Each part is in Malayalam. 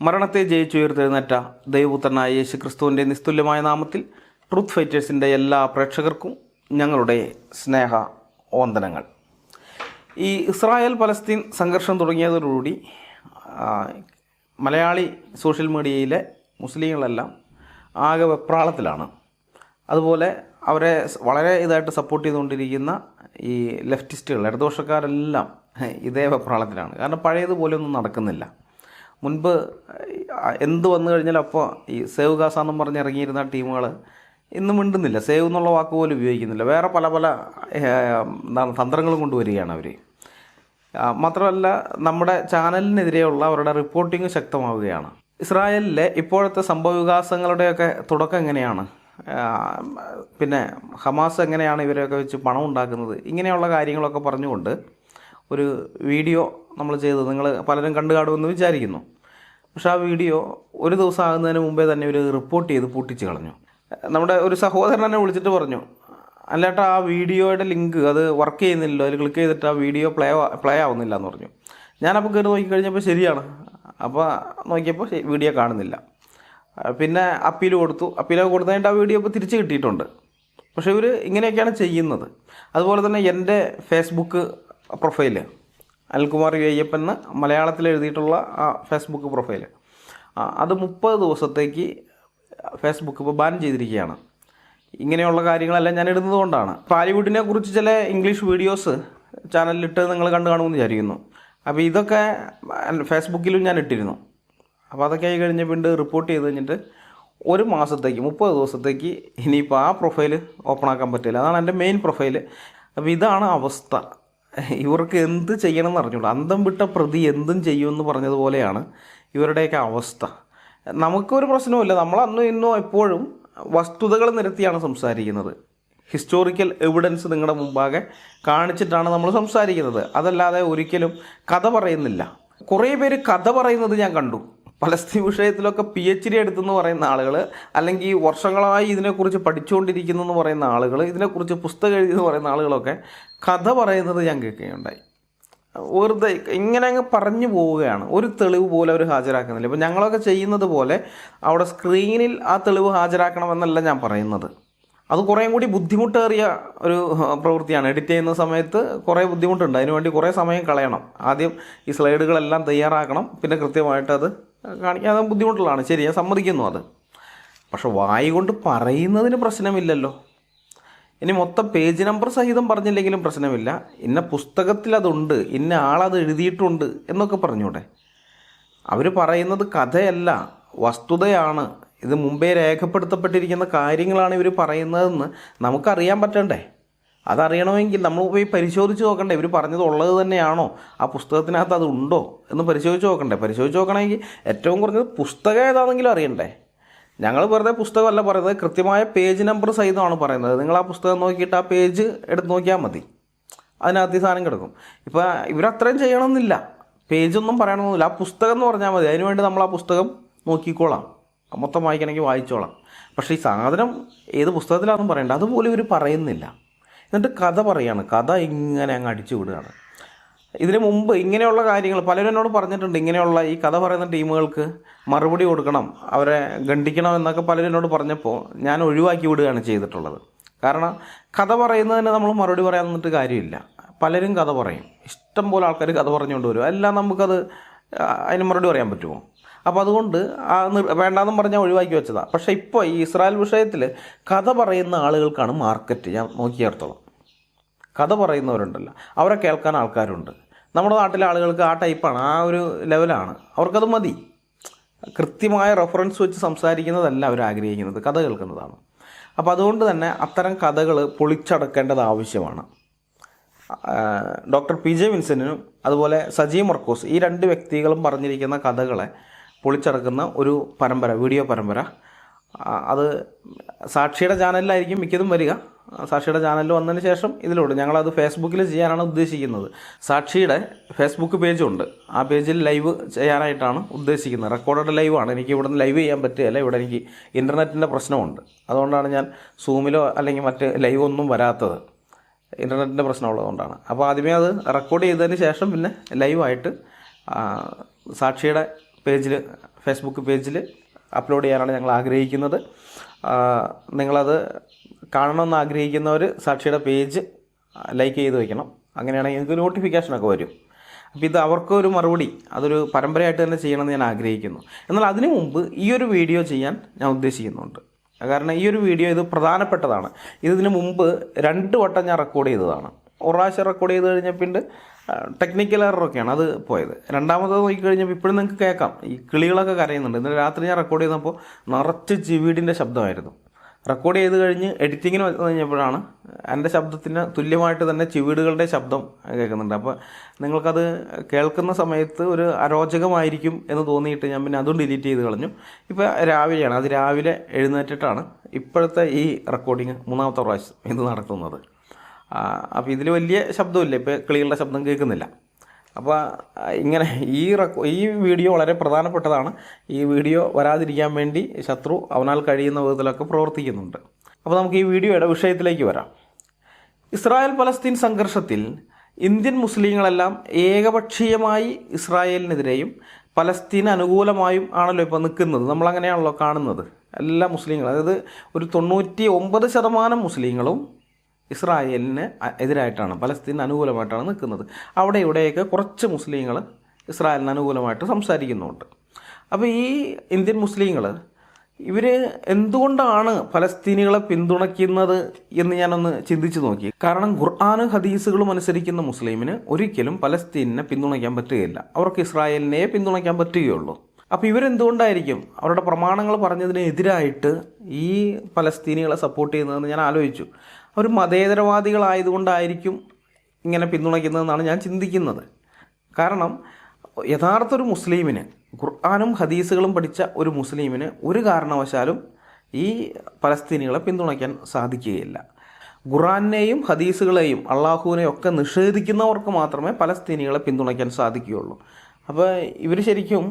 മരണത്തെ ജയിച്ചുയർത്തെഴുന്നേറ്റ ദൈവപുത്രനായ യേശു ക്രിസ്തുവിൻ്റെ നിസ്തുല്യമായ നാമത്തിൽ ട്രൂത്ത് ഫൈറ്റേഴ്സിൻ്റെ എല്ലാ പ്രേക്ഷകർക്കും ഞങ്ങളുടെ സ്നേഹ വന്ദനങ്ങൾ. ഈ ഇസ്രായേൽ പലസ്തീൻ സംഘർഷം തുടങ്ങിയതോടുകൂടി മലയാളി സോഷ്യൽ മീഡിയയിലെ മുസ്ലിങ്ങളെല്ലാം ആകെ വെപ്രാളത്തിലാണ്. അതുപോലെ അവരെ വളരെ ഇതായിട്ട് സപ്പോർട്ട് ചെയ്തുകൊണ്ടിരിക്കുന്ന ഈ ലെഫ്റ്റിസ്റ്റുകൾ, ഇടതുപക്ഷക്കാരെല്ലാം ഇതേ വെപ്രാളത്തിലാണ്. കാരണം പഴയതുപോലെ ഒന്നും നടക്കുന്നില്ല. മുൻപ് എന്ത് വന്നു കഴിഞ്ഞാലും അപ്പോൾ ഈ സേവ് ഗാസ എന്നും പറഞ്ഞ് ഇറങ്ങിയിരുന്ന ടീമുകൾ ഇന്നും മിണ്ടുന്നില്ല, സേവ് എന്നുള്ള വാക്ക് പോലും ഉപയോഗിക്കുന്നില്ല. വേറെ പല തന്ത്രങ്ങളും കൊണ്ടുവരികയാണ് അവർ. മാത്രമല്ല, നമ്മുടെ ചാനലിനെതിരെയുള്ള അവരുടെ റിപ്പോർട്ടിങ് ശക്തമാവുകയാണ്. ഇസ്രായേലിലെ ഇപ്പോഴത്തെ സംഭവവികാസങ്ങളുടെയൊക്കെ തുടക്കം എങ്ങനെയാണ്, പിന്നെ ഹമാസ് എങ്ങനെയാണ് ഇവരെയൊക്കെ വെച്ച് പണം ഉണ്ടാക്കുന്നത്, ഇങ്ങനെയുള്ള കാര്യങ്ങളൊക്കെ പറഞ്ഞുകൊണ്ട് ഒരു വീഡിയോ നമ്മൾ ചെയ്തത് നിങ്ങൾ പലരും കണ്ടു കാണുമെന്ന് വിചാരിക്കുന്നു. പക്ഷേ ആ വീഡിയോ ഒരു ദിവസം ആകുന്നതിന് മുമ്പേ തന്നെ ഇവർ റിപ്പോർട്ട് ചെയ്ത് പൂട്ടിച്ച് കളഞ്ഞു. നമ്മുടെ ഒരു സഹോദരൻ എന്നെ വിളിച്ചിട്ട് പറഞ്ഞു, അല്ലേട്ടാ ആ വീഡിയോയുടെ ലിങ്ക് അത് വർക്ക് ചെയ്യുന്നില്ലല്ലോ, അതിൽ ക്ലിക്ക് ചെയ്തിട്ട് ആ വീഡിയോ പ്ലേ ആവുന്നില്ല എന്ന് പറഞ്ഞു. ഞാനപ്പോൾ കയറി നോക്കിക്കഴിഞ്ഞപ്പോൾ ശരിയാണ്. അപ്പോൾ നോക്കിയപ്പോൾ വീഡിയോ കാണുന്നില്ല. പിന്നെ അപ്പീൽ കൊടുത്തതിൻ്റെ ആ വീഡിയോ ഇപ്പോൾ തിരിച്ച് കിട്ടിയിട്ടുണ്ട്. പക്ഷേ ഇവർ ഇങ്ങനെയൊക്കെയാണ് ചെയ്യുന്നത്. അതുപോലെ തന്നെ എൻ്റെ ഫേസ്ബുക്ക് പ്രൊഫൈല് അനിൽകുമാർ അയ്യപ്പൻ എന്ന് മലയാളത്തിൽ എഴുതിയിട്ടുള്ള ആ ഫേസ്ബുക്ക് പ്രൊഫൈല്, അത് 30 ദിവസത്തേക്ക് ഫേസ്ബുക്ക് ഇപ്പോൾ ബാൻ ചെയ്തിരിക്കുകയാണ്. ഇങ്ങനെയുള്ള കാര്യങ്ങളെല്ലാം ഞാൻ ഇടുന്നത് കൊണ്ടാണ്. ബോളിവുഡിനെ കുറിച്ച് ചില ഇംഗ്ലീഷ് വീഡിയോസ് ചാനലിലിട്ട് നിങ്ങൾ കണ്ടു കാണുമെന്ന് വിചാരിക്കുന്നു. അപ്പോൾ ഇതൊക്കെ ഫേസ്ബുക്കിലും ഞാൻ ഇട്ടിരുന്നു. അപ്പോൾ അതൊക്കെ ആയി കഴിഞ്ഞ് വീണ്ടും റിപ്പോർട്ട് ചെയ്ത് കഴിഞ്ഞിട്ട് ഒരു മാസത്തേക്ക് 30 ദിവസത്തേക്ക് ഇനിയിപ്പോൾ ആ പ്രൊഫൈല് ഓപ്പൺ ആക്കാൻ പറ്റില്ല. അതാണ് എൻ്റെ മെയിൻ പ്രൊഫൈല്. അപ്പോൾ ഇതാണ് അവസ്ഥ. ഇവർക്ക് എന്ത് ചെയ്യണമെന്ന് അറിഞ്ഞൂടാ. അന്തം വിട്ട പ്രതി എന്തും ചെയ്യുമെന്ന് പറഞ്ഞതുപോലെയാണ് ഇവരുടെയൊക്കെ അവസ്ഥ. നമുക്കൊരു പ്രശ്നവുമില്ല. നമ്മൾ അന്നും ഇന്നും എപ്പോഴും വസ്തുതകൾ നിരത്തിയാണ് സംസാരിക്കുന്നത്. ഹിസ്റ്റോറിക്കൽ എവിഡൻസ് നിങ്ങളുടെ മുമ്പാകെ കാണിച്ചിട്ടാണ് നമ്മൾ സംസാരിക്കുന്നത്. അതല്ലാതെ ഒരിക്കലും കഥ പറയുന്നില്ല. കുറേ പേര് കഥ പറയുന്നത് ഞാൻ കണ്ടു. പലസ്തീൻ വിഷയത്തിലൊക്കെ PhD എടുത്തെന്ന് പറയുന്ന ആളുകൾ, അല്ലെങ്കിൽ വർഷങ്ങളായി ഇതിനെക്കുറിച്ച് പഠിച്ചുകൊണ്ടിരിക്കുന്നു എന്ന് പറയുന്ന ആളുകൾ, ഇതിനെക്കുറിച്ച് പുസ്തകം എഴുതിയെന്ന് പറയുന്ന ആളുകളൊക്കെ കഥ പറയുന്നത് ഞാൻ കേൾക്കുകയുണ്ടായി. വെറുതെ ഇങ്ങനെ അങ്ങ് പറഞ്ഞു പോവുകയാണ്. ഒരു തെളിവ് പോലെ അവർ ഹാജരാക്കുന്നില്ല. ഇപ്പോൾ ഞങ്ങളൊക്കെ ചെയ്യുന്നത് പോലെ അവിടെ സ്ക്രീനിൽ ആ തെളിവ് ഹാജരാക്കണമെന്നല്ല ഞാൻ പറയുന്നത്. അത് കുറേയും കൂടി ബുദ്ധിമുട്ടേറിയ ഒരു പ്രവൃത്തിയാണ്. എഡിറ്റ് ചെയ്യുന്ന സമയത്ത് കുറേ ബുദ്ധിമുട്ടുണ്ട്. അതിനുവേണ്ടി കുറേ സമയം കളയണം. ആദ്യം ഈ സ്ലൈഡുകളെല്ലാം തയ്യാറാക്കണം, പിന്നെ കൃത്യമായിട്ട് അത് കാണിക്കാൻ ബുദ്ധിമുട്ടുള്ളതാണ്. ശരി, ഞാൻ സമ്മതിക്കുന്നു അത്. പക്ഷെ വായി കൊണ്ട് പറയുന്നതിന് പ്രശ്നമില്ലല്ലോ. ഇനി മൊത്തം പേജ് നമ്പർ സഹിതം പറഞ്ഞില്ലെങ്കിലും പ്രശ്നമില്ല. ഇന്ന പുസ്തകത്തിൽ അതുണ്ട്, ഇന്ന ആളത് എഴുതിയിട്ടുണ്ട് എന്നൊക്കെ പറഞ്ഞൂടെ. അവർ പറയുന്നത് കഥയല്ല, വസ്തുതയാണ്. ഇത് മുമ്പേ രേഖപ്പെടുത്തപ്പെട്ടിരിക്കുന്ന കാര്യങ്ങളാണ് ഇവർ പറയുന്നതെന്ന് നമുക്കറിയാൻ പറ്റണ്ടേ? അതറിയണമെങ്കിൽ നമ്മൾ പോയി പരിശോധിച്ച് നോക്കണ്ടേ, ഇവർ പറഞ്ഞത് ഉള്ളത് തന്നെയാണോ, ആ പുസ്തകത്തിനകത്ത് അതുണ്ടോ എന്ന് പരിശോധിച്ച് നോക്കണ്ടേ? പരിശോധിച്ച് നോക്കണമെങ്കിൽ ഏറ്റവും കുറഞ്ഞത് പുസ്തകം ഏതാണെങ്കിലും അറിയണ്ടേ. ഞങ്ങൾ വെറുതെ പുസ്തകമല്ല പറയുന്നത്, കൃത്യമായ പേജ് നമ്പർ സഹിതമാണ് പറയുന്നത്. നിങ്ങൾ ആ പുസ്തകം നോക്കിയിട്ട് ആ പേജ് എടുത്ത് നോക്കിയാൽ മതി, അതിനകത്ത് ഈ സാധനം കിടക്കും. ഇപ്പോൾ ഇവരത്രയും ചെയ്യണമെന്നില്ല, പേജൊന്നും പറയണമെന്നില്ല, ആ പുസ്തകം എന്ന് പറഞ്ഞാൽ മതി. അതിനുവേണ്ടി നമ്മൾ ആ പുസ്തകം നോക്കിക്കോളാം, മൊത്തം വായിക്കണമെങ്കിൽ വായിച്ചോളാം. പക്ഷേ ഈ സാധനം ഏത് പുസ്തകത്തിലാണെന്നും പറയണ്ട, അതുപോലെ ഇവർ പറയുന്നില്ല. എന്നിട്ട് കഥ പറയുകയാണ്, കഥ ഇങ്ങനെ അങ്ങ് അടിച്ചു വിടുകയാണ്. ഇതിന് മുമ്പ് ഇങ്ങനെയുള്ള കാര്യങ്ങൾ പലരും എന്നോട് പറഞ്ഞിട്ടുണ്ട്. ഇങ്ങനെയുള്ള ഈ കഥ പറയുന്ന ടീമുകൾക്ക് മറുപടി കൊടുക്കണം, അവരെ ഖണ്ഡിക്കണം എന്നൊക്കെ പലരും എന്നോട് പറഞ്ഞപ്പോൾ ഞാൻ ഒഴിവാക്കി വിടുകയാണ് ചെയ്തിട്ടുള്ളത്. കാരണം കഥ പറയുന്നതിന് നമ്മൾ മറുപടി പറയാൻ നിന്നിട്ട് കാര്യമില്ല. പലരും കഥ പറയും, ഇഷ്ടം പോലെ ആൾക്കാർ കഥ പറഞ്ഞുകൊണ്ട് വരും. എല്ലാം നമുക്കത് അതിന് മറുപടി പറയാൻ പറ്റുമോ? അപ്പോൾ അതുകൊണ്ട് വേണ്ടാന്നും പറഞ്ഞാൽ ഒഴിവാക്കി വെച്ചതാണ്. പക്ഷേ ഇപ്പോൾ ഈ ഇസ്രായേൽ വിഷയത്തിൽ കഥ പറയുന്ന ആളുകൾക്കാണ് മാർക്കറ്റ്. ഞാൻ നോക്കിയെടുത്തോളം കഥ പറയുന്നവരുണ്ടല്ലോ, അവരെ കേൾക്കാൻ ആൾക്കാരുണ്ട്. നമ്മുടെ നാട്ടിലെ ആളുകൾക്ക് ആ ടൈപ്പാണ്, ആ ഒരു ലെവലാണ്, അവർക്കത് മതി. കൃത്യമായ റെഫറൻസ് വെച്ച് സംസാരിക്കുന്നതല്ല അവർ ആഗ്രഹിക്കുന്നത്, കഥ കേൾക്കുന്നതാണ്. അപ്പോൾ അതുകൊണ്ട് തന്നെ അത്തരം കഥകൾ പൊളിച്ചടക്കേണ്ടത് ആവശ്യമാണ്. ഡോക്ടർ PJ വിൻസെൻറ്റിനും അതുപോലെ സജി മർക്കോസ്, ഈ 2 വ്യക്തികളും പറഞ്ഞിരിക്കുന്ന കഥകളെ പൊളിച്ചടക്കുന്ന ഒരു പരമ്പര, വീഡിയോ പരമ്പര, അത് സാക്ഷിയുടെ ചാനലിലായിരിക്കും മിക്കതും വരിക. സാക്ഷിയുടെ ചാനലിൽ വന്നതിന് ശേഷം ഇതിലൂടെ ഞങ്ങളത് ഫേസ്ബുക്കിൽ ചെയ്യാനാണ് ഉദ്ദേശിക്കുന്നത്. സാക്ഷിയുടെ ഫേസ്ബുക്ക് പേജുണ്ട്, ആ പേജിൽ ലൈവ് ചെയ്യാനായിട്ടാണ് ഉദ്ദേശിക്കുന്നത്. റെക്കോർഡഡ് ലൈവാണ്. എനിക്ക് ഇവിടെ നിന്ന് ലൈവ് ചെയ്യാൻ പറ്റുകയില്ല, ഇവിടെ എനിക്ക് ഇൻ്റർനെറ്റിൻ്റെ പ്രശ്നമുണ്ട്. അതുകൊണ്ടാണ് ഞാൻ സൂമിലോ അല്ലെങ്കിൽ മറ്റ് ലൈവ് ഒന്നും വരാത്തത്. ഇൻ്റർനെറ്റിൻ്റെ പ്രശ്നമുള്ളതുകൊണ്ടാണ്. അപ്പോൾ ആദ്യമേ അത് റെക്കോർഡ് ചെയ്തതിന് ശേഷം പിന്നെ ലൈവായിട്ട് സാക്ഷിയുടെ പേജിൽ, ഫേസ്ബുക്ക് പേജിൽ അപ്ലോഡ് ചെയ്യാനാണ് ഞങ്ങൾ ആഗ്രഹിക്കുന്നത്. നിങ്ങളത് കാണണമെന്ന് ആഗ്രഹിക്കുന്നവർ സാക്ഷിയുടെ പേജ് ലൈക്ക് ചെയ്ത് വയ്ക്കണം. അങ്ങനെയാണെങ്കിൽ നിങ്ങൾക്ക് നോട്ടിഫിക്കേഷനൊക്കെ വരും. അപ്പോൾ ഇത് അവർക്കൊരു മറുപടി, അതൊരു പരമ്പരയായിട്ട് തന്നെ ചെയ്യണമെന്ന് ഞാൻ ആഗ്രഹിക്കുന്നു. എന്നാൽ അതിനു മുമ്പ് ഈ ഒരു വീഡിയോ ചെയ്യാൻ ഞാൻ ഉദ്ദേശിക്കുന്നുണ്ട്. കാരണം ഈ ഒരു വീഡിയോ ഇത് പ്രധാനപ്പെട്ടതാണ്. ഇതിന് മുമ്പ് 2 വട്ടം ഞാൻ റെക്കോർഡ് ചെയ്തതാണ്. ഒരു പ്രാവശ്യം റെക്കോർഡ് ചെയ്ത് കഴിഞ്ഞപ്പോൾ ടെക്നിക്കൽ എററൊക്കെയാണ് അത് പോയത്. രണ്ടാമത് നോക്കിക്കഴിഞ്ഞപ്പോൾ ഇപ്പോഴും നിങ്ങൾക്ക് കേൾക്കാം, ഈ കിളികളൊക്കെ കരയുന്നുണ്ട്. ഇന്നലെ രാത്രി ഞാൻ റെക്കോർഡ് ചെയ്തപ്പോൾ നിറച്ച് ചിവീടിൻ്റെ ശബ്ദമായിരുന്നു. റെക്കോർഡ് ചെയ്ത് കഴിഞ്ഞ് എഡിറ്റിങ്ങിന് വന്നു കഴിഞ്ഞപ്പോഴാണ് എൻ്റെ ശബ്ദത്തിന് തുല്യമായിട്ട് തന്നെ ചിവീടുകളുടെ ശബ്ദം കേൾക്കുന്നുണ്ട്. അപ്പോൾ നിങ്ങൾക്കത് കേൾക്കുന്ന സമയത്ത് ഒരു അരോചകമായിരിക്കും എന്ന് തോന്നിയിട്ട് ഞാൻ പിന്നെ അതും ഡിലീറ്റ് ചെയ്ത് കളഞ്ഞു. ഇപ്പോൾ രാവിലെയാണ്, അത് രാവിലെ എഴുന്നേറ്റിട്ടാണ് ഇപ്പോഴത്തെ ഈ റെക്കോർഡിങ് 3ാമത്തെ പ്രാവശ്യം ഇത് നടത്തുന്നത്. അപ്പോൾ ഇതിൽ വലിയ ശബ്ദമില്ല, ഇപ്പോൾ കിളികളുടെ ശബ്ദം കേൾക്കുന്നില്ല. അപ്പോൾ ഇങ്ങനെ ഈ വീഡിയോ വളരെ പ്രധാനപ്പെട്ടതാണ്. ഈ വീഡിയോ വരാതിരിക്കാൻ വേണ്ടി ശത്രു അവനാൽ കഴിയുന്ന വിധത്തിലൊക്കെ പ്രവർത്തിക്കുന്നുണ്ട്. അപ്പോൾ നമുക്ക് ഈ വീഡിയോയുടെ വിഷയത്തിലേക്ക് വരാം. ഇസ്രായേൽ പലസ്തീൻ സംഘർഷത്തിൽ ഇന്ത്യൻ മുസ്ലിങ്ങളെല്ലാം ഏകപക്ഷീയമായി ഇസ്രായേലിനെതിരെയും പലസ്തീന് അനുകൂലമായും ആണല്ലോ ഇപ്പോൾ നിൽക്കുന്നത്. നമ്മളങ്ങനെയാണല്ലോ കാണുന്നത്. എല്ലാ മുസ്ലിങ്ങളും, അതായത് ഒരു 99% മുസ്ലിങ്ങളും ഇസ്രായേലിന് എതിരായിട്ടാണ്, പലസ്തീന് അനുകൂലമായിട്ടാണ് നിൽക്കുന്നത്. അവിടെ ഇവിടെയൊക്കെ കുറച്ച് മുസ്ലിങ്ങൾ ഇസ്രായേലിന് അനുകൂലമായിട്ട് സംസാരിക്കുന്നുണ്ട്. അപ്പോൾ ഈ ഇന്ത്യൻ മുസ്ലിങ്ങൾ ഇവർ എന്തുകൊണ്ടാണ് പലസ്തീനികളെ പിന്തുണയ്ക്കുന്നത് എന്ന് ഞാനൊന്ന് ചിന്തിച്ച് നോക്കി. കാരണം ഖുർആനും ഹദീസുകളും അനുസരിക്കുന്ന മുസ്ലിമിന് ഒരിക്കലും പലസ്തീനിനെ പിന്തുണയ്ക്കാൻ പറ്റുകയില്ല. അവർക്ക് ഇസ്രായേലിനെ പിന്തുണയ്ക്കാൻ പറ്റുകയുള്ളൂ. അപ്പോൾ ഇവരെന്തുകൊണ്ടായിരിക്കും അവരുടെ പ്രമാണങ്ങൾ പറഞ്ഞതിനെതിരായിട്ട് ഈ പലസ്തീനികളെ സപ്പോർട്ട് ചെയ്യുന്നതെന്ന് ഞാൻ ആലോചിച്ചു. അവർ മതേതരവാദികളായതുകൊണ്ടായിരിക്കും ഇങ്ങനെ പിന്തുണയ്ക്കുന്നതെന്നാണ് ഞാൻ ചിന്തിക്കുന്നത്. കാരണം യഥാർത്ഥ ഒരു മുസ്ലിമിന്, ഖുർആനും ഹദീസുകളും പഠിച്ച ഒരു മുസ്ലിമിന് ഒരു കാരണവശാലും ഈ പലസ്തീനികളെ പിന്തുണയ്ക്കാൻ സാധിക്കുകയില്ല. ഖുർആനെയും ഹദീസുകളെയും അള്ളാഹുവിനെയും ഒക്കെ നിഷേധിക്കുന്നവർക്ക് മാത്രമേ പലസ്തീനികളെ പിന്തുണയ്ക്കാൻ സാധിക്കുകയുള്ളൂ. അപ്പോൾ ഇവർ ശരിക്കും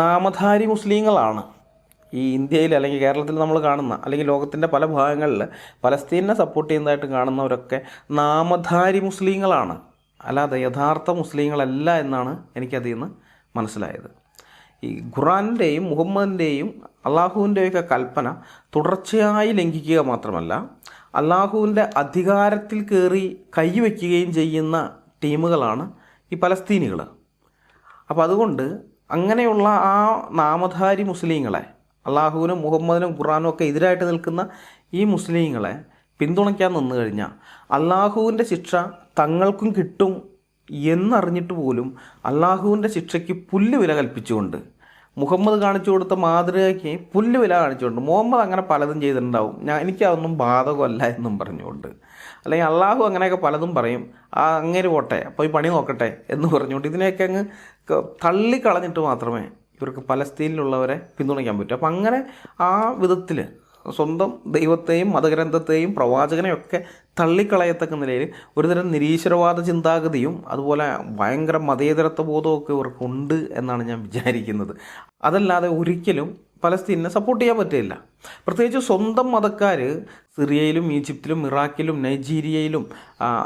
നാമധാരി മുസ്ലിങ്ങളാണ്. ഈ ഇന്ത്യയിൽ അല്ലെങ്കിൽ കേരളത്തിൽ നമ്മൾ കാണുന്ന, അല്ലെങ്കിൽ ലോകത്തിൻ്റെ പല ഭാഗങ്ങളിൽ പലസ്തീനെ സപ്പോർട്ട് ചെയ്യുന്നതായിട്ട് കാണുന്നവരൊക്കെ നാമധാരി മുസ്ലിങ്ങളാണ്, അല്ലാതെ യഥാർത്ഥ മുസ്ലിങ്ങളല്ല എന്നാണ് എനിക്കതിൽ നിന്ന് മനസ്സിലായത്. ഈ ഖുർആൻ്റെയും മുഹമ്മദിൻ്റെയും അള്ളാഹുവിൻ്റെയൊക്കെ കൽപ്പന തുടർച്ചയായി ലംഘിക്കുക മാത്രമല്ല, അള്ളാഹുവിൻ്റെ അധികാരത്തിൽ കയറി കൈവയ്ക്കുകയും ചെയ്യുന്ന ടീമുകളാണ് ഈ പലസ്തീനികൾ. അപ്പോൾ അതുകൊണ്ട് അങ്ങനെയുള്ള ആ നാമധാരി മുസ്ലിങ്ങളെ, അള്ളാഹുവിനും മുഹമ്മദിനും ഖുർആനും ഒക്കെ എതിരായിട്ട് നിൽക്കുന്ന ഈ മുസ്ലിങ്ങളെ പിന്തുണയ്ക്കാൻ നിന്നു കഴിഞ്ഞാൽ അള്ളാഹുവിൻ്റെ ശിക്ഷ തങ്ങൾക്കും കിട്ടും എന്നറിഞ്ഞിട്ട് പോലും അള്ളാഹുവിൻ്റെ ശിക്ഷയ്ക്ക് പുല്ലുവില കൽപ്പിച്ചുകൊണ്ട്, മുഹമ്മദ് കാണിച്ചു കൊടുത്ത മാതൃകയ്ക്ക് പുല്ലുവില കാണിച്ചുകൊണ്ട്, മുഹമ്മദ് അങ്ങനെ പലതും ചെയ്തിട്ടുണ്ടാവും, എനിക്കതൊന്നും ബാധകമല്ല എന്നും പറഞ്ഞുകൊണ്ട്, അല്ലെങ്കിൽ അള്ളാഹു അങ്ങനെയൊക്കെ പലതും പറയും, അങ്ങേര് പോട്ടെ പോയി പണി നോക്കട്ടെ എന്ന് പറഞ്ഞുകൊണ്ട് ഇതിനെയൊക്കെ അങ്ങ് തള്ളിക്കളഞ്ഞിട്ട് മാത്രമേ ഇവർക്ക് പലസ്തീനിലുള്ളവരെ പിന്തുണയ്ക്കാൻ പറ്റും. അപ്പം അങ്ങനെ ആ വിധത്തിൽ സ്വന്തം ദൈവത്തെയും മതഗ്രന്ഥത്തെയും പ്രവാചകനെയൊക്കെ തള്ളിക്കളയത്തക്ക നിലയിൽ ഒരുതരം നിരീശ്വരവാദ ചിന്താഗതിയും അതുപോലെ ഭയങ്കര മതേതരത്വ ബോധമൊക്കെ ഇവർക്കുണ്ട് എന്നാണ് ഞാൻ വിചാരിക്കുന്നത്. അതല്ലാതെ ഒരിക്കലും പലസ്തീനെ സപ്പോർട്ട് ചെയ്യാൻ പറ്റില്ല. പ്രത്യേകിച്ച് സ്വന്തം മതക്കാർ സിറിയയിലും ഈജിപ്തിലും ഇറാഖിലും നൈജീരിയയിലും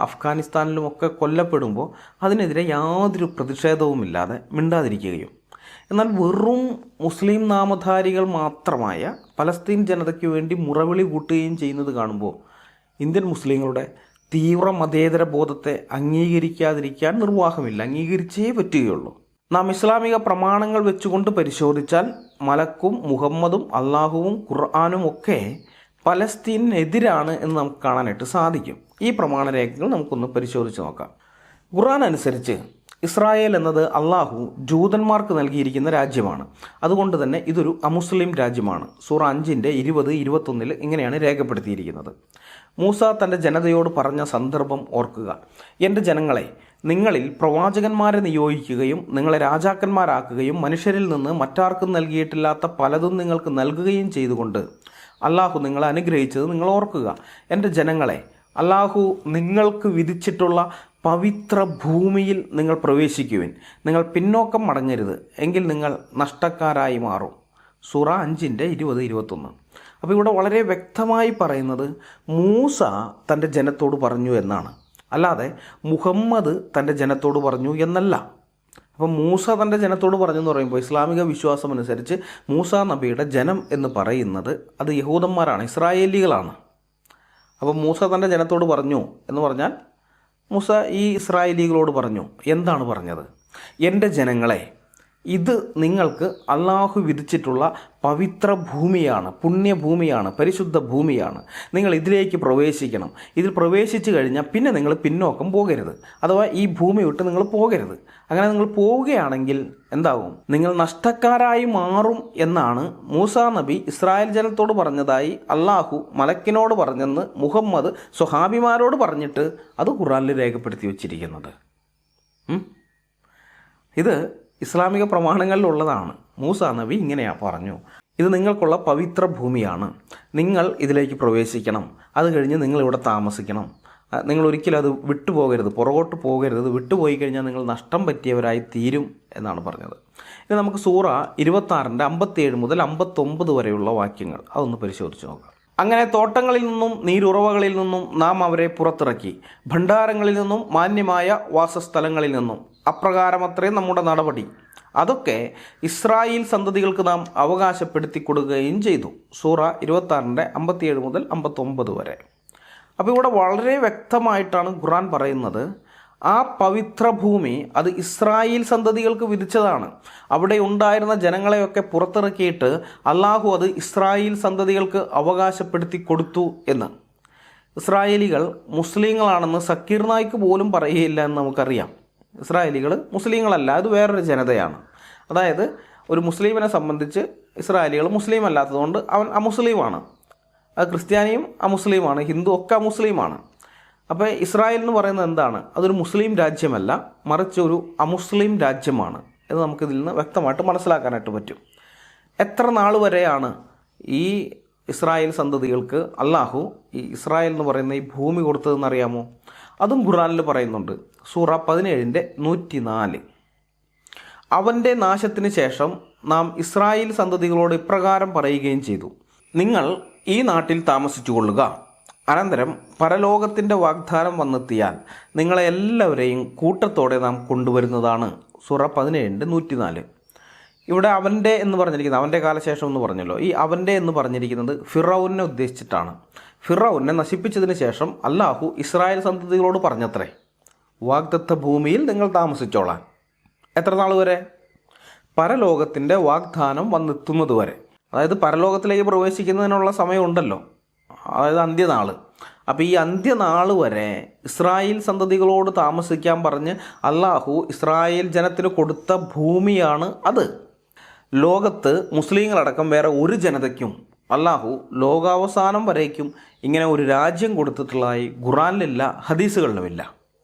അഫ്ഗാനിസ്ഥാനിലും ഒക്കെ കൊല്ലപ്പെടുമ്പോൾ അതിനെതിരെ യാതൊരു പ്രതിഷേധവുമില്ലാതെ മിണ്ടാതിരിക്കുകയും, എന്നാൽ വെറും മുസ്ലിം നാമധാരികൾ മാത്രമായ പലസ്തീൻ ജനതയ്ക്ക് വേണ്ടി മുറവിളി കൂട്ടുകയും ചെയ്യുന്നത് കാണുമ്പോൾ ഇന്ത്യൻ മുസ്ലിങ്ങളുടെ തീവ്ര മതേതര ബോധത്തെ അംഗീകരിക്കാതിരിക്കാൻ നിർവാഹമില്ല, അംഗീകരിച്ചേ പറ്റുകയുള്ളൂ. നാം ഇസ്ലാമിക പ്രമാണങ്ങൾ വെച്ചുകൊണ്ട് പരിശോധിച്ചാൽ മലക്കും മുഹമ്മദും അള്ളാഹുവും ഖുർആനും ഒക്കെ പലസ്തീനെതിരാണ് എന്ന് നമുക്ക് കാണാനായിട്ട് സാധിക്കും. ഈ പ്രമാണരേഖകൾ നമുക്കൊന്ന് പരിശോധിച്ച് നോക്കാം. ഖുർആൻ അനുസരിച്ച് ഇസ്രായേൽ എന്നത് അള്ളാഹു ജൂതന്മാർക്ക് നൽകിയിരിക്കുന്ന രാജ്യമാണ്. അതുകൊണ്ട് തന്നെ ഇതൊരു അമുസ്ലിം രാജ്യമാണ്. സൂറ 5:20-21 ഇങ്ങനെയാണ് രേഖപ്പെടുത്തിയിരിക്കുന്നത്. മൂസ തൻ്റെ ജനതയോട് പറഞ്ഞ സന്ദർഭം ഓർക്കുക. എൻ്റെ ജനങ്ങളെ, നിങ്ങളിൽ പ്രവാചകന്മാരെ നിയോഗിക്കുകയും നിങ്ങളെ രാജാക്കന്മാരാക്കുകയും മനുഷ്യരിൽ നിന്ന് മറ്റാർക്കും നൽകിയിട്ടില്ലാത്ത പലതും നിങ്ങൾക്ക് നൽകുകയും ചെയ്തുകൊണ്ട് അള്ളാഹു നിങ്ങളെ അനുഗ്രഹിച്ചത് നിങ്ങൾ ഓർക്കുക. എൻ്റെ ജനങ്ങളെ, അള്ളാഹു നിങ്ങൾക്ക് വിധിച്ചിട്ടുള്ള പവിത്ര ഭൂമിയിൽ നിങ്ങൾ പ്രവേശിക്കുവിൻ. നിങ്ങൾ പിന്നോക്കം മടങ്ങരുത്, എങ്കിൽ നിങ്ങൾ നഷ്ടക്കാരായി മാറും. സൂറ 5:20-21. അപ്പോൾ ഇവിടെ വളരെ വ്യക്തമായി പറയുന്നത് മൂസ തൻ്റെ ജനത്തോട് പറഞ്ഞു എന്നാണ്. അല്ലാതെ മുഹമ്മദ് തൻ്റെ ജനത്തോട് പറഞ്ഞു എന്നല്ല. അപ്പം മൂസ തൻ്റെ ജനത്തോട് പറഞ്ഞു എന്ന് പറയുമ്പോൾ ഇസ്ലാമിക വിശ്വാസം അനുസരിച്ച് മൂസ നബിയുടെ ജനം എന്ന് പറയുന്നത് അത് യഹൂദന്മാരാണ്, ഇസ്രായേലികളാണ്. അപ്പം മൂസ തൻ്റെ ജനത്തോട് പറഞ്ഞു എന്ന് പറഞ്ഞാൽ മൂസ ഈ ഇസ്രായേലികളോട് പറഞ്ഞു. എന്താണ് പറഞ്ഞത്? എൻ്റെ ജനങ്ങളെ, ഇത് നിങ്ങൾക്ക് അള്ളാഹു വിധിച്ചിട്ടുള്ള പവിത്ര ഭൂമിയാണ്, പുണ്യഭൂമിയാണ്, പരിശുദ്ധ ഭൂമിയാണ്. നിങ്ങൾ ഇതിലേക്ക് പ്രവേശിക്കണം. ഇതിൽ പ്രവേശിച്ചു കഴിഞ്ഞാൽ പിന്നെ നിങ്ങൾ പിന്നോക്കം പോകരുത്, അഥവാ ഈ ഭൂമി വിട്ട് നിങ്ങൾ പോകരുത്. അങ്ങനെ നിങ്ങൾ പോവുകയാണെങ്കിൽ എന്താവും? നിങ്ങൾ നഷ്ടക്കാരായി മാറും എന്നാണ് മൂസ നബി ഇസ്രായേൽ ജനത്തോട് പറഞ്ഞതായി അള്ളാഹു മലക്കിനോട് പറഞ്ഞെന്ന് മുഹമ്മദ് സ്വഹാബിമാരോട് പറഞ്ഞിട്ട് അത് ഖുർആനിൽ രേഖപ്പെടുത്തി വച്ചിരിക്കുന്നത്. ഇത് ഇസ്ലാമിക പ്രമാണങ്ങളിലുള്ളതാണ്. മൂസ നബി ഇങ്ങനെയാണ് പറഞ്ഞു, ഇത് നിങ്ങൾക്കുള്ള പവിത്ര ഭൂമിയാണ്, നിങ്ങൾ ഇതിലേക്ക് പ്രവേശിക്കണം, അത് കഴിഞ്ഞ് നിങ്ങളിവിടെ താമസിക്കണം, നിങ്ങൾ ഒരിക്കലും അത് വിട്ടുപോകരുത്, പുറകോട്ട് പോകരുത്. ഇത് വിട്ടുപോയി കഴിഞ്ഞാൽ നിങ്ങൾ നഷ്ടം പറ്റിയവരായി തീരും എന്നാണ് പറഞ്ഞത്. ഇനി നമുക്ക് സൂറ 26 57 മുതൽ 59 വരെയുള്ള വാക്യങ്ങൾ അതൊന്ന് പരിശോധിച്ച് നോക്കാം. അങ്ങനെ തോട്ടങ്ങളിൽ നിന്നും നീരുറവകളിൽ നിന്നും നാം അവരെ പുറത്തിറക്കി, ഭണ്ഡാരങ്ങളിൽ നിന്നും മാന്യമായ വാസസ്ഥലങ്ങളിൽ നിന്നും. അപ്രകാരമത്രേ നമ്മുടെ നടപടി. അതൊക്കെ ഇസ്രായേൽ സന്തതികൾക്ക് നാം അവകാശപ്പെടുത്തി കൊടുക്കുകയും ചെയ്തു. സൂറ 26 57 മുതൽ 59 വരെ. അപ്പോൾ ഇവിടെ വളരെ വ്യക്തമായിട്ടാണ് ഖുർആൻ പറയുന്നത്, ആ പവിത്ര ഭൂമി അത് ഇസ്രായേൽ സന്തതികൾക്ക് വിധിച്ചതാണ്. അവിടെ ഉണ്ടായിരുന്ന ജനങ്ങളെയൊക്കെ പുറത്തിറക്കിയിട്ട് അള്ളാഹു അത് ഇസ്രായേൽ സന്തതികൾക്ക് അവകാശപ്പെടുത്തി കൊടുത്തു എന്ന്. ഇസ്രായേലികൾ മുസ്ലിങ്ങളാണെന്ന് സക്കീർ നായിക്ക് പോലും പറയുകയില്ല എന്ന് നമുക്കറിയാം. ഇസ്രായേലികൾ മുസ്ലിങ്ങളല്ല, അത് വേറൊരു ജനതയാണ്. അതായത് ഒരു മുസ്ലിമിനെ സംബന്ധിച്ച് ഇസ്രായേലികൾ മുസ്ലിം അല്ലാത്തതുകൊണ്ട് അവൻ അമുസ്ലിമാണ്. അത് ക്രിസ്ത്യാനിയും അമുസ്ലിമാണ്, ഹിന്ദു ഒക്കെ അമുസ്ലിമാണ്. അപ്പോൾ ഇസ്രായേൽ എന്ന് പറയുന്നത് എന്താണ്? അതൊരു മുസ്ലിം രാജ്യമല്ല, മറിച്ച് ഒരു അമുസ്ലിം രാജ്യമാണ് എന്ന് നമുക്കിതിൽ നിന്ന് വ്യക്തമായിട്ട് മനസ്സിലാക്കാനായിട്ട് പറ്റും. എത്ര നാൾ വരെയാണ് ഈ ഇസ്രായേൽ സന്തതികൾക്ക് അള്ളാഹു ഈ ഇസ്രായേൽ എന്ന് പറയുന്ന ഈ ഭൂമി കൊടുത്തതെന്നറിയാമോ? അതും ഖുർആനിൽ പറയുന്നുണ്ട്. സൂറ 17 104. അവൻ്റെ നാശത്തിന് ശേഷം നാം ഇസ്രായേൽ സന്തതികളോട് ഇപ്രകാരം പറയുകയും ചെയ്തു, നിങ്ങൾ ഈ നാട്ടിൽ താമസിച്ചു കൊള്ളുക. അനന്തരം പരലോകത്തിൻ്റെ വാഗ്ദാനം വന്നെത്തിയാൽ നിങ്ങളെ എല്ലാവരെയും കൂട്ടത്തോടെ നാം കൊണ്ടുവരുന്നതാണ്. സൂറ 17 104. ഇവിടെ അവൻ്റെ എന്ന് പറഞ്ഞിരിക്കുന്നത്, അവൻ്റെ കാലശേഷം എന്ന് പറഞ്ഞല്ലോ, ഈ അവൻ്റെ എന്ന് പറഞ്ഞിരിക്കുന്നത് ഫിറൗനെ ഉദ്ദേശിച്ചിട്ടാണ്. ഫിറൗനെ നശിപ്പിച്ചതിന് ശേഷം അള്ളാഹു ഇസ്രായേൽ സന്തതികളോട് പറഞ്ഞത്രേ, വാഗ്ദത്ത ഭൂമിയിൽ നിങ്ങൾ താമസിച്ചോളാൻ. എത്ര നാൾ വരെ? പരലോകത്തിൻ്റെ വാഗ്ദാനം വന്നെത്തുന്നത് വരെ. അതായത് പരലോകത്തിലേക്ക് പ്രവേശിക്കുന്നതിനുള്ള സമയമുണ്ടല്ലോ, അതായത് അന്ത്യനാൾ. അപ്പോൾ ഈ അന്ത്യനാൾ വരെ ഇസ്രായേൽ സന്തതികളോട് താമസിക്കാൻ പറഞ്ഞ് അള്ളാഹു ഇസ്രായേൽ ജനത്തിന് കൊടുത്ത ഭൂമിയാണ് അത്. ലോകത്ത് മുസ്ലിങ്ങളടക്കം വേറെ ഒരു ജനതയ്ക്കും അള്ളാഹു ലോകാവസാനം വരേക്കും ഇങ്ങനെ ഒരു രാജ്യം കൊടുത്തിട്ടുള്ളതായി ഖുർആനിലില്ല, ഹദീസുകളിലുമില്ല.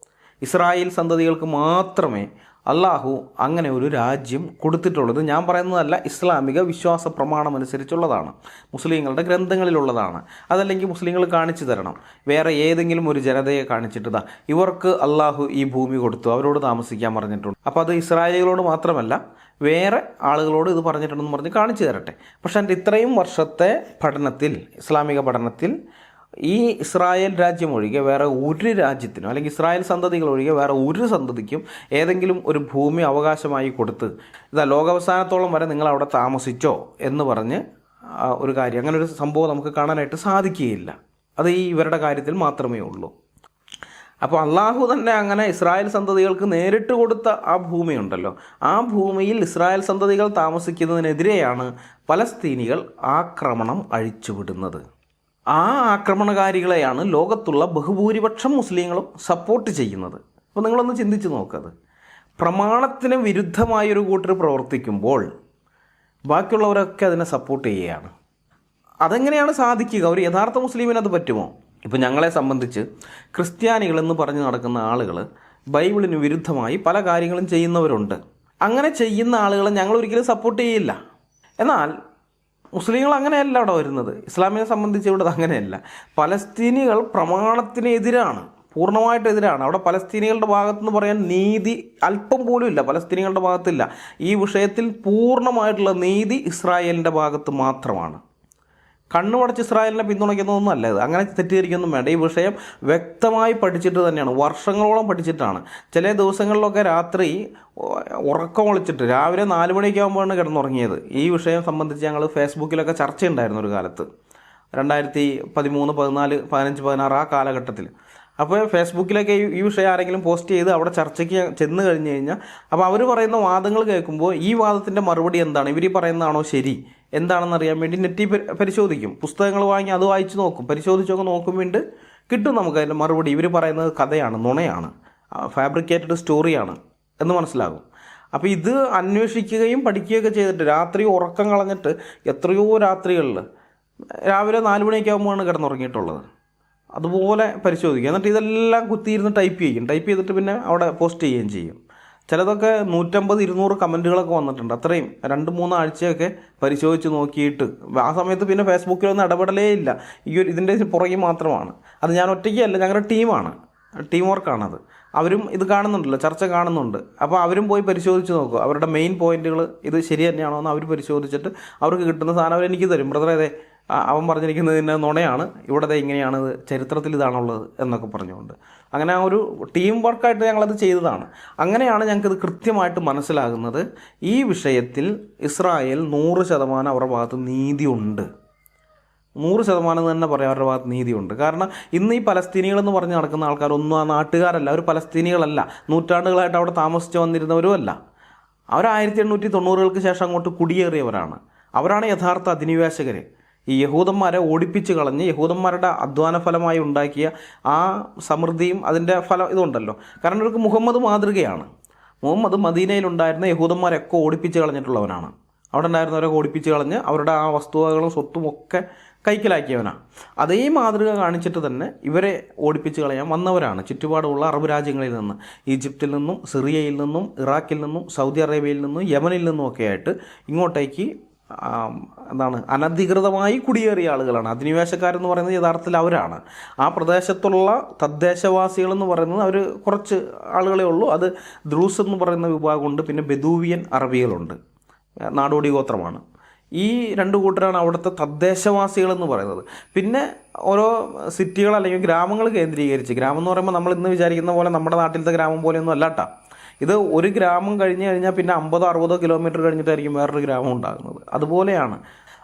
ഇസ്രായേൽ സന്തതികൾക്ക് മാത്രമേ അള്ളാഹു അങ്ങനെ ഒരു രാജ്യം കൊടുത്തിട്ടുള്ളത്. ഞാൻ പറയുന്നതല്ല, ഇസ്ലാമിക വിശ്വാസ പ്രമാണം അനുസരിച്ചുള്ളതാണ്, മുസ്ലിങ്ങളുടെ ഗ്രന്ഥങ്ങളിലുള്ളതാണ്. അതല്ലെങ്കിൽ മുസ്ലിങ്ങൾ കാണിച്ചു തരണം, വേറെ ഏതെങ്കിലും ഒരു ജനതയെ കാണിച്ചിട്ട് ഇവർക്ക് അള്ളാഹു ഈ ഭൂമി കൊടുത്തു, അവരോട് താമസിക്കാൻ പറഞ്ഞിട്ടുണ്ട്. അപ്പോൾ അത് ഇസ്രായേലികളോട് മാത്രമല്ല വേറെ ആളുകളോട് ഇത് പറഞ്ഞിട്ടുണ്ടെന്ന് പറഞ്ഞ് കാണിച്ചു തരട്ടെ. പക്ഷെ എൻ്റെ ഇത്രയും വർഷത്തെ പഠനത്തിൽ, ഇസ്ലാമിക പഠനത്തിൽ, ഈ ഇസ്രായേൽ രാജ്യം ഒഴികെ വേറെ ഒരു രാജ്യത്തിനും, അല്ലെങ്കിൽ ഇസ്രായേൽ സന്തതികൾ ഒഴികെ വേറെ ഒരു സന്തതിക്കും ഏതെങ്കിലും ഒരു ഭൂമി അവകാശമായി കൊടുത്ത് ഇതാ ലോകാവസാനത്തോളം വരെ നിങ്ങൾ അവിടെ താമസിച്ചോ എന്ന് പറഞ്ഞ് ഒരു കാര്യം, അങ്ങനെ ഒരു സംഭവം നമുക്ക് കാണാനായിട്ട് സാധിക്കുകയില്ല. അത് ഈ ഇവരുടെ കാര്യത്തിൽ മാത്രമേ ഉള്ളൂ. അപ്പോൾ അള്ളാഹു തന്നെ അങ്ങനെ ഇസ്രായേൽ സന്തതികൾക്ക് നേരിട്ട് കൊടുത്ത ആ ഭൂമിയുണ്ടല്ലോ, ആ ഭൂമിയിൽ ഇസ്രായേൽ സന്തതികൾ താമസിക്കുന്നതിനെതിരെയാണ് പലസ്തീനികൾ ആക്രമണം അഴിച്ചുവിടുന്നത്. ആ ആക്രമണകാരികളെയാണ് ലോകത്തുള്ള ബഹുഭൂരിപക്ഷം മുസ്ലിങ്ങളും സപ്പോർട്ട് ചെയ്യുന്നത്. അപ്പോൾ നിങ്ങളൊന്ന് ചിന്തിച്ച് നോക്കത്. പ്രമാണത്തിന് വിരുദ്ധമായൊരു കൂട്ടർ പ്രവർത്തിക്കുമ്പോൾ ബാക്കിയുള്ളവരൊക്കെ അതിനെ സപ്പോർട്ട് ചെയ്യുകയാണ്. അതെങ്ങനെയാണ് സാധിക്കുക? ഒരു യഥാർത്ഥ മുസ്ലിമിന് അത് പറ്റുമോ? ഇപ്പോൾ ഞങ്ങളെ സംബന്ധിച്ച് ക്രിസ്ത്യാനികളെന്ന് പറഞ്ഞ് നടക്കുന്ന ആളുകൾ ബൈബിളിന് വിരുദ്ധമായി പല കാര്യങ്ങളും ചെയ്യുന്നവരുണ്ട്. അങ്ങനെ ചെയ്യുന്ന ആളുകളെ ഞങ്ങൾ ഒരിക്കലും സപ്പോർട്ട് ചെയ്യില്ല. എന്നാൽ മുസ്ലിങ്ങൾ അങ്ങനെയല്ല അവിടെ വരുന്നത്. ഇസ്ലാമിനെ സംബന്ധിച്ച് ഇവിടെ അങ്ങനെയല്ല. പലസ്തീനികൾ പ്രമാണത്തിനെതിരാണ്, പൂർണ്ണമായിട്ട് എതിരാണ്. അവിടെ പലസ്തീനികളുടെ ഭാഗത്തുനിന്ന് പറയാൻ നീതി അല്പം പോലും ഇല്ല, പലസ്തീനികളുടെ ഭാഗത്തില്ല. ഈ വിഷയത്തിൽ പൂർണ്ണമായിട്ടുള്ള നീതി ഇസ്രായേലിൻ്റെ ഭാഗത്ത് മാത്രമാണ്. കണ്ണുമടച്ച് ഇസ്രായേലിനെ പിന്തുണയ്ക്കുന്നതൊന്നും അല്ല ഇത്. അങ്ങനെ തെറ്റിദ്ധരിക്കൊന്നും വേണ്ട. ഈ വിഷയം വ്യക്തമായി പഠിച്ചിട്ട് തന്നെയാണ്, വർഷങ്ങളോളം പഠിച്ചിട്ടാണ്. ചില ദിവസങ്ങളിലൊക്കെ രാത്രി ഉറക്കം ഒളിച്ചിട്ട് രാവിലെ 4 മണിയൊക്കെ ആകുമ്പോഴാണ് കിടന്നുറങ്ങിയത്. ഈ വിഷയം സംബന്ധിച്ച് ഞങ്ങൾ ഫേസ്ബുക്കിലൊക്കെ ചർച്ചയുണ്ടായിരുന്നു ഒരു കാലത്ത്, 2013, 14, 15, 16 ആ കാലഘട്ടത്തിൽ. അപ്പോൾ ഫേസ്ബുക്കിലൊക്കെ ഈ വിഷയം ആരെങ്കിലും പോസ്റ്റ് ചെയ്ത് അവിടെ ചർച്ചയ്ക്ക് ചെന്ന് കഴിഞ്ഞ് കഴിഞ്ഞാൽ അപ്പോൾ അവർ പറയുന്ന വാദങ്ങൾ കേൾക്കുമ്പോൾ ഈ വാദത്തിൻ്റെ മറുപടി എന്താണ്, ഇവർ പറയുന്നതാണോ ശരി എന്താണെന്ന് അറിയാൻ വേണ്ടി നെറ്റിൽ പരിശോധിക്കും. പുസ്തകങ്ങൾ വാങ്ങി അത് വായിച്ച് നോക്കും, പരിശോധിച്ചൊക്കെ നോക്കും, വേണ്ടി കിട്ടും നമുക്ക് അതിൻ്റെ മറുപടി. ഇവർ പറയുന്നത് കഥയാണ്, നുണയാണ്, ഫാബ്രിക്കേറ്റഡ് സ്റ്റോറിയാണ് എന്ന് മനസ്സിലാകും. അപ്പോൾ ഇത് അന്വേഷിക്കുകയും പഠിക്കുകയൊക്കെ ചെയ്തിട്ട് രാത്രി ഉറക്കം കളഞ്ഞിട്ട് എത്രയോ രാത്രികളിൽ രാവിലെ 4 മണിയൊക്കെ ആകുമ്പോഴാണ് കിടന്നുറങ്ങിയിട്ടുള്ളത്. അതുപോലെ പരിശോധിക്കുക. എന്നിട്ട് ഇതെല്ലാം കുത്തിയിരുന്ന് ടൈപ്പ് ചെയ്തിട്ട് പിന്നെ അവിടെ പോസ്റ്റ് ചെയ്യുകയും ചെയ്യും. ചിലതൊക്കെ 150, 200 കമൻറ്റുകളൊക്കെ വന്നിട്ടുണ്ട്. അത്രയും 2-3 ആഴ്ചയൊക്കെ പരിശോധിച്ച് നോക്കിയിട്ട് ആ സമയത്ത് പിന്നെ ഫേസ്ബുക്കിലൊന്നും ഇടപെടലേ ഇല്ല. ഇതിൻ്റെ പുറകെ മാത്രമാണ്. അത് ഞാൻ ഒറ്റയ്ക്കല്ല, ഞങ്ങളുടെ ടീമാണ്, ടീം വർക്കാണത്. അവരും ഇത് കാണുന്നുണ്ടല്ലോ, ചർച്ച കാണുന്നുണ്ട്. അപ്പോൾ അവരും പോയി പരിശോധിച്ച് നോക്കുക, അവരുടെ മെയിൻ പോയിന്റുകൾ ഇത് ശരി തന്നെയാണോ എന്ന് അവർ പരിശോധിച്ചിട്ട് അവർക്ക് കിട്ടുന്ന സാധനം അവരെനിക്ക് തരും. ബ്രദറെ, അതെ അവൻ പറഞ്ഞിരിക്കുന്നതിന് നുണയാണ്, ഇവിടെ ഇങ്ങനെയാണ്, ചരിത്രത്തിൽ ഇതാണുള്ളത് എന്നൊക്കെ പറഞ്ഞുകൊണ്ട്. അങ്ങനെ ഒരു ടീം വർക്കായിട്ട് ഞങ്ങളത് ചെയ്തതാണ്. അങ്ങനെയാണ് ഞങ്ങൾക്കിത് കൃത്യമായിട്ട് മനസ്സിലാകുന്നത്. ഈ വിഷയത്തിൽ ഇസ്രായേൽ 100% അവരുടെ ഭാഗത്ത് നീതിയുണ്ട്. 100% തന്നെ പറയാം അവരുടെ ഭാഗത്ത് നീതിയുണ്ട്. കാരണം ഇന്ന് ഈ പലസ്തീനികളെന്ന് പറഞ്ഞ് നടക്കുന്ന ആൾക്കാരൊന്നും ആ നാട്ടുകാരല്ല, അവർ പലസ്തീനികളല്ല, നൂറ്റാണ്ടുകളായിട്ട് അവിടെ താമസിച്ച് വന്നിരുന്നവരുമല്ല. അവർ 1890-കൾക്ക് ശേഷം അങ്ങോട്ട് കുടിയേറിയവരാണ്. അവരാണ് യഥാർത്ഥ അധിനിവേശകർ. ഈ യഹൂദന്മാരെ ഓടിപ്പിച്ച് കളഞ്ഞ് യഹൂദന്മാരുടെ അധ്വാന ഫലമായി ഉണ്ടാക്കിയ ആ സമൃദ്ധിയും അതിൻ്റെ ഫലം ഇതുണ്ടല്ലോ. കാരണം ഇവർക്ക് മുഹമ്മദ് മാതൃകയാണ്. മുഹമ്മദ് മദീനയിലുണ്ടായിരുന്ന യഹൂദന്മാരൊക്കെ ഓടിപ്പിച്ച് കളഞ്ഞിട്ടുള്ളവനാണ്. അവിടെ ഉണ്ടായിരുന്നവരൊക്കെ ഓടിപ്പിച്ച് കളഞ്ഞ് അവരുടെ ആ വസ്തുവകകളും സ്വത്തും ഒക്കെ കൈക്കലാക്കിയവനാണ്. അതേ മാതൃക കാണിച്ചിട്ട് തന്നെ ഇവരെ ഓടിപ്പിച്ച് കളയാൻ വന്നവരാണ് ചുറ്റുപാടുമുള്ള അറബ് രാജ്യങ്ങളിൽ നിന്ന്, ഈജിപ്തിൽ നിന്നും, സിറിയയിൽ നിന്നും, ഇറാഖിൽ നിന്നും, സൗദി അറേബ്യയിൽ നിന്നും, യമനിൽ നിന്നും ഒക്കെ ആയിട്ട് ഇങ്ങോട്ടേക്ക് അനധികൃതമായി കുടിയേറിയ ആളുകളാണ്. അധിനിവേശക്കാരെന്ന് പറയുന്നത് യഥാർത്ഥത്തിൽ അവരാണ്. ആ പ്രദേശത്തുള്ള തദ്ദേശവാസികളെന്ന് പറയുന്നത് അവർ കുറച്ച് ആളുകളെ ഉള്ളൂ. അത് ദ്രൂസ് എന്ന് പറയുന്ന വിഭാഗമുണ്ട്, പിന്നെ ബെദൂവിയൻ അറബികളുണ്ട്, നാടോടി ഗോത്രമാണ്. ഈ 2 കൂട്ടരാണ് അവിടുത്തെ തദ്ദേശവാസികളെന്ന് പറയുന്നത്. പിന്നെ ഓരോ സിറ്റികൾ അല്ലെങ്കിൽ ഗ്രാമങ്ങൾ കേന്ദ്രീകരിച്ച്, ഗ്രാമം എന്ന് പറയുമ്പോൾ നമ്മൾ ഇന്ന് വിചാരിക്കുന്ന പോലെ നമ്മുടെ നാട്ടിലത്തെ ഗ്രാമം പോലെയൊന്നും അല്ലാട്ടാ. ഇത് ഒരു ഗ്രാമം കഴിഞ്ഞ് കഴിഞ്ഞാൽ പിന്നെ 50-60 കിലോമീറ്റർ കഴിഞ്ഞിട്ടായിരിക്കും വേറൊരു ഗ്രാമം ഉണ്ടാകുന്നത്. അതുപോലെയാണ്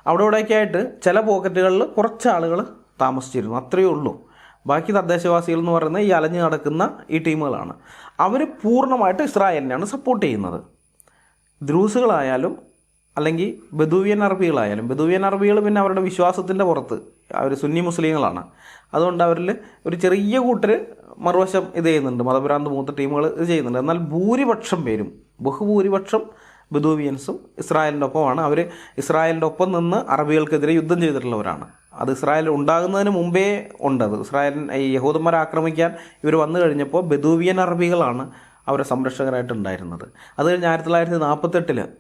അവിടെ ഇവിടെയൊക്കെ ആയിട്ട് ചില പോക്കറ്റുകളിൽ കുറച്ച് ആളുകൾ താമസിച്ചിരുന്നു, അത്രയേ ഉള്ളൂ. ബാക്കി തദ്ദേശവാസികൾ എന്ന് പറയുന്നത് ഈ അലഞ്ഞു നടക്കുന്ന ഈ ടീമുകളാണ്. അവർ പൂർണ്ണമായിട്ട് ഇസ്രായേലിനെയാണ് സപ്പോർട്ട് ചെയ്യുന്നത്. ദ്രൂസുകളായാലും അല്ലെങ്കിൽ ബദൂവിയൻ അറബികളായാലും. ബദൂവിയൻ അറബികൾ പിന്നെ അവരുടെ വിശ്വാസത്തിൻ്റെ പുറത്ത് അവർ സുന്നി മുസ്ലിങ്ങളാണ്. അതുകൊണ്ട് അവരിൽ ഒരു ചെറിയ കൂട്ടർ മറുവശം ഇത് ചെയ്യുന്നുണ്ട്, മതഭ്രാന്ത് മൂത്ത ടീമുകൾ ഇത് ചെയ്യുന്നുണ്ട്. എന്നാൽ ഭൂരിപക്ഷം പേരും, ബഹുഭൂരിപക്ഷം ബദൂവിയൻസും ഇസ്രായേലിൻ്റെ ഒപ്പമാണ്. അവർ ഇസ്രായേലിൻ്റെ ഒപ്പം നിന്ന് അറബികൾക്കെതിരെ യുദ്ധം ചെയ്തിട്ടുള്ളവരാണ്. അത് ഇസ്രായേൽ ഉണ്ടാകുന്നതിന് മുമ്പേ ഉണ്ടത്. ഈ യഹൂദന്മാരെ ആക്രമിക്കാൻ ഇവർ വന്നു കഴിഞ്ഞപ്പോൾ ബദൂവിയൻ അറബികളാണ് അവരെ സംരക്ഷകരായിട്ടുണ്ടായിരുന്നത്. അത് കഴിഞ്ഞ് 1948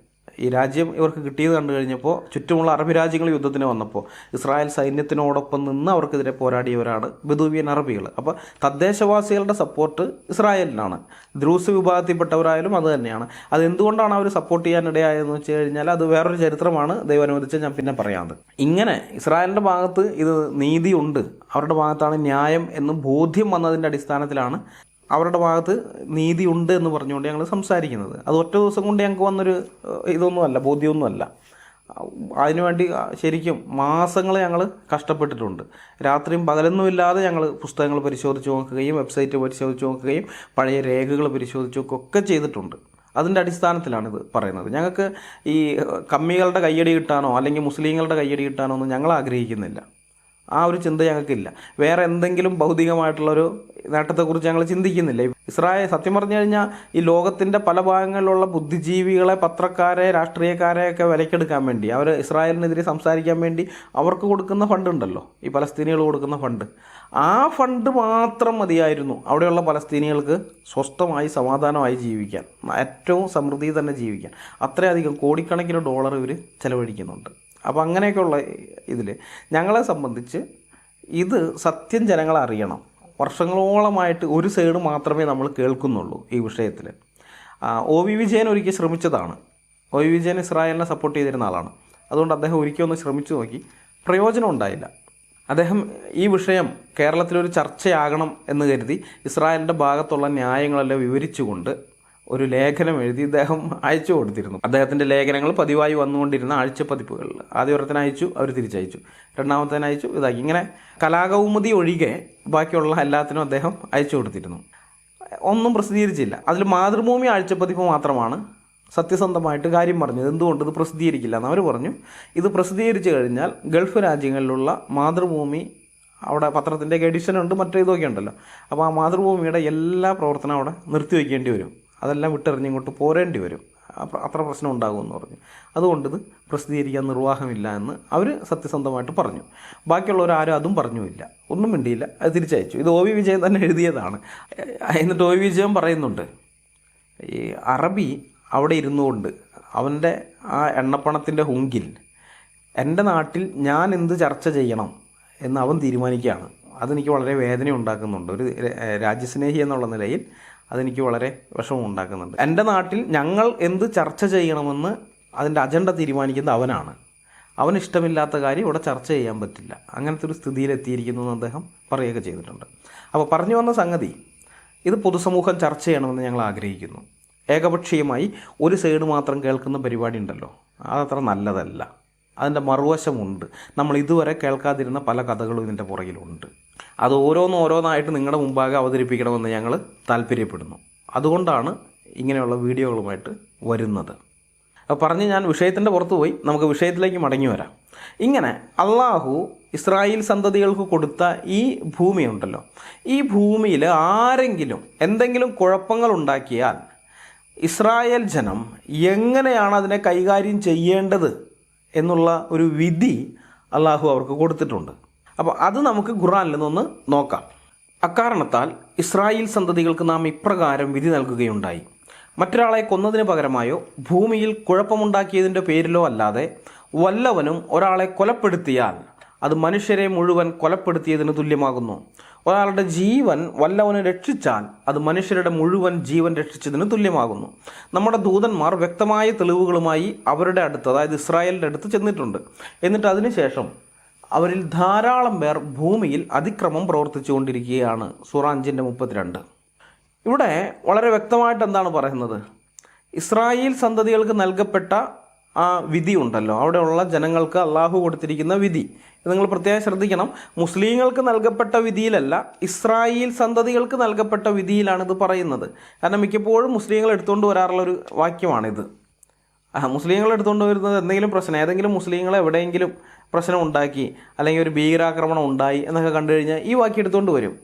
ഈ രാജ്യം ഇവർക്ക് കിട്ടിയത് കണ്ടു കഴിഞ്ഞപ്പോൾ ചുറ്റുമുള്ള അറബി രാജ്യങ്ങൾ യുദ്ധത്തിന് വന്നപ്പോൾ ഇസ്രായേൽ സൈന്യത്തിനോടൊപ്പം നിന്ന് അവർക്കെതിരെ പോരാടിയവരാണ് ബദൂവിയൻ അറബികൾ. അപ്പോൾ തദ്ദേശവാസികളുടെ സപ്പോർട്ട് ഇസ്രായേലിനാണ്. ദ്രൂസ് വിഭാഗത്തിൽപ്പെട്ടവരായാലും അത് തന്നെയാണ്. അത് എന്തുകൊണ്ടാണ് അവർ സപ്പോർട്ട് ചെയ്യാനിടയായതെന്ന് വെച്ച് കഴിഞ്ഞാൽ അത് വേറൊരു ചരിത്രമാണ്, ദൈവം അനുവദിച്ച് ഞാൻ പിന്നെ പറയാം. ഇങ്ങനെ ഇസ്രായേലിൻ്റെ ഭാഗത്ത് ഇത് നീതിയുണ്ട്, അവരുടെ ഭാഗത്താണ് ന്യായം എന്ന് ബോധ്യം വന്നതിൻ്റെ അടിസ്ഥാനത്തിലാണ് അവരുടെ ഭാഗത്ത് നീതിയുണ്ട് എന്ന് പറഞ്ഞുകൊണ്ട് ഞങ്ങൾ സംസാരിക്കുന്നത്. അത് ഒറ്റ ദിവസം കൊണ്ട് ഞങ്ങൾക്ക് വന്നൊരു ഇതൊന്നുമല്ല, ബോധ്യമൊന്നുമല്ല. അതിനുവേണ്ടി ശരിക്കും മാസങ്ങൾ ഞങ്ങൾ കഷ്ടപ്പെട്ടിട്ടുണ്ട്. രാത്രിയും പകലൊന്നുമില്ലാതെ ഞങ്ങൾ പുസ്തകങ്ങൾ പരിശോധിച്ച് നോക്കുകയും വെബ്സൈറ്റ് പരിശോധിച്ച് നോക്കുകയും പഴയ രേഖകൾ പരിശോധിച്ച് നോക്കുകയൊക്കെ ചെയ്തിട്ടുണ്ട്. അതിൻ്റെ അടിസ്ഥാനത്തിലാണിത് പറയുന്നത്. ഞങ്ങൾക്ക് ഈ കമ്മികളുടെ കയ്യടി കിട്ടാനോ അല്ലെങ്കിൽ മുസ്ലിങ്ങളുടെ കയ്യടി കിട്ടാനോ ഒന്നും ഞങ്ങൾ ആഗ്രഹിക്കുന്നില്ല. ആ ഒരു ചിന്ത ഞങ്ങൾക്കില്ല. വേറെ എന്തെങ്കിലും ഭൗതികമായിട്ടുള്ളൊരു നേട്ടത്തെക്കുറിച്ച് ഞങ്ങൾ ചിന്തിക്കുന്നില്ല. ഇസ്രായേൽ സത്യം പറഞ്ഞു കഴിഞ്ഞാൽ ഈ ലോകത്തിൻ്റെ പല ഭാഗങ്ങളിലുള്ള ബുദ്ധിജീവികളെ, പത്രക്കാരെ, രാഷ്ട്രീയക്കാരെയൊക്കെ വിലക്കെടുക്കാൻ വേണ്ടി, അവർ ഇസ്രായേലിനെതിരെ സംസാരിക്കാൻ വേണ്ടി അവർക്ക് കൊടുക്കുന്ന ഫണ്ട് ഉണ്ടല്ലോ, ഈ പലസ്തീനികൾ കൊടുക്കുന്ന ഫണ്ട്, ആ ഫണ്ട് മാത്രം മതിയായിരുന്നു അവിടെയുള്ള പലസ്തീനികൾക്ക് സ്വസ്ഥമായി സമാധാനമായി ജീവിക്കാൻ, ഏറ്റവും സമൃദ്ധിയിൽ തന്നെ ജീവിക്കാൻ. അത്രയധികം കോടിക്കണക്കിന് ഡോളർ ഇവർ ചെലവഴിക്കുന്നുണ്ട്. അപ്പോൾ അങ്ങനെയൊക്കെയുള്ള ഇതിൽ ഞങ്ങളെ സംബന്ധിച്ച് ഇത് സത്യം ജനങ്ങൾ അറിയണം. വർഷങ്ങളോളമായിട്ട് ഒരു സൈഡ് മാത്രമേ നമ്മൾ കേൾക്കുന്നുള്ളൂ ഈ വിഷയത്തിൽ. OV വിജയൻ ഒരിക്കൽ ശ്രമിച്ചതാണ്. OV വിജയൻ ഇസ്രായേലിനെ സപ്പോർട്ട് ചെയ്തിരുന്ന ആളാണ്. അതുകൊണ്ട് അദ്ദേഹം ഒരിക്കൽ ഒന്ന് ശ്രമിച്ചു നോക്കി, പ്രയോജനം ഉണ്ടായില്ല. അദ്ദേഹം ഈ വിഷയം കേരളത്തിലൊരു ചർച്ചയാകണം എന്ന് കരുതി ഇസ്രായേലിൻ്റെ ഭാഗത്തുള്ള ന്യായങ്ങളെല്ലാം വിവരിച്ചുകൊണ്ട് ഒരു ലേഖനം എഴുതി ഇദ്ദേഹം അയച്ചു കൊടുത്തിരുന്നു. അദ്ദേഹത്തിൻ്റെ ലേഖനങ്ങൾ പതിവായി വന്നുകൊണ്ടിരുന്ന ആഴ്ചപ്പതിപ്പുകളിൽ ആദ്യ ഒരെണ്ണത്തിന് അയച്ചു, അവർ തിരിച്ചയച്ചു, രണ്ടാമത്തേന് അയച്ചു, ഇതാക്കി. ഇങ്ങനെ കലാകൗമുദി ഒഴികെ ബാക്കിയുള്ള എല്ലാത്തിനും അദ്ദേഹം അയച്ചു കൊടുത്തിരുന്നു. ഒന്നും പ്രസിദ്ധീകരിച്ചില്ല. അതിൽ മാതൃഭൂമി ആഴ്ചപ്പതിപ്പ് മാത്രമാണ് സത്യസന്ധമായിട്ട് കാര്യം പറഞ്ഞത്. എന്തുകൊണ്ട് ഇത് പ്രസിദ്ധീകരിക്കില്ല എന്ന് അവർ പറഞ്ഞു. ഇത് പ്രസിദ്ധീകരിച്ചു കഴിഞ്ഞാൽ ഗൾഫ് രാജ്യങ്ങളിലുള്ള മാതൃഭൂമി, അവിടെ പത്രത്തിൻ്റെ എഡിഷനുണ്ട്, മറ്റേ ഇതൊക്കെ ഉണ്ടല്ലോ, അപ്പോൾ ആ മാതൃഭൂമിയുടെ എല്ലാ പ്രവർത്തനം അവിടെ നിർത്തിവെക്കേണ്ടി വരും, അതെല്ലാം വിട്ടെറിഞ്ഞിങ്ങോട്ട് പോരേണ്ടി വരും, അത്ര പ്രശ്നം ഉണ്ടാകുമെന്ന് പറഞ്ഞു. അതുകൊണ്ട് ഇത് പ്രസിദ്ധീകരിക്കാൻ നിർവാഹമില്ല എന്ന് അവർ സത്യസന്ധമായിട്ട് പറഞ്ഞു. ബാക്കിയുള്ളവരാരും അതും പറഞ്ഞുമില്ല, ഒന്നും മിണ്ടിയില്ല, അത് തിരിച്ചയച്ചു. ഇത് ഒ വി വിജയൻ തന്നെ എഴുതിയതാണ്. എന്നിട്ട് ഒ വി വിജയൻ പറയുന്നുണ്ട്, ഈ അറബി അവിടെ ഇരുന്നു കൊണ്ട് അവൻ്റെ ആ എണ്ണപ്പണത്തിൻ്റെ ഹുങ്കിൽ എൻ്റെ നാട്ടിൽ ഞാൻ എന്ത് ചർച്ച ചെയ്യണം എന്ന് അവൻ തീരുമാനിക്കുകയാണ്. അതെനിക്ക് വളരെ വേദന ഉണ്ടാക്കുന്നുണ്ട്. ഒരു രാജ്യസ്നേഹി എന്നുള്ള നിലയിൽ അതെനിക്ക് വളരെ വിഷമം ഉണ്ടാക്കുന്നുണ്ട്. എൻ്റെ നാട്ടിൽ ഞങ്ങൾ എന്ത് ചർച്ച ചെയ്യണമെന്ന് അതിൻ്റെ അജണ്ട തീരുമാനിക്കുന്നത് അവനാണ്. അവനിഷ്ടമില്ലാത്ത കാര്യം ഇവിടെ ചർച്ച ചെയ്യാൻ പറ്റില്ല. അങ്ങനത്തെ ഒരു സ്ഥിതിയിലെത്തിയിരിക്കുന്നു എന്ന് അദ്ദേഹം പറയുകയൊക്കെ ചെയ്തിട്ടുണ്ട്. അപ്പോൾ പറഞ്ഞു വന്ന സംഗതി, ഇത് പൊതുസമൂഹം ചർച്ച ചെയ്യണമെന്ന് ഞങ്ങൾ ആഗ്രഹിക്കുന്നു. ഏകപക്ഷീയമായി ഒരു സൈഡ് മാത്രം കേൾക്കുന്ന പരിപാടി ഉണ്ടല്ലോ, അതത്ര നല്ലതല്ല. അതിൻ്റെ മറുവശമുണ്ട്. നമ്മൾ ഇതുവരെ കേൾക്കാതിരുന്ന പല കഥകളും ഇതിൻ്റെ പുറകിലുണ്ട്. അത് ഓരോന്നായിട്ട് നിങ്ങളുടെ മുമ്പാകെ അവതരിപ്പിക്കണമെന്ന് ഞങ്ങൾ താല്പര്യപ്പെടുന്നു. അതുകൊണ്ടാണ് ഇങ്ങനെയുള്ള വീഡിയോകളുമായിട്ട് വരുന്നത്. അപ്പോൾ പറഞ്ഞ് ഞാൻ വിഷയത്തിൻ്റെ പുറത്ത് പോയി, നമുക്ക് വിഷയത്തിലേക്ക് മടങ്ങി വരാം. ഇങ്ങനെ അള്ളാഹു ഇസ്രായേൽ സന്തതികൾക്ക് കൊടുത്ത ഈ ഭൂമിയുണ്ടല്ലോ, ഈ ഭൂമിയിൽ ആരെങ്കിലും എന്തെങ്കിലും കുഴപ്പങ്ങൾ ഉണ്ടാക്കിയാൽ ഇസ്രായേൽ ജനം എങ്ങനെയാണ് അതിനെ കൈകാര്യം ചെയ്യേണ്ടത് എന്നുള്ള ഒരു വിധി അള്ളാഹു അവർക്ക് കൊടുത്തിട്ടുണ്ട്. അപ്പോൾ അത് നമുക്ക് ഖുർആനിൽ നിന്നൊന്ന് നോക്കാം. അക്കാരണത്താൽ ഇസ്രായേൽ സന്തതികൾക്ക് നാം ഇപ്രകാരം വിധി നൽകുകയുണ്ടായി: മറ്റൊരാളെ കൊന്നതിന് പകരമായോ ഭൂമിയിൽ കുഴപ്പമുണ്ടാക്കിയതിൻ്റെ പേരിലോ അല്ലാതെ വല്ലവനും ഒരാളെ കൊലപ്പെടുത്തിയാൽ അത് മനുഷ്യരെ മുഴുവൻ കൊലപ്പെടുത്തിയതിന് തുല്യമാകുന്നു. ഒരാളുടെ ജീവൻ വല്ലവനും രക്ഷിച്ചാൽ അത് മനുഷ്യരുടെ മുഴുവൻ ജീവൻ രക്ഷിച്ചതിന് തുല്യമാകുന്നു. നമ്മുടെ ദൂതന്മാർ വ്യക്തമായ തെളിവുകളുമായി അവരുടെ അടുത്ത്, അതായത് ഇസ്രായേലിൻ്റെ അടുത്ത് ചെന്നിട്ടുണ്ട്. എന്നിട്ട് അതിനുശേഷം അവരിൽ ധാരാളം പേർ ഭൂമിയിൽ അതിക്രമം പ്രവർത്തിച്ചു കൊണ്ടിരിക്കുകയാണ്. സൂറ 5:32. ഇവിടെ വളരെ വ്യക്തമായിട്ട് എന്താണ് പറയുന്നത്? ഇസ്രായേൽ സന്തതികൾക്ക് നൽകപ്പെട്ട ആ വിധി ഉണ്ടല്ലോ, അവിടെയുള്ള ജനങ്ങൾക്ക് അള്ളാഹു കൊടുത്തിരിക്കുന്ന വിധി, ഇത് നിങ്ങൾ പ്രത്യേകം ശ്രദ്ധിക്കണം. മുസ്ലിങ്ങൾക്ക് നൽകപ്പെട്ട വിധിയിലല്ല, ഇസ്രായേൽ സന്തതികൾക്ക് നൽകപ്പെട്ട വിധിയിലാണ് ഇത് പറയുന്നത്. കാരണം മിക്കപ്പോഴും മുസ്ലിങ്ങൾ എടുത്തുകൊണ്ട് വരാറുള്ളൊരു വാക്യമാണിത്. മുസ്ലിങ്ങൾ എടുത്തുകൊണ്ട് വരുന്നത് എന്തെങ്കിലും പ്രശ്നം, ഏതെങ്കിലും മുസ്ലിങ്ങൾ എവിടെയെങ്കിലും പ്രശ്നം ഉണ്ടാക്കി അല്ലെങ്കിൽ ഒരു ഭീകരാക്രമണം ഉണ്ടായി എന്നൊക്കെ കണ്ടു കഴിഞ്ഞാൽ ഈ വാക്യം എടുത്തുകൊണ്ട് വരും.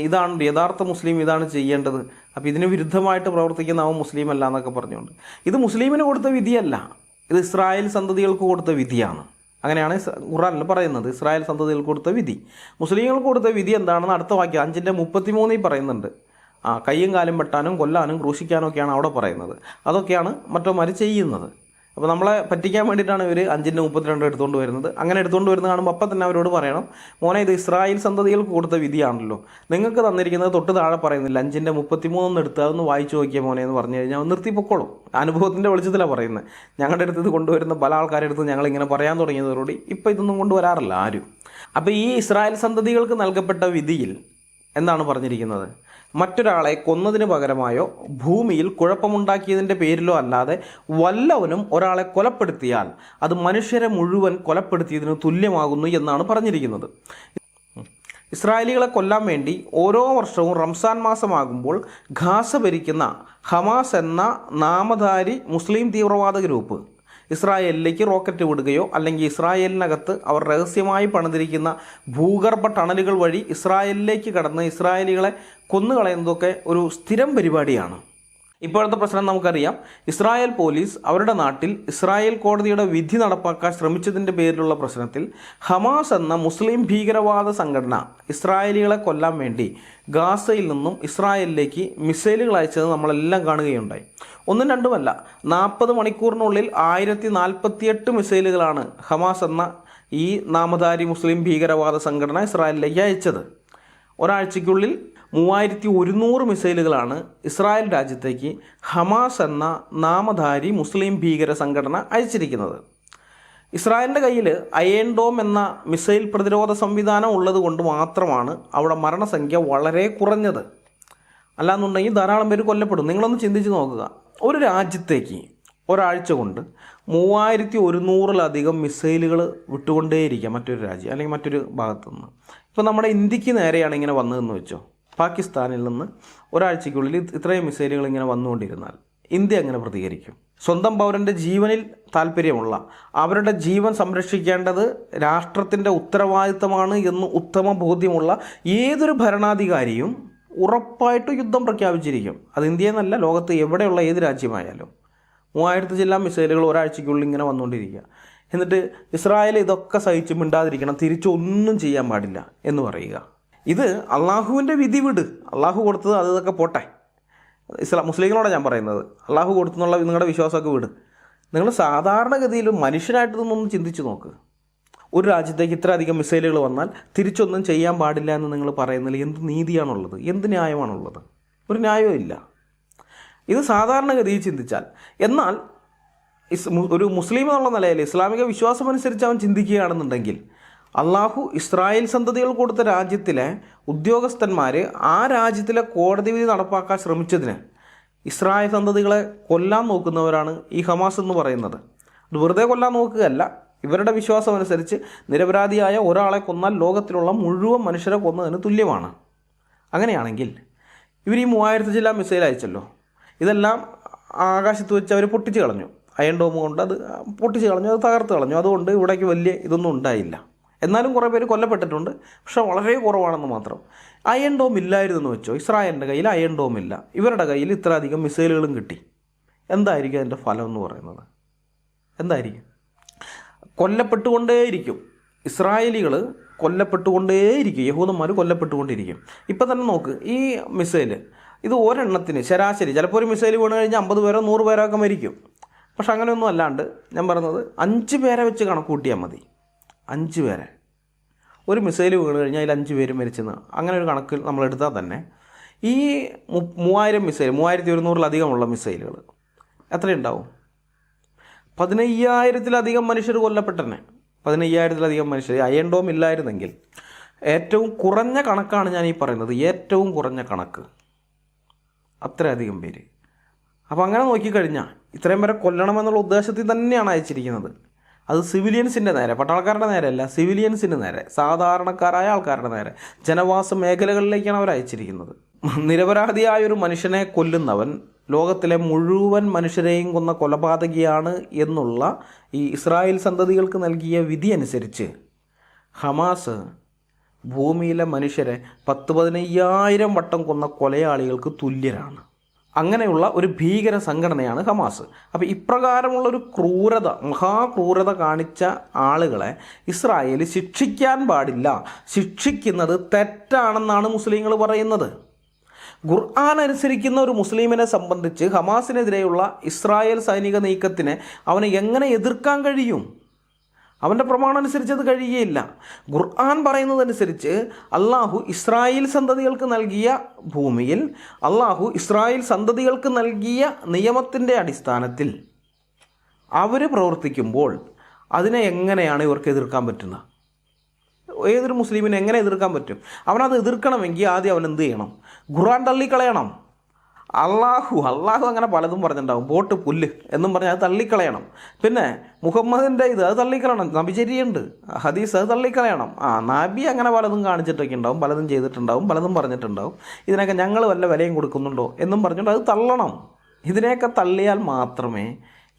ഇതാണ് യഥാർത്ഥ മുസ്ലിം, ഇതാണ് ചെയ്യേണ്ടത്, അപ്പോൾ ഇതിന് വിരുദ്ധമായിട്ട് പ്രവർത്തിക്കുന്ന അവൻ മുസ്ലിം അല്ല എന്നൊക്കെ പറഞ്ഞുകൊണ്ട്. ഇത് മുസ്ലിമിന് കൊടുത്ത വിധിയല്ല, ഇത് ഇസ്രായേൽ സന്തതികൾക്ക് കൊടുത്ത വിധിയാണ്. അങ്ങനെയാണ് ഖുർആനിൽ പറയുന്നത്, ഇസ്രായേൽ സന്തതികൾക്ക് കൊടുത്ത വിധി. മുസ്ലിങ്ങൾക്ക് കൊടുത്ത വിധി എന്താണെന്ന് അടുത്ത വാക്യം 5:33 പറയുന്നുണ്ട്. കയ്യും കാലും വെട്ടാനും കൊല്ലാനും ക്രൂശിക്കാനും ഒക്കെയാണ് അവിടെ പറയുന്നത്. അതൊക്കെയാണ് മറ്റവന്മാർ ചെയ്യുന്നത്. അപ്പോൾ നമ്മളെ പറ്റിക്കാൻ വേണ്ടിയിട്ടാണ് ഇവർ 5:32 എടുത്തുകൊണ്ട് വരുന്നത്. അങ്ങനെ എടുത്തുകൊണ്ട് വരുന്നത് കാണുമ്പോൾ അപ്പം തന്നെ അവരോട് പറയണം, മോനെ ഇത് ഇസ്രായേൽ സന്തതികൾക്ക് കൊടുത്ത വിധിയാണല്ലോ, നിങ്ങൾക്ക് തന്നിരിക്കുന്നത് തൊട്ട് താഴെ പറയുന്നില്ല, 5:33 എടുത്ത് അതൊന്ന് വായിച്ചു നോക്കിയ മോനെ എന്ന് പറഞ്ഞു കഴിഞ്ഞാൽ അവൻ നിർത്തിപ്പൊക്കോളും. അനുഭവത്തിൻ്റെ വെളിച്ചത്തിലാണ് പറയുന്നത്. ഞങ്ങളുടെ അടുത്ത് ഇത് കൊണ്ടുവരുന്ന പല ആൾക്കാരുടെ അടുത്ത് ഞങ്ങളിങ്ങനെ പറയാൻ തുടങ്ങിയതോടുകൂടി ഇപ്പോൾ ഇതൊന്നും കൊണ്ടുവരാറില്ല ആരും. അപ്പോൾ ഈ ഇസ്രായേൽ സന്തതികൾക്ക് നൽകപ്പെട്ട വിധിയിൽ എന്താണ് പറഞ്ഞിരിക്കുന്നത്? മറ്റൊരാളെ കൊന്നതിന് പകരമായോ ഭൂമിയിൽ കുഴപ്പമുണ്ടാക്കിയതിൻ്റെ പേരിലോ അല്ലാതെ വല്ലവനും ഒരാളെ കൊലപ്പെടുത്തിയാൽ അത് മനുഷ്യരെ മുഴുവൻ കൊലപ്പെടുത്തിയതിന് തുല്യമാകുന്നു എന്നാണ് പറഞ്ഞിരിക്കുന്നത്. ഇസ്രായേലികളെ കൊല്ലാൻ വേണ്ടി ഓരോ വർഷവും റംസാൻ മാസമാകുമ്പോൾ ഗാസ ഭരിക്കുന്ന ഹമാസ് എന്ന നാമധാരി മുസ്ലിം തീവ്രവാദ ഗ്രൂപ്പ് ഇസ്രായേലിലേക്ക് റോക്കറ്റ് വിടുകയോ അല്ലെങ്കിൽ ഇസ്രായേലിനകത്ത് അവർ രഹസ്യമായി പണിതിരിക്കുന്ന ഭൂഗർഭ ടണലുകൾ വഴി ഇസ്രായേലിലേക്ക് കടന്ന് ഇസ്രായേലികളെ കൊന്നുകളയുന്നതൊക്കെ ഒരു സ്ഥിരം പരിപാടിയാണ്. ഇപ്പോഴത്തെ പ്രശ്നം നമുക്കറിയാം. ഇസ്രായേൽ പോലീസ് അവരുടെ നാട്ടിൽ ഇസ്രായേൽ കോടതിയുടെ വിധി നടപ്പാക്കാൻ ശ്രമിച്ചതിൻ്റെ പേരിലുള്ള പ്രശ്നത്തിൽ ഹമാസ് എന്ന മുസ്ലിം ഭീകരവാദ സംഘടന ഇസ്രായേലികളെ കൊല്ലാൻ വേണ്ടി ഗാസയിൽ നിന്നും ഇസ്രായേലിലേക്ക് മിസൈലുകൾ അയച്ചത് നമ്മളെല്ലാം കാണുകയുണ്ടായി. ഒന്നും രണ്ടുമല്ല, 40 മണിക്കൂറിനുള്ളിൽ 1048 മിസൈലുകളാണ് ഹമാസ് എന്ന ഈ നാമധാരി മുസ്ലിം ഭീകരവാദ സംഘടന ഇസ്രായേലിലേക്ക് അയച്ചത്. ഒരാഴ്ചയ്ക്കുള്ളിൽ 3100 മിസൈലുകളാണ് ഇസ്രായേൽ രാജ്യത്തേക്ക് ഹമാസ് എന്ന നാമധാരി മുസ്ലിം ഭീകര സംഘടന അയച്ചിരിക്കുന്നത്. ഇസ്രായേലിൻ്റെ കയ്യിൽ അയൺ ഡോം എന്ന മിസൈൽ പ്രതിരോധ സംവിധാനം ഉള്ളത് കൊണ്ട് മാത്രമാണ് അവിടെ മരണസംഖ്യ വളരെ കുറഞ്ഞത്. അല്ലാന്നുണ്ടെങ്കിൽ ധാരാളം പേര് കൊല്ലപ്പെടും. നിങ്ങളൊന്ന് ചിന്തിച്ച് നോക്കുക, ഒരു രാജ്യത്തേക്ക് ഒരാഴ്ച കൊണ്ട് 3100-ലധികം മിസൈലുകൾ വിട്ടുകൊണ്ടേയിരിക്കുക മറ്റൊരു രാജ്യം അല്ലെങ്കിൽ മറ്റൊരു ഭാഗത്തുനിന്ന്. ഇപ്പോൾ നമ്മുടെ ഇന്ത്യക്ക് നേരെയാണ് ഇങ്ങനെ വന്നതെന്ന് വെച്ചോ, പാകിസ്ഥാനിൽ നിന്ന് ഒരാഴ്ചയ്ക്കുള്ളിൽ ഇത്രയും മിസൈലുകൾ ഇങ്ങനെ വന്നുകൊണ്ടിരുന്നാൽ ഇന്ത്യ എങ്ങനെ പ്രതികരിക്കും? സ്വന്തം പൗരൻ്റെ ജീവനിൽ താല്പര്യമുള്ള, അവരുടെ ജീവൻ സംരക്ഷിക്കേണ്ടത് രാഷ്ട്രത്തിൻ്റെ ഉത്തരവാദിത്തമാണ് എന്ന് ഉത്തമ ബോധ്യമുള്ള ഏതൊരു ഭരണാധികാരിയും ഉറപ്പായിട്ടും യുദ്ധം പ്രഖ്യാപിച്ചിരിക്കും. അത് ഇന്ത്യ എന്നല്ല, ലോകത്ത് എവിടെയുള്ള ഏത് രാജ്യമായാലും. 3000 ജില്ലാ മിസൈലുകൾ ഒരാഴ്ചയ്ക്കുള്ളിൽ ഇങ്ങനെ വന്നുകൊണ്ടിരിക്കുക. എന്നിട്ട് ഇസ്രായേൽ ഇതൊക്കെ സഹിച്ച് മിണ്ടാതിരിക്കണം, തിരിച്ചൊന്നും ചെയ്യാൻ പാടില്ല എന്ന് പറയുക. ഇത് അള്ളാഹുവിൻ്റെ വിധി വിട്. അള്ളാഹു കൊടുത്തത് അതൊക്കെ പോട്ടെ. മുസ്ലിങ്ങളോടാണ് ഞാൻ പറയുന്നത്, അള്ളാഹു കൊടുത്തെന്നുള്ള നിങ്ങളുടെ വിശ്വാസമൊക്കെ വിട്. നിങ്ങൾ സാധാരണഗതിയിൽ മനുഷ്യനായിട്ട് നിന്നൊന്ന് ചിന്തിച്ച് നോക്ക്. ഒരു രാജ്യത്തേക്ക് ഇത്ര അധികം മിസൈലുകൾ വന്നാൽ തിരിച്ചൊന്നും ചെയ്യാൻ പാടില്ല എന്ന് നിങ്ങൾ പറയുന്നതിൽ എന്ത് നീതിയാണുള്ളത്? എന്ത് ന്യായമാണുള്ളത്? ഒരു ന്യായവും ഇല്ല. ഇത് സാധാരണഗതിയിൽ ചിന്തിച്ചാൽ. എന്നാൽ ഒരു മുസ്ലിം എന്നുള്ള നിലയിൽ ഇസ്ലാമിക വിശ്വാസമനുസരിച്ച് അവൻ ചിന്തിക്കുകയാണെന്നുണ്ടെങ്കിൽ അള്ളാഹു ഇസ്രായേൽ സന്തതികൾ കൊടുത്ത രാജ്യത്തിലെ ഉദ്യോഗസ്ഥന്മാർ ആ രാജ്യത്തിലെ കോടതി വിധി നടപ്പാക്കാൻ ശ്രമിച്ചതിന് ഇസ്രായേൽ സന്തതികളെ കൊല്ലാൻ നോക്കുന്നവരാണ് ഈ ഹമാസ് എന്ന് പറയുന്നത്. അത് വെറുതെ കൊല്ലാൻ നോക്കുകയല്ല, ഇവരുടെ വിശ്വാസം അനുസരിച്ച് നിരപരാധിയായ ഒരാളെ കൊന്നാൽ ലോകത്തിലുള്ള മുഴുവൻ മനുഷ്യരെ കൊന്നതിന് തുല്യമാണ്. അങ്ങനെയാണെങ്കിൽ ഇവർ ഈ 3000 ജില്ലാ മിസൈൽ അയച്ചല്ലോ, ഇതെല്ലാം ആകാശത്ത് വെച്ച് അവർ പൊട്ടിച്ച് കളഞ്ഞു. അയൺ ഡോം കൊണ്ട് അത് പൊട്ടിച്ച് കളഞ്ഞു, അത് തകർത്ത് കളഞ്ഞു. അതുകൊണ്ട് ഇവിടേക്ക് വലിയ ഇതൊന്നും ഉണ്ടായില്ല. എന്നാലും കുറേ പേര് കൊല്ലപ്പെട്ടിട്ടുണ്ട്, പക്ഷേ വളരെ കുറവാണെന്ന് മാത്രം. അയൺ ഡോം ഇല്ലായിരുന്നെന്ന് വെച്ചോ, ഇസ്രായേലിൻ്റെ കയ്യിൽ അയൺ ഡോം ഇല്ല, ഇവരുടെ കയ്യിൽ ഇത്ര അധികം മിസൈലുകളും കിട്ടി. എന്തായിരിക്കും അതിൻ്റെ ഫലം എന്ന് പറയുന്നത്? എന്തായിരിക്കും? കൊല്ലപ്പെട്ടുകൊണ്ടേയിരിക്കും. ഇസ്രായേലികൾ കൊല്ലപ്പെട്ടുകൊണ്ടേയിരിക്കും, യഹൂദന്മാർ കൊല്ലപ്പെട്ടുകൊണ്ടിരിക്കും. ഇപ്പം തന്നെ നോക്ക്, ഈ മിസൈൽ ഇത് ഒരെണ്ണത്തിന് ശരാശരി ചിലപ്പോൾ ഒരു മിസൈൽ വീണ് കഴിഞ്ഞാൽ 50 പേരോ 100 പേരോ ഒക്കെ മരിക്കും. പക്ഷെ അങ്ങനെയൊന്നും അല്ലാണ്ട് ഞാൻ പറഞ്ഞത് 5 പേരെ വെച്ച് കണക്ക് കൂട്ടിയാൽ മതി. 5 പേരെ ഒരു മിസൈൽ വീണ് കഴിഞ്ഞാൽ അതിൽ 5 പേര് മരിച്ചെന്ന്, അങ്ങനെ ഒരു കണക്കിൽ നമ്മളെടുത്താൽ തന്നെ ഈ 3000 മിസൈൽ 3100-ലധികമുള്ള മിസൈലുകൾ എത്രയുണ്ടാവും? 15000-ലധികം മനുഷ്യർ കൊല്ലപ്പെട്ടന്നെ. 15000-ലധികം മനുഷ്യർ. അയൺ ഡോം ഇല്ലായിരുന്നെങ്കിൽ ഏറ്റവും കുറഞ്ഞ കണക്കാണ് ഞാൻ ഈ പറയുന്നത്, ഏറ്റവും കുറഞ്ഞ കണക്ക് അത്രയധികം പേര്. അപ്പോൾ അങ്ങനെ നോക്കിക്കഴിഞ്ഞാൽ ഇത്രയും പേരെ കൊല്ലണമെന്നുള്ള ഉദ്ദേശത്തിൽ തന്നെയാണ് അയച്ചിരിക്കുന്നത്. അത് സിവിലിയൻസിൻ്റെ നേരെ, പട്ടാളക്കാരുടെ നേരെയല്ല, സിവിലിയൻസിൻ്റെ നേരെ, സാധാരണക്കാരായ ആൾക്കാരുടെ നേരെ, ജനവാസ മേഖലകളിലേക്കാണ് അവർ അയച്ചിരിക്കുന്നത്. നിരപരാധിയായൊരു മനുഷ്യനെ കൊല്ലുന്നവൻ ലോകത്തിലെ മുഴുവൻ മനുഷ്യരെയും കൊന്ന കൊലപാതകിയാണ് എന്നുള്ള ഈ ഇസ്രായേൽ സന്തതികൾക്ക് നൽകിയ വിധി അനുസരിച്ച് ഹമാസ് ഭൂമിയിലെ മനുഷ്യരെ 10,000-15,000 വട്ടം കൊന്ന കൊലയാളികൾക്ക് തുല്യരാണ്. അങ്ങനെയുള്ള ഒരു ഭീകര സംഘടനയാണ് ഹമാസ്. അപ്പോൾ ഇപ്രകാരമുള്ളൊരു ക്രൂരത, മഹാക്രൂരത കാണിച്ച ആളുകളെ ഇസ്രായേൽ ശിക്ഷിക്കാൻ പാടില്ല. ശിക്ഷിക്കുന്നത് തെറ്റാണെന്നാണ് മുസ്ലിങ്ങൾ പറയുന്നത്. ഖുർആൻ അനുസരിക്കുന്ന ഒരു മുസ്ലിമിനെ സംബന്ധിച്ച് ഹമാസിനെതിരെയുള്ള ഇസ്രായേൽ സൈനിക നീക്കത്തിനെ അവന് എങ്ങനെ എതിർക്കാൻ കഴിയും? അവൻ്റെ പ്രമാണം അനുസരിച്ച് അത് കഴിയുകയില്ല. ഖുർആൻ പറയുന്നതനുസരിച്ച് അള്ളാഹു ഇസ്രായേൽ സന്തതികൾക്ക് നൽകിയ ഭൂമിയിൽ, അള്ളാഹു ഇസ്രായേൽ സന്തതികൾക്ക് നൽകിയ നിയമത്തിൻ്റെ അടിസ്ഥാനത്തിൽ അവർ പ്രവർത്തിക്കുമ്പോൾ അതിനെ എങ്ങനെയാണ് ഇവർക്ക് എതിർക്കാൻ പറ്റുന്നത്? ഏതൊരു മുസ്ലിമിനെ എങ്ങനെ എതിർക്കാൻ പറ്റും? അവനത് എതിർക്കണമെങ്കിൽ ആദ്യം അവൻ എന്ത് ചെയ്യണം? ഖുർആൻ തള്ളിക്കളയണം. അള്ളാഹു അങ്ങനെ പലതും പറഞ്ഞിട്ടുണ്ടാവും, പോട്ട് പുല്ല് എന്നും പറഞ്ഞാൽ അത് തള്ളിക്കളയണം. പിന്നെ മുഹമ്മദിൻ്റെ അത് തള്ളിക്കളയണം. നബിചര്യയുണ്ട്, ഹദീസ്, അത് തള്ളിക്കളയണം. നബി അങ്ങനെ പലതും കാണിച്ചിട്ടൊക്കെ ഉണ്ടാവും, പലതും ചെയ്തിട്ടുണ്ടാവും, പലതും പറഞ്ഞിട്ടുണ്ടാവും. ഇതിനൊക്കെ ഞങ്ങൾ വല്ല വിലയും കൊടുക്കുന്നുണ്ടോ എന്നും പറഞ്ഞിട്ട് അത് തള്ളണം. ഇതിനെയൊക്കെ തള്ളിയാൽ മാത്രമേ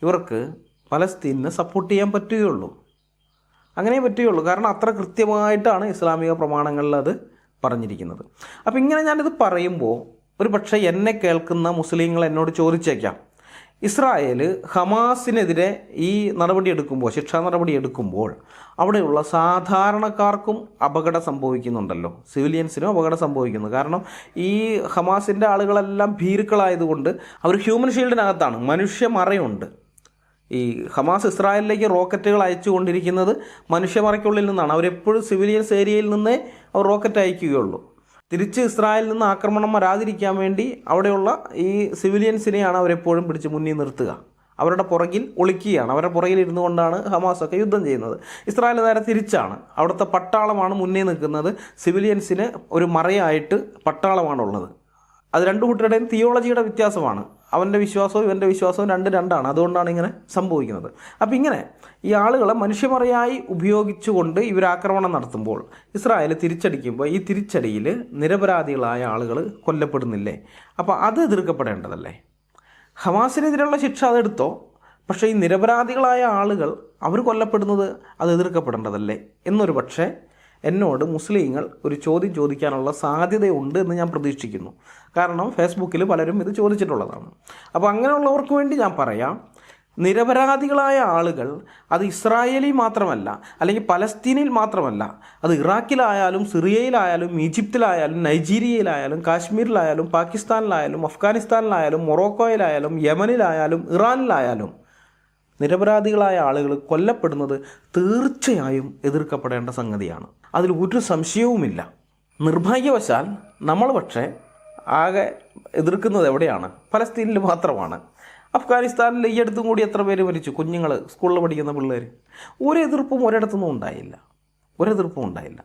ഇവർക്ക് പലസ്തീനിനെ സപ്പോർട്ട് ചെയ്യാൻ പറ്റുകയുള്ളൂ. അങ്ങനെ പറ്റുകയുള്ളൂ. കാരണം അത്ര കൃത്യമായിട്ടാണ് ഇസ്ലാമിക പ്രമാണങ്ങളിൽ അത് പറഞ്ഞിരിക്കുന്നത്. അപ്പോൾ ഇങ്ങനെ ഞാനിത് പറയുമ്പോൾ ഒരു പക്ഷേ എന്നെ കേൾക്കുന്ന മുസ്ലിങ്ങൾ എന്നോട് ചോദിച്ചേക്കാം, ഇസ്രായേൽ ഹമാസിനെതിരെ ഈ നടപടി എടുക്കുമ്പോൾ, ശിക്ഷാ നടപടി എടുക്കുമ്പോൾ അവിടെയുള്ള സാധാരണക്കാർക്കും അപകടം സംഭവിക്കുന്നുണ്ടല്ലോ, സിവിലിയൻസിനും അപകടം സംഭവിക്കുന്നു. കാരണം ഈ ഹമാസിൻ്റെ ആളുകളെല്ലാം ഭീരുക്കളായതുകൊണ്ട് അവർ ഹ്യൂമൻ ഷീൽഡിനകത്താണ്, മനുഷ്യമറയുണ്ട്. ഈ ഹമാസ് ഇസ്രായേലിലേക്ക് റോക്കറ്റുകൾ അയച്ചു കൊണ്ടിരിക്കുന്നത് മനുഷ്യമറയ്ക്കുള്ളിൽ നിന്നാണ്. അവരെപ്പോഴും സിവിലിയൻസ് ഏരിയയിൽ നിന്നേ അവർ റോക്കറ്റ് അയക്കുകയുള്ളൂ. തിരിച്ച് ഇസ്രായേലിൽ നിന്ന് ആക്രമണം വരാതിരിക്കാൻ വേണ്ടി അവിടെയുള്ള ഈ സിവിലിയൻസിനെയാണ് അവരെപ്പോഴും പിടിച്ച് മുന്നിൽ നിർത്തുക. അവരുടെ പുറകിൽ ഒളിക്കുകയാണ്. അവരുടെ പുറകിൽ ഇരുന്നു കൊണ്ടാണ് ഹമാസൊക്കെ യുദ്ധം ചെയ്യുന്നത്. ഇസ്രായേൽ നേരെ തിരിച്ചാണ്. അവിടുത്തെ പട്ടാളമാണ് മുന്നേ നിൽക്കുന്നത്. സിവിലിയൻസിന് ഒരു മറയായിട്ട് പട്ടാളമാണുള്ളത്. അത് രണ്ടു കൂട്ടരുടെയും തിയോളജിയുടെ വ്യത്യാസമാണ്. അവൻ്റെ വിശ്വാസവും ഇവൻ്റെ വിശ്വാസവും രണ്ടാണ്. അതുകൊണ്ടാണ് ഇങ്ങനെ സംഭവിക്കുന്നത്. അപ്പം ഇങ്ങനെ ഈ ആളുകളെ മനുഷ്യമറയായി ഉപയോഗിച്ചുകൊണ്ട് ഇവരാക്രമണം നടത്തുമ്പോൾ, ഇസ്രായേൽ തിരിച്ചടിക്കുമ്പോൾ, ഈ തിരിച്ചടിയിൽ നിരപരാധികളായ ആളുകൾ കൊല്ലപ്പെടുന്നില്ലേ? അപ്പോൾ അത് എതിർക്കപ്പെടേണ്ടതല്ലേ? ഹമാസിനെതിരെയുള്ള ശിക്ഷ അതെടുത്തോ, പക്ഷേ ഈ നിരപരാധികളായ ആളുകൾ അവർ കൊല്ലപ്പെടുന്നത് അത് എതിർക്കപ്പെടേണ്ടതല്ലേ എന്നൊരു പക്ഷേ എന്നോട് മുസ്ലിങ്ങൾ ഒരു ചോദ്യം ചോദിക്കാനുള്ള സാധ്യതയുണ്ട് എന്ന് ഞാൻ പ്രതീക്ഷിക്കുന്നു. കാരണം ഫേസ്ബുക്കിൽ പലരും ഇത് ചോദിച്ചിട്ടുള്ളതാണ്. അപ്പോൾ അങ്ങനെയുള്ളവർക്ക് വേണ്ടി ഞാൻ പറയാം, നിരപരാധികളായ ആളുകൾ അത് ഇസ്രായേലിൽ മാത്രമല്ല, അല്ലെങ്കിൽ പലസ്തീനിൽ മാത്രമല്ല, അത് ഇറാഖിലായാലും സിറിയയിലായാലും ഈജിപ്തിലായാലും നൈജീരിയയിലായാലും കാശ്മീരിലായാലും പാകിസ്ഥാനിലായാലും അഫ്ഗാനിസ്ഥാനിലായാലും മൊറോക്കോയിലായാലും യമനിലായാലും ഇറാനിലായാലും നിരപരാധികളായ ആളുകൾ കൊല്ലപ്പെടുന്നത് തീർച്ചയായും എതിർക്കപ്പെടേണ്ട സംഗതിയാണ്. അതിൽ ഒരു സംശയവുമില്ല. നിർഭാഗ്യവശാൽ നമ്മൾ പക്ഷേ ആകെ എതിർക്കുന്നത് എവിടെയാണ്? പലസ്തീനിൽ മാത്രമാണ്. അഫ്ഗാനിസ്ഥാനിൽ ഈ അടുത്തും കൂടി എത്ര പേര് മരിച്ചു? കുഞ്ഞുങ്ങൾ, സ്കൂളിൽ പഠിക്കുന്ന പിള്ളേർ. ഒരു എതിർപ്പും ഒരിടത്തുനിന്നും ഉണ്ടായില്ല.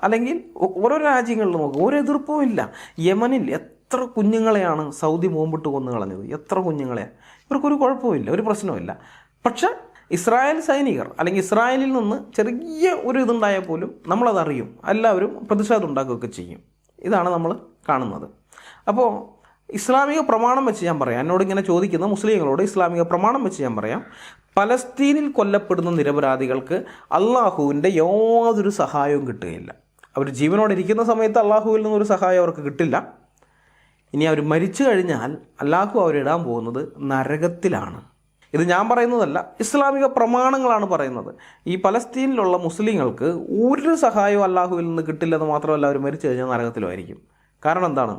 അല്ലെങ്കിൽ ഓരോ രാജ്യങ്ങളിൽ നോക്കും, ഒരു എതിർപ്പും ഇല്ല. യമനിൽ എത്ര കുഞ്ഞുങ്ങളെയാണ് സൗദി ബോംബിട്ട് കൊന്നു കളഞ്ഞത്? എത്ര കുഞ്ഞുങ്ങളെയാണ്? ഇവർക്കൊരു കുഴപ്പമില്ല, ഒരു പ്രശ്നമില്ല. പക്ഷെ ഇസ്രായേൽ സൈനികർ അല്ലെങ്കിൽ ഇസ്രായേലിൽ നിന്ന് ചെറിയ ഒരു ഇതുണ്ടായാൽ പോലും നമ്മളതറിയും, എല്ലാവരും പ്രതിഷേധം ഉണ്ടാക്കുകയൊക്കെ ചെയ്യും. ഇതാണ് നമ്മൾ കാണുന്നത്. അപ്പോൾ ഇസ്ലാമിക പ്രമാണം വെച്ച് ഞാൻ പറയാം, എന്നോട് ഇങ്ങനെ ചോദിക്കുന്ന മുസ്ലിങ്ങളോട് ഇസ്ലാമിക പ്രമാണം വെച്ച് ഞാൻ പറയാം, പലസ്തീനിൽ കൊല്ലപ്പെടുന്ന നിരപരാധികൾക്ക് അള്ളാഹുവിൻ്റെ യാതൊരു സഹായവും കിട്ടുകയില്ല. അവർ ജീവനോടെ ഇരിക്കുന്ന സമയത്ത് അള്ളാഹുവിൽ നിന്നൊരു സഹായം അവർക്ക് കിട്ടില്ല. ഇനി അവർ മരിച്ചു കഴിഞ്ഞാൽ അള്ളാഹു അവരിടാൻ പോകുന്നത് നരകത്തിലാണ്. ഇത് ഞാൻ പറയുന്നതല്ല, ഇസ്ലാമിക പ്രമാണങ്ങളാണ് പറയുന്നത്. ഈ പലസ്തീനിലുള്ള മുസ്ലിങ്ങൾക്ക് ഒരു സഹായവും അള്ളാഹുവിൽ നിന്ന് കിട്ടില്ലെന്ന് മാത്രമല്ല, അവർ മരിച്ചു കഴിഞ്ഞാൽ നരകത്തിലുമായിരിക്കും. കാരണം എന്താണ്?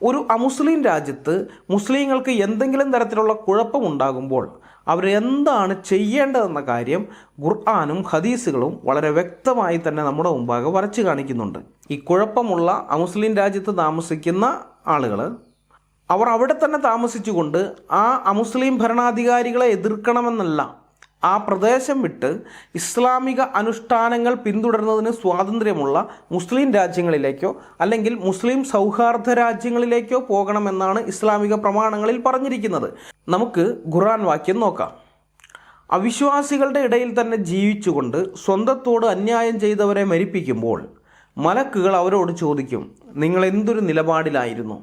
ഒരു അമുസ്ലിം രാജ്യത്ത് മുസ്ലിങ്ങൾക്ക് എന്തെങ്കിലും തരത്തിലുള്ള കുഴപ്പമുണ്ടാകുമ്പോൾ അവരെന്താണ് ചെയ്യേണ്ടതെന്ന കാര്യം ഖുർആനും ഹദീസുകളും വളരെ വ്യക്തമായി തന്നെ നമ്മുടെ മുമ്പാകെ വരച്ച് കാണിക്കുന്നുണ്ട്. ഈ കുഴപ്പമുള്ള അമുസ്ലിം രാജ്യത്ത് താമസിക്കുന്ന ആളുകൾ അവർ അവിടെ തന്നെ താമസിച്ചുകൊണ്ട് ആ അമുസ്ലിം ഭരണാധികാരികളെ എതിർക്കണമെന്നല്ല, ആ പ്രദേശം വിട്ട് ഇസ്ലാമിക അനുഷ്ഠാനങ്ങൾ പിന്തുടരുന്നതിന് സ്വാതന്ത്ര്യമുള്ള മുസ്ലിം രാജ്യങ്ങളിലേക്കോ അല്ലെങ്കിൽ മുസ്ലിം സൗഹാർദ്ദ രാജ്യങ്ങളിലേക്കോ പോകണമെന്നാണ് ഇസ്ലാമിക പ്രമാണങ്ങളിൽ പറഞ്ഞിരിക്കുന്നത്. നമുക്ക് ഖുർആൻ വാക്യം നോക്കാം. അവിശ്വാസികളുടെ ഇടയിൽ തന്നെ ജീവിച്ചുകൊണ്ട് സ്വന്തത്തോട് അന്യായം ചെയ്തവരെ മരിപ്പിക്കുമ്പോൾ മലക്കുകൾ അവരോട് ചോദിക്കും, നിങ്ങൾ എന്തൊരു നിലപാടിലായിരുന്നു?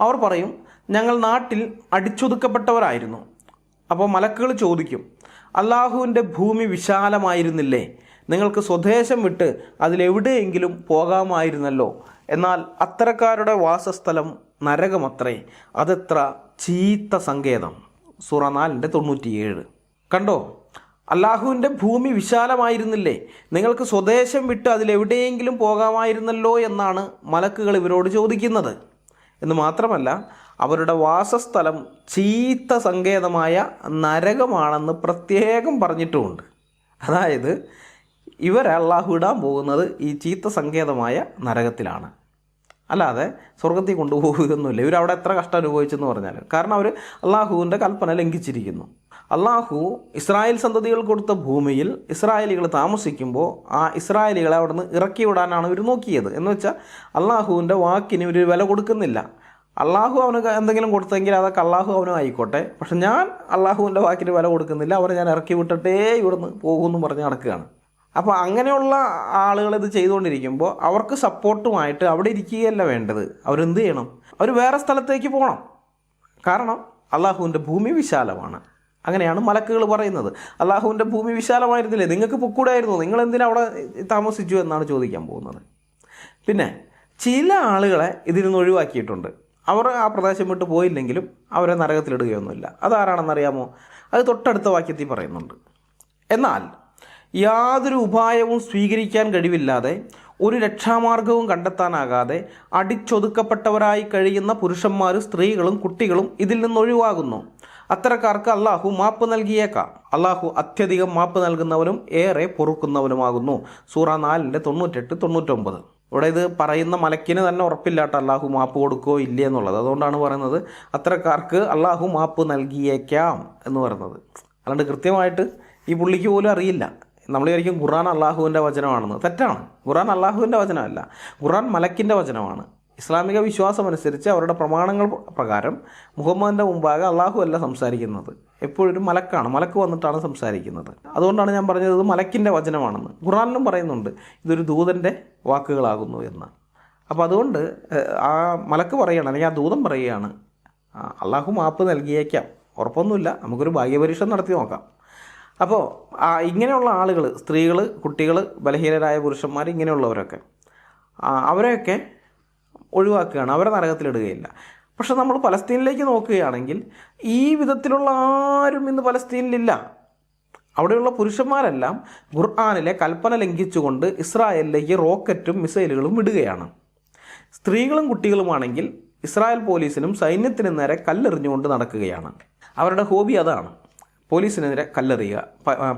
അവർ പറയും, ഞങ്ങൾ നാട്ടിൽ അടിച്ചൊതുക്കപ്പെട്ടവരായിരുന്നു. അപ്പോൾ മലക്കുകൾ ചോദിക്കും, അള്ളാഹുവിൻ്റെ ഭൂമി വിശാലമായിരുന്നില്ലേ? നിങ്ങൾക്ക് സ്വദേശം വിട്ട് അതിലെവിടെയെങ്കിലും പോകാമായിരുന്നല്ലോ. എന്നാൽ അത്തരക്കാരുടെ വാസസ്ഥലം നരകമത്രേ, അതെത്ര ചീത്ത സങ്കേതം. സൂറ 4:97. കണ്ടോ? അള്ളാഹുവിൻ്റെ ഭൂമി വിശാലമായിരുന്നില്ലേ? നിങ്ങൾക്ക് സ്വദേശം വിട്ട് അതിലെവിടെയെങ്കിലും പോകാമായിരുന്നല്ലോ എന്നാണ് മലക്കുകൾ ഇവരോട് ചോദിക്കുന്നത്. എന്ന് മാത്രമല്ല, അവരുടെ വാസസ്ഥലം ചീത്ത സങ്കേതമായ നരകമാണെന്ന് പ്രത്യേകം പറഞ്ഞിട്ടുമുണ്ട്. അതായത് ഇവരെ അള്ളാഹു ഇടാൻ പോകുന്നത് ഈ ചീത്ത സങ്കേതമായ നരകത്തിലാണ്, അല്ലാതെ സ്വർഗത്തിൽ കൊണ്ടുപോകുകയൊന്നുമില്ല. ഇവരവിടെ എത്ര കഷ്ടം അനുഭവിച്ചെന്ന് പറഞ്ഞാൽ, കാരണം അവർ അള്ളാഹുവിൻ്റെ കൽപ്പന ലംഘിച്ചിരിക്കുന്നു. അള്ളാഹു ഇസ്രായേൽ സന്തതികൾ കൊടുത്ത ഭൂമിയിൽ ഇസ്രായേലികൾ താമസിക്കുമ്പോൾ ആ ഇസ്രായേലികളെ അവിടെ നിന്ന് ഇറക്കി വിടാനാണ് ഇവർ നോക്കിയത്. എന്ന് വെച്ചാൽ അള്ളാഹുവിൻ്റെ വാക്കിന് ഇവർ വില കൊടുക്കുന്നില്ല. അള്ളാഹു അവന് എന്തെങ്കിലും കൊടുത്തെങ്കിൽ അതൊക്കെ അള്ളാഹു അവനും ആയിക്കോട്ടെ, പക്ഷെ ഞാൻ അള്ളാഹുവിൻ്റെ വാക്കിന് വില കൊടുക്കുന്നില്ല, അവരെ ഞാൻ ഇറക്കി വിട്ടിട്ടേ ഇവിടുന്ന് പോകുമെന്ന് പറഞ്ഞ് നടക്കുകയാണ്. അപ്പോൾ അങ്ങനെയുള്ള ആളുകൾ ഇത് ചെയ്തുകൊണ്ടിരിക്കുമ്പോൾ അവർക്ക് സപ്പോർട്ടുമായിട്ട് അവിടെ ഇരിക്കുകയല്ല വേണ്ടത്. അവരെന്ത് ചെയ്യണം? അവർ വേറെ സ്ഥലത്തേക്ക് പോകണം. കാരണം അള്ളാഹുവിൻ്റെ ഭൂമി വിശാലമാണ്. അങ്ങനെയാണ് മലക്കുകൾ പറയുന്നത്. അള്ളാഹുവിൻ്റെ ഭൂമി വിശാലമായിരുന്നില്ലേ? നിങ്ങൾക്ക് പൊക്കൂടായിരുന്നു, നിങ്ങൾ എന്തിനാ അവിടെ താമസിച്ചു എന്നാണ് ചോദിക്കാൻ പോകുന്നത്. പിന്നെ ചില ആളുകളെ ഇതിൽ നിന്ന് ഒഴിവാക്കിയിട്ടുണ്ട്. അവർ ആ പ്രദേശം വിട്ട് പോയില്ലെങ്കിലും അവരെ നരകത്തിലിടുകയൊന്നുമില്ല. അതാരാണെന്നറിയാമോ? അത് തൊട്ടടുത്ത വാക്യത്തിൽ പറയുന്നുണ്ട്. എന്നാൽ യാതൊരു ഉപായവും സ്വീകരിക്കാൻ കഴിവില്ലാതെ ഒരു രക്ഷാമാർഗവും കണ്ടെത്താനാകാതെ അടിച്ചൊതുക്കപ്പെട്ടവരായി കഴിയുന്ന പുരുഷന്മാരും സ്ത്രീകളും കുട്ടികളും ഇതിൽ നിന്നൊഴിവാകുന്നു. അത്തരക്കാർക്ക് അള്ളാഹു മാപ്പ് നൽകിയേക്കാം. അള്ളാഹു അത്യധികം മാപ്പ് നൽകുന്നവനും ഏറെ പൊറുക്കുന്നവനുമാകുന്നു. സൂറ 4:98-99. ഇവിടെ ഇത് പറയുന്ന മലക്കിന് തന്നെ ഉറപ്പില്ലാട്ടോ അള്ളാഹു മാപ്പ് കൊടുക്കുകയോ ഇല്ലേ എന്നുള്ളത്. അതുകൊണ്ടാണ് പറയുന്നത് അത്തരക്കാർക്ക് അള്ളാഹു മാപ്പ് നൽകിയേക്കാം എന്ന് പറയുന്നത്. അല്ലാണ്ട് കൃത്യമായിട്ട് ഈ പുള്ളിക്ക് പോലും അറിയില്ല. നമ്മൾ വിചാരിക്കും ഖുർആൻ അള്ളാഹുവിൻ്റെ വചനമാണെന്ന്. തെറ്റാണ്. ഖുർആൻ അള്ളാഹുവിൻ്റെ വചനമല്ല, ഖുർആൻ മലക്കിൻ്റെ വചനമാണ്. ഇസ്ലാമിക വിശ്വാസം അനുസരിച്ച് അവരുടെ പ്രമാണങ്ങൾ പ്രകാരം മുഹമ്മദിൻ്റെ മുമ്പാകെ അള്ളാഹു അല്ല സംസാരിക്കുന്നത്, എപ്പോഴും മലക്കാണ്. മലക്ക് വന്നിട്ടാണ് സംസാരിക്കുന്നത്. അതുകൊണ്ടാണ് ഞാൻ പറഞ്ഞത് ഇത് മലക്കിൻ്റെ വചനമാണെന്ന്. ഖുർആനിലും പറയുന്നുണ്ട് ഇതൊരു ദൂതൻ്റെ വാക്കുകളാകുന്നു എന്ന്. അപ്പോൾ അതുകൊണ്ട് ആ മലക്ക് പറയുകയാണ്, അല്ലെങ്കിൽ ആ ദൂതൻ പറയുകയാണ് അള്ളാഹു മാപ്പ് നൽകിയേക്കാം, ഉറപ്പൊന്നുമില്ല, നമുക്കൊരു ഭാഗ്യപരീക്ഷ നടത്തി നോക്കാം. അപ്പോൾ ഇങ്ങനെയുള്ള ആളുകൾ, സ്ത്രീകൾ, കുട്ടികൾ, ബലഹീനരായ പുരുഷന്മാർ, ഇങ്ങനെയുള്ളവരൊക്കെ അവരെയൊക്കെ ഒഴിവാക്കുകയാണ്, അവരെ നരകത്തിലിടുകയില്ല. പക്ഷെ നമ്മൾ പലസ്തീനിലേക്ക് നോക്കുകയാണെങ്കിൽ ഈ വിധത്തിലുള്ള ആരും ഇന്ന് പലസ്തീനിലില്ല. അവിടെയുള്ള പുരുഷന്മാരെല്ലാം ഖുർആനിലെ കൽപ്പന ലംഘിച്ചുകൊണ്ട് ഇസ്രായേലിലേക്ക് റോക്കറ്റും മിസൈലുകളും വിടുകയാണ്. സ്ത്രീകളും കുട്ടികളുമാണെങ്കിൽ ഇസ്രായേൽ പോലീസിനും സൈന്യത്തിനും നേരെ കല്ലെറിഞ്ഞുകൊണ്ട് നടക്കുകയാണ്. അവരുടെ ഹോബി അതാണ്. പോലീസിനെതിരെ കല്ലെറിയുക,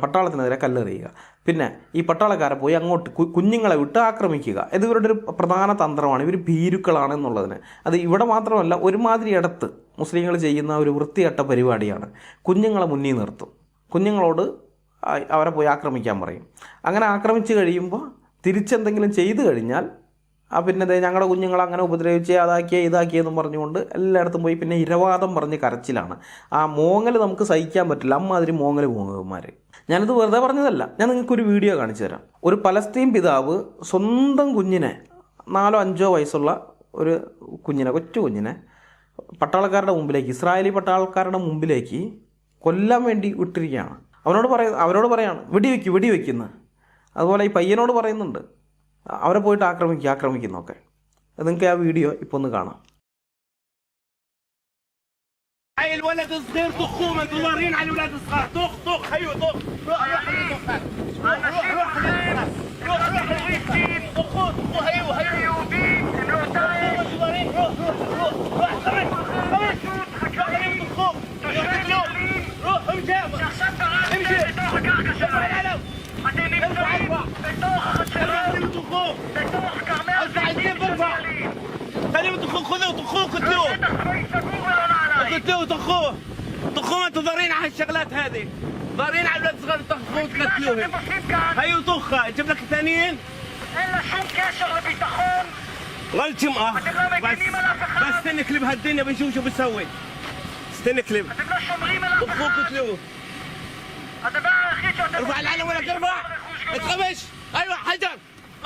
പട്ടാളത്തിനെതിരെ കല്ലെറിയുക, പിന്നെ ഈ പട്ടാളക്കാരെ പോയി അങ്ങോട്ട് കുഞ്ഞുങ്ങളെ വിട്ട് ആക്രമിക്കുക. ഇത് ഇവരുടെ ഒരു പ്രധാന തന്ത്രമാണ്. ഇവർ ഭീരുക്കളാണ് എന്നുള്ളതിന്. അത് ഇവിടെ മാത്രമല്ല, ഒരുമാതിരി ഇടത്ത് മുസ്ലിങ്ങൾ ചെയ്യുന്ന ഒരു വൃത്തികെട്ട പരിപാടിയാണ്. കുഞ്ഞുങ്ങളെ മുന്നിൽ നിർത്തും, കുഞ്ഞുങ്ങളോട് അവരെ പോയി ആക്രമിക്കാൻ പറയും. അങ്ങനെ ആക്രമിച്ച് കഴിയുമ്പോൾ തിരിച്ചെന്തെങ്കിലും ചെയ്തു കഴിഞ്ഞാൽ പിന്നെ ഞങ്ങളുടെ കുഞ്ഞുങ്ങളെ അങ്ങനെ ഉപദ്രവിച്ച് ഇതാക്കിയെന്നും പറഞ്ഞുകൊണ്ട് എല്ലായിടത്തും പോയി പിന്നെ ഇരവാദം പറഞ്ഞ് കരച്ചിലാണ്. ആ മോങ്ങൽ നമുക്ക് സഹിക്കാൻ പറ്റില്ല. അമ്മാതിരി മോങ്ങന്മാർ. ഞാനിത് വെറുതെ പറഞ്ഞതല്ല, ഞാൻ നിങ്ങൾക്കൊരു വീഡിയോ കാണിച്ചു തരാം. ഒരു പലസ്തീൻ പിതാവ് സ്വന്തം കുഞ്ഞിനെ, 4-5 വയസ്സുള്ള ഒരു കുഞ്ഞിനെ, കൊച്ചു കുഞ്ഞിനെ പട്ടാളക്കാരുടെ മുമ്പിലേക്ക്, ഇസ്രായേലി പട്ടാളക്കാരുടെ മുമ്പിലേക്ക് കൊല്ലാൻ വേണ്ടി വിട്ടിരിക്കുകയാണ്. അവരോട് പറയാണ് വെടിവെക്കുന്നു. അതുപോലെ ഈ പയ്യനോട് പറയുന്നുണ്ട് അവരെ പോയിട്ട് ആക്രമിക്കുന്നൊക്കെ. നിങ്ങൾക്ക് ആ വീഡിയോ ഇപ്പോൾ ഒന്ന് കാണാം. هاي الولد الصغير طخوه منتظرين على الولاد الصغار. طخ هيو طخ روح طخوه هيو طخوه منتظرين على هالشغلات هذه. ضارين على الولاد الصغار طخوه وتقتلوهم. هيو طخه جيب لك الثانيين. الا شو كاشر لبيتخون غلطهم بس استنى كليب هالدنيا بنشوف شو بتسوي. استنى كليب طخوه قتلوه. هذا بقى اخي شو ارفع العلم ولا ترفع اتخمش. ايوه حجر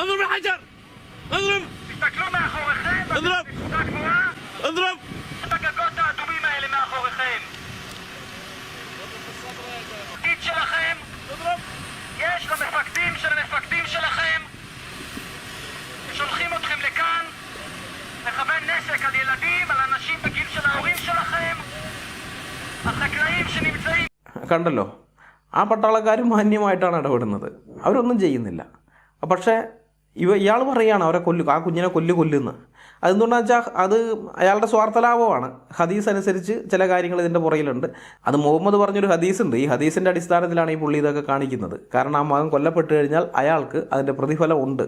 اضرب الحجر اضرب. תסתכלו מאחוריכם. اضرب اضرب את הגגות האדומים האלה מאחוריכם. התפקיד שלכם יש למפקדים של המפקדים שלכם, שולחים אתכם לכאן לכוון נשק על ילדים, על אנשים בגיל של ההורים שלכם, החקלאים שנמצאים. കണ്ടല്ലോ, ആ പട്ടാളക്കാരും മാന്യമായിട്ടാണ് ഇടപെടുന്നത്. അവരൊന്നും ചെയ്യുന്നില്ല. പക്ഷേ ഇയാൾ പറയുകയാണ് അവരെ ആ കുഞ്ഞിനെ കൊല്ലുന്ന്. അതെന്തുകൊണ്ടാണെന്ന് വെച്ചാൽ അത് അയാളുടെ സ്വാർത്ഥ ലാഭമാണ്. ഹദീസ് അനുസരിച്ച് ചില കാര്യങ്ങൾ ഇതിൻ്റെ പുറകിലുണ്ട്. അത് മുഹമ്മദ് പറഞ്ഞൊരു ഹദീസുണ്ട്. ഈ ഹദീസിൻ്റെ അടിസ്ഥാനത്തിലാണ് ഈ പുള്ളി ഇതൊക്കെ കാണിക്കുന്നത്. കാരണം ആ മകൻ കൊല്ലപ്പെട്ട് കഴിഞ്ഞാൽ അയാൾക്ക് അതിൻ്റെ പ്രതിഫലം ഉണ്ട്.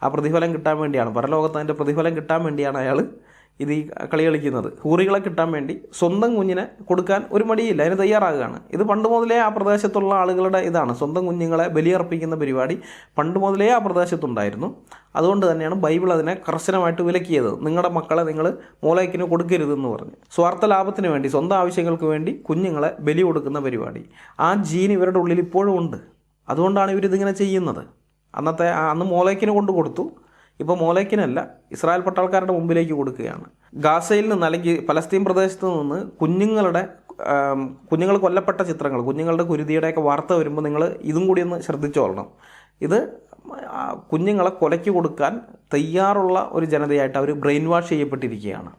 ആ പ്രതിഫലം കിട്ടാൻ വേണ്ടിയാണ്, പരലോകത്ത് അതിൻ്റെ പ്രതിഫലം കിട്ടാൻ വേണ്ടിയാണ് അയാൾ ഇത് ഈ കളി കളിക്കുന്നത്. ഹൂറികളെ കിട്ടാൻ വേണ്ടി സ്വന്തം കുഞ്ഞിനെ കൊടുക്കാൻ ഒരു മടിയില്ല, അതിന് തയ്യാറാകുകയാണ്. ഇത് പണ്ട് മുതലേ ആ പ്രദേശത്തുള്ള ആളുകളുടെ ഇതാണ്. സ്വന്തം കുഞ്ഞുങ്ങളെ ബലിയർപ്പിക്കുന്ന പരിപാടി പണ്ട് മുതലേ ആ പ്രദേശത്തുണ്ടായിരുന്നു. അതുകൊണ്ട് തന്നെയാണ് ബൈബിൾ അതിനെ കർശനമായിട്ട് വിലക്കിയത്. നിങ്ങളുടെ മക്കളെ നിങ്ങൾ മോളേക്കിന് കൊടുക്കരുതെന്ന് പറഞ്ഞ്. സ്വാർത്ഥ ലാഭത്തിന് വേണ്ടി, സ്വന്തം ആവശ്യങ്ങൾക്ക് വേണ്ടി കുഞ്ഞുങ്ങളെ ബലി കൊടുക്കുന്ന പരിപാടി ആ ജീൻ ഇവരുടെ ഉള്ളിൽ ഇപ്പോഴും ഉണ്ട്. അതുകൊണ്ടാണ് ഇവരിതിങ്ങനെ ചെയ്യുന്നത്. അന്ന് മോളേക്കിന് കൊണ്ട് കൊടുത്തു, ഇപ്പോൾ മോലേക്കിനല്ല, ഇസ്രായേൽ പട്ടാൾക്കാരുടെ മുമ്പിലേക്ക് കൊടുക്കുകയാണ്. ഗാസയിൽ നിന്ന് അല്ലെങ്കിൽ പലസ്തീൻ പ്രദേശത്ത് നിന്ന് കുഞ്ഞുങ്ങൾ കൊല്ലപ്പെട്ട ചിത്രങ്ങൾ, കുഞ്ഞുങ്ങളുടെ കുരുതിയുടെയൊക്കെ വാർത്ത വരുമ്പോൾ നിങ്ങൾ ഇതും കൂടി ഒന്ന് ശ്രദ്ധിച്ചോളണം. ഇത് കുഞ്ഞുങ്ങളെ കൊലയ്ക്ക് കൊടുക്കാൻ തയ്യാറുള്ള ഒരു ജനതയായിട്ട് അവർ ബ്രെയിൻ വാഷ് ചെയ്യപ്പെട്ടിരിക്കുകയാണ്.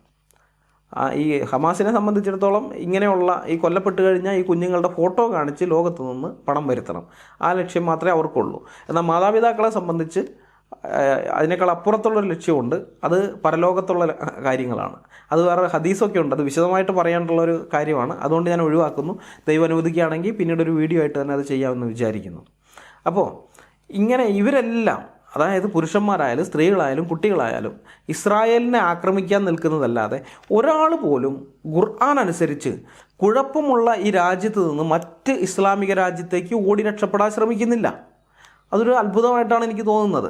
ഈ ഹമാസിനെ സംബന്ധിച്ചിടത്തോളം ഇങ്ങനെയുള്ള ഈ കൊല്ലപ്പെട്ട് കഴിഞ്ഞാൽ ഈ കുഞ്ഞുങ്ങളുടെ ഫോട്ടോ കാണിച്ച് ലോകത്ത് നിന്ന് പണം വരുത്തണം. ആ ലക്ഷ്യം മാത്രമേ അവർക്കുള്ളൂ. എന്നാൽ മാതാപിതാക്കളെ സംബന്ധിച്ച് അതിനേക്കാൾ അപ്പുറത്തുള്ളൊരു ലക്ഷ്യമുണ്ട്. അത് പരലോകത്തുള്ള കാര്യങ്ങളാണ്. അത് വേറെ ഹദീസൊക്കെ ഉണ്ട്, അത് വിശദമായിട്ട് പറയാനുള്ളൊരു കാര്യമാണ്. അതുകൊണ്ട് ഞാൻ ഒഴിവാക്കുന്നു. ദൈവം അനുവദിക്കുകയാണെങ്കിൽ പിന്നീട് ഒരു വീഡിയോ ആയിട്ട് തന്നെ അത് ചെയ്യാമെന്ന് വിചാരിക്കുന്നു. അപ്പോൾ ഇങ്ങനെ ഇവരെല്ലാം അതായത് പുരുഷന്മാരായാലും സ്ത്രീകളായാലും കുട്ടികളായാലും ഇസ്രായേലിനെ ആക്രമിക്കാൻ നിൽക്കുന്നതല്ലാതെ ഒരാൾ പോലും ഖുർആൻ അനുസരിച്ച് കുഴപ്പമുള്ള ഈ രാജ്യത്ത് നിന്ന് മറ്റ് ഇസ്ലാമിക രാജ്യത്തേക്ക് ഓടി രക്ഷപ്പെടാൻ ശ്രമിക്കുന്നില്ല. അതൊരു അത്ഭുതമായിട്ടാണ് എനിക്ക് തോന്നുന്നത്.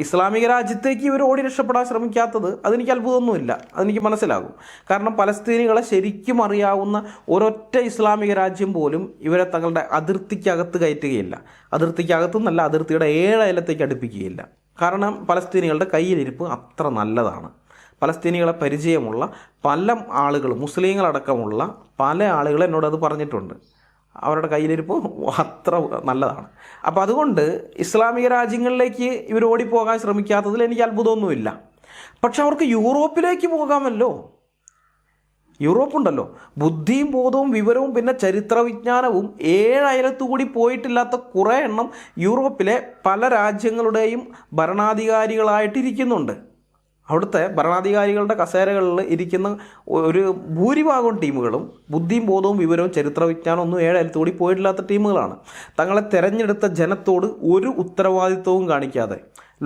ഇസ്ലാമിക രാജ്യത്തേക്ക് ഇവർ ഓടി രക്ഷപ്പെടാൻ ശ്രമിക്കാത്തത് അതെനിക്ക് അത്ഭുതമൊന്നുമില്ല, അതെനിക്ക് മനസ്സിലാകും. കാരണം പലസ്തീനികളെ ശരിക്കും അറിയാവുന്ന ഒരൊറ്റ ഇസ്ലാമിക രാജ്യം പോലും ഇവരെ തങ്ങളുടെ അതിർത്തിക്കകത്ത് കയറ്റുകയില്ല. അതിർത്തിക്കകത്തുനിന്നല്ല, അതിർത്തിയുടെ 7 അയലത്തേക്ക് അടുപ്പിക്കുകയില്ല. കാരണം പലസ്തീനികളുടെ കയ്യിലിരിപ്പ് അത്ര നല്ലതാണ്. പലസ്തീനികളെ പരിചയമുള്ള പല ആളുകളും, മുസ്ലിങ്ങളടക്കമുള്ള പല ആളുകൾ എന്നോടത് പറഞ്ഞിട്ടുണ്ട്. അവരുടെ കയ്യിലിരിപ്പ് അത്ര നല്ലതാണ്. അപ്പോൾ അതുകൊണ്ട് ഇസ്ലാമിക രാജ്യങ്ങളിലേക്ക് ഇവർ ഓടിപ്പോകാൻ ശ്രമിക്കാത്തതിൽ എനിക്ക് അത്ഭുതമൊന്നുമില്ല. പക്ഷെ അവർക്ക് യൂറോപ്പിലേക്ക് പോകാമല്ലോ. യൂറോപ്പുണ്ടല്ലോ, ബുദ്ധിയും ബോധവും വിവരവും പിന്നെ ചരിത്ര വിജ്ഞാനവും 7 അയലത്തുകൂടി പോയിട്ടില്ലാത്ത കുറേ എണ്ണം യൂറോപ്പിലെ പല രാജ്യങ്ങളുടെയും ഭരണാധികാരികളായിട്ടിരിക്കുന്നുണ്ട്. അവിടുത്തെ ഭരണാധികാരികളുടെ കസേരകളിൽ ഇരിക്കുന്ന ഒരു ഭൂരിഭാഗം ടീമുകളും ബുദ്ധിയും ബോധവും വിവരവും ചരിത്ര വിജ്ഞാനവും ഒന്നും 7 അയലത്തുകൂടി പോയിട്ടില്ലാത്ത ടീമുകളാണ്. തങ്ങളെ തെരഞ്ഞെടുത്ത ജനത്തോട് ഒരു ഉത്തരവാദിത്വവും കാണിക്കാതെ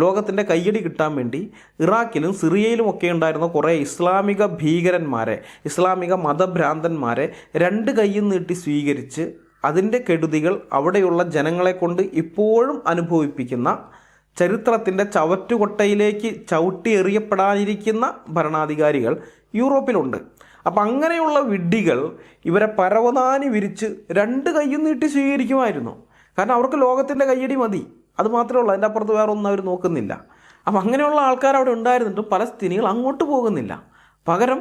ലോകത്തിൻ്റെ കയ്യടി കിട്ടാൻ വേണ്ടി ഇറാഖിലും സിറിയയിലും ഒക്കെ ഉണ്ടായിരുന്ന കുറേ ഇസ്ലാമിക ഭീകരന്മാരെ, ഇസ്ലാമിക മതഭ്രാന്തന്മാരെ 2 കൈയും നീട്ടി സ്വീകരിച്ച് അതിൻ്റെ കെടുതികൾ അവിടെയുള്ള ജനങ്ങളെ കൊണ്ട് ഇപ്പോഴും അനുഭവിപ്പിക്കുന്ന, ചരിത്രത്തിൻ്റെ ചവറ്റുകൊട്ടയിലേക്ക് ചവിട്ടി എറിയപ്പെടാനിരിക്കുന്ന ഭരണാധികാരികൾ യൂറോപ്പിലുണ്ട്. അപ്പം അങ്ങനെയുള്ള വിഡ്ഢികൾ ഇവരെ പരവതാനി വിരിച്ച് 2 കൈയും നീട്ടി സ്വീകരിക്കുമായിരുന്നു. കാരണം അവർക്ക് ലോകത്തിൻ്റെ കയ്യടി മതി, അത് മാത്രമേ ഉള്ളൂ, അതിൻ്റെ അപ്പുറത്ത് വേറെ ഒന്നും അവർ നോക്കുന്നില്ല. അപ്പം അങ്ങനെയുള്ള ആൾക്കാർ അവിടെ ഉണ്ടായിരുന്നിട്ടും പലസ്തീനികൾ അങ്ങോട്ട് പോകുന്നില്ല. പകരം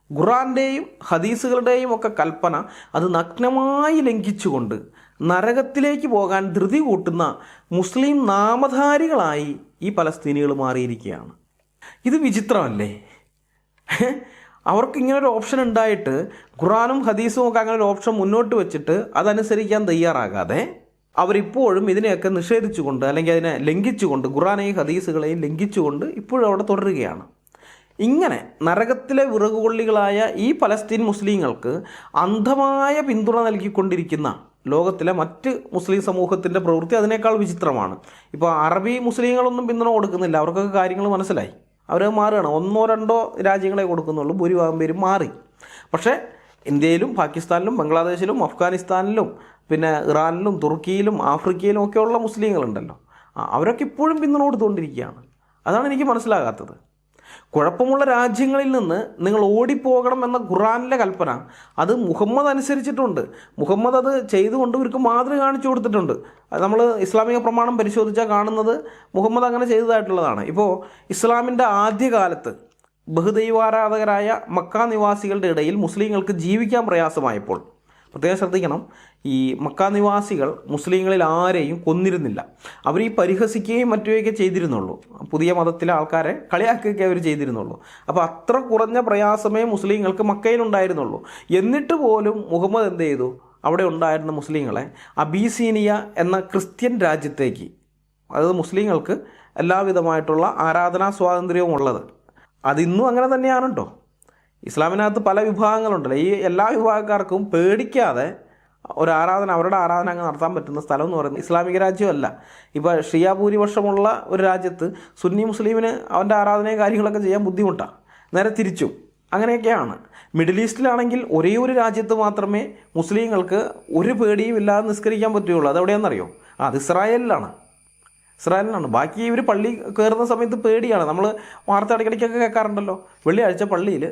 ഖുർആൻ്റെയും ഹദീസുകളുടെയും ഒക്കെ കൽപ്പന അത് നഗ്നമായി ലംഘിച്ചുകൊണ്ട് നരകത്തിലേക്ക് പോകാൻ ധൃതി കൂട്ടുന്ന മുസ്ലിം നാമധാരികളായി ഈ പലസ്തീനികൾ മാറിയിരിക്കുകയാണ്. ഇത് വിചിത്രമല്ലേ? അവർക്ക് ഇങ്ങനൊരു ഓപ്ഷൻ ഉണ്ടായിട്ട് ഖുർആനും ഹദീസും ഒക്കെ അങ്ങനെ ഒരു ഓപ്ഷൻ മുന്നോട്ട് വെച്ചിട്ട് അതനുസരിക്കാൻ തയ്യാറാകാതെ അവരിപ്പോഴും ഇതിനെയൊക്കെ നിഷേധിച്ചുകൊണ്ട്, അല്ലെങ്കിൽ അതിനെ ലംഘിച്ചുകൊണ്ട്, ഖുർആനെയും ഹദീസുകളെയും ലംഘിച്ചുകൊണ്ട് ഇപ്പോഴും അവിടെ തുടരുകയാണ്. ഇങ്ങനെ നരകത്തിലെ വിറകുകൊള്ളികളായ ഈ പലസ്തീൻ മുസ്ലിങ്ങൾക്ക് അന്ധമായ പിന്തുണ നൽകിക്കൊണ്ടിരിക്കുന്ന ലോകത്തിലെ മറ്റ് മുസ്ലിം സമൂഹത്തിൻ്റെ പ്രവൃത്തി അതിനേക്കാൾ വിചിത്രമാണ്. ഇപ്പോൾ അറബി മുസ്ലിങ്ങളൊന്നും പിന്തുണ കൊടുക്കുന്നില്ല, അവർക്കൊക്കെ കാര്യങ്ങൾ മനസ്സിലായി, അവർ മാറുകയാണ്. 1-2 രാജ്യങ്ങളെ കൊടുക്കുന്നുള്ളൂ, ഭൂരിഭാഗം പേരും മാറി. പക്ഷേ ഇന്ത്യയിലും പാകിസ്ഥാനിലും ബംഗ്ലാദേശിലും അഫ്ഗാനിസ്ഥാനിലും പിന്നെ ഇറാനിലും തുർക്കിയിലും ആഫ്രിക്കയിലും ഒക്കെയുള്ള മുസ്ലിങ്ങളുണ്ടല്ലോ, അവരൊക്കെ ഇപ്പോഴും പിന്തുണ കൊടുത്തുകൊണ്ടിരിക്കുകയാണ്. അതാണ് എനിക്ക് മനസ്സിലാകാത്തത്. കുഴപ്പമുള്ള രാജ്യങ്ങളിൽ നിന്ന് നിങ്ങൾ ഓടിപ്പോകണം എന്ന ഖുർആനിലെ കൽപ്പന അത് മുഹമ്മദ് അനുസരിച്ചിട്ടുണ്ട്. മുഹമ്മദ് അത് ചെയ്തുകൊണ്ട് ഇവർക്ക് മാതൃക കാണിച്ചു കൊടുത്തിട്ടുണ്ട്. നമ്മൾ ഇസ്ലാമിക പ്രമാണം പരിശോധിച്ചാൽ കാണുന്നത് മുഹമ്മദ് അങ്ങനെ ചെയ്തതായിട്ടുള്ളതാണ്. ഇപ്പോൾ ഇസ്ലാമിൻ്റെ ആദ്യകാലത്ത് ബഹുദൈവാരാധകരായ മക്ക നിവാസികളുടെ ഇടയിൽ മുസ്ലിങ്ങൾക്ക് ജീവിക്കാൻ പ്രയാസമായപ്പോൾ, പ്രത്യേകം ശ്രദ്ധിക്കണം, ഈ മക്ക നിവാസികൾ മുസ്ലിങ്ങളിൽ ആരെയും കൊന്നിരുന്നില്ല. അവർ ഈ പരിഹസിക്കുകയും മറ്റുമൊക്കെ ചെയ്തിരുന്നുള്ളൂ. പുതിയ മതത്തിലെ ആൾക്കാരെ കളിയാക്കുകയൊക്കെ അവർ ചെയ്തിരുന്നുള്ളൂ. അപ്പോൾ അത്ര കുറഞ്ഞ പ്രയാസമേ മുസ്ലിങ്ങൾക്ക് മക്കയിലുണ്ടായിരുന്നുള്ളൂ. എന്നിട്ട് പോലും മുഹമ്മദ് എന്ത് ചെയ്തു? അവിടെ ഉണ്ടായിരുന്ന മുസ്ലിങ്ങളെ അബീസീനിയ എന്ന ക്രിസ്ത്യൻ രാജ്യത്തേക്ക്, അതായത് മുസ്ലിങ്ങൾക്ക് എല്ലാവിധമായിട്ടുള്ള ആരാധനാ സ്വാതന്ത്ര്യവും ഉള്ളത്, അതിന്നും അങ്ങനെ തന്നെയാണ് കേട്ടോ. ഇസ്ലാമിനകത്ത് പല വിഭാഗങ്ങളുണ്ടല്ലോ, ഈ എല്ലാ വിഭാഗക്കാർക്കും പേടിക്കാതെ അവരുടെ ആരാധന അങ്ങ് നടത്താൻ പറ്റുന്ന സ്ഥലം എന്ന് പറയുന്നത് ഇസ്ലാമിക രാജ്യമല്ല. ഇപ്പോൾ ഷിയ ഭൂരിപക്ഷമുള്ള ഒരു രാജ്യത്ത് സുന്നി മുസ്ലിമിന് അവൻ്റെ ആരാധനയും കാര്യങ്ങളൊക്കെ ചെയ്യാൻ ബുദ്ധിമുട്ടാണ്. നേരെ തിരിച്ചും അങ്ങനെയൊക്കെയാണ്. മിഡിൽ ഈസ്റ്റിലാണെങ്കിൽ ഒരേ ഒരു രാജ്യത്ത് മാത്രമേ മുസ്ലിങ്ങൾക്ക് ഒരു പേടിയും ഇല്ലാതെ നിസ്കരിക്കാൻ പറ്റുകയുള്ളൂ. അതെവിടെയാണെന്നറിയോ? അത് ഇസ്രായേലിലാണ്. ബാക്കി ഇവർ പള്ളി കയറുന്ന സമയത്ത് പേടിയാണ്. നമ്മൾ വാർത്ത ഇടയ്ക്കിടയ്ക്കൊക്കെ കേൾക്കാറുണ്ടല്ലോ, വെള്ളിയാഴ്ച പള്ളിയിൽ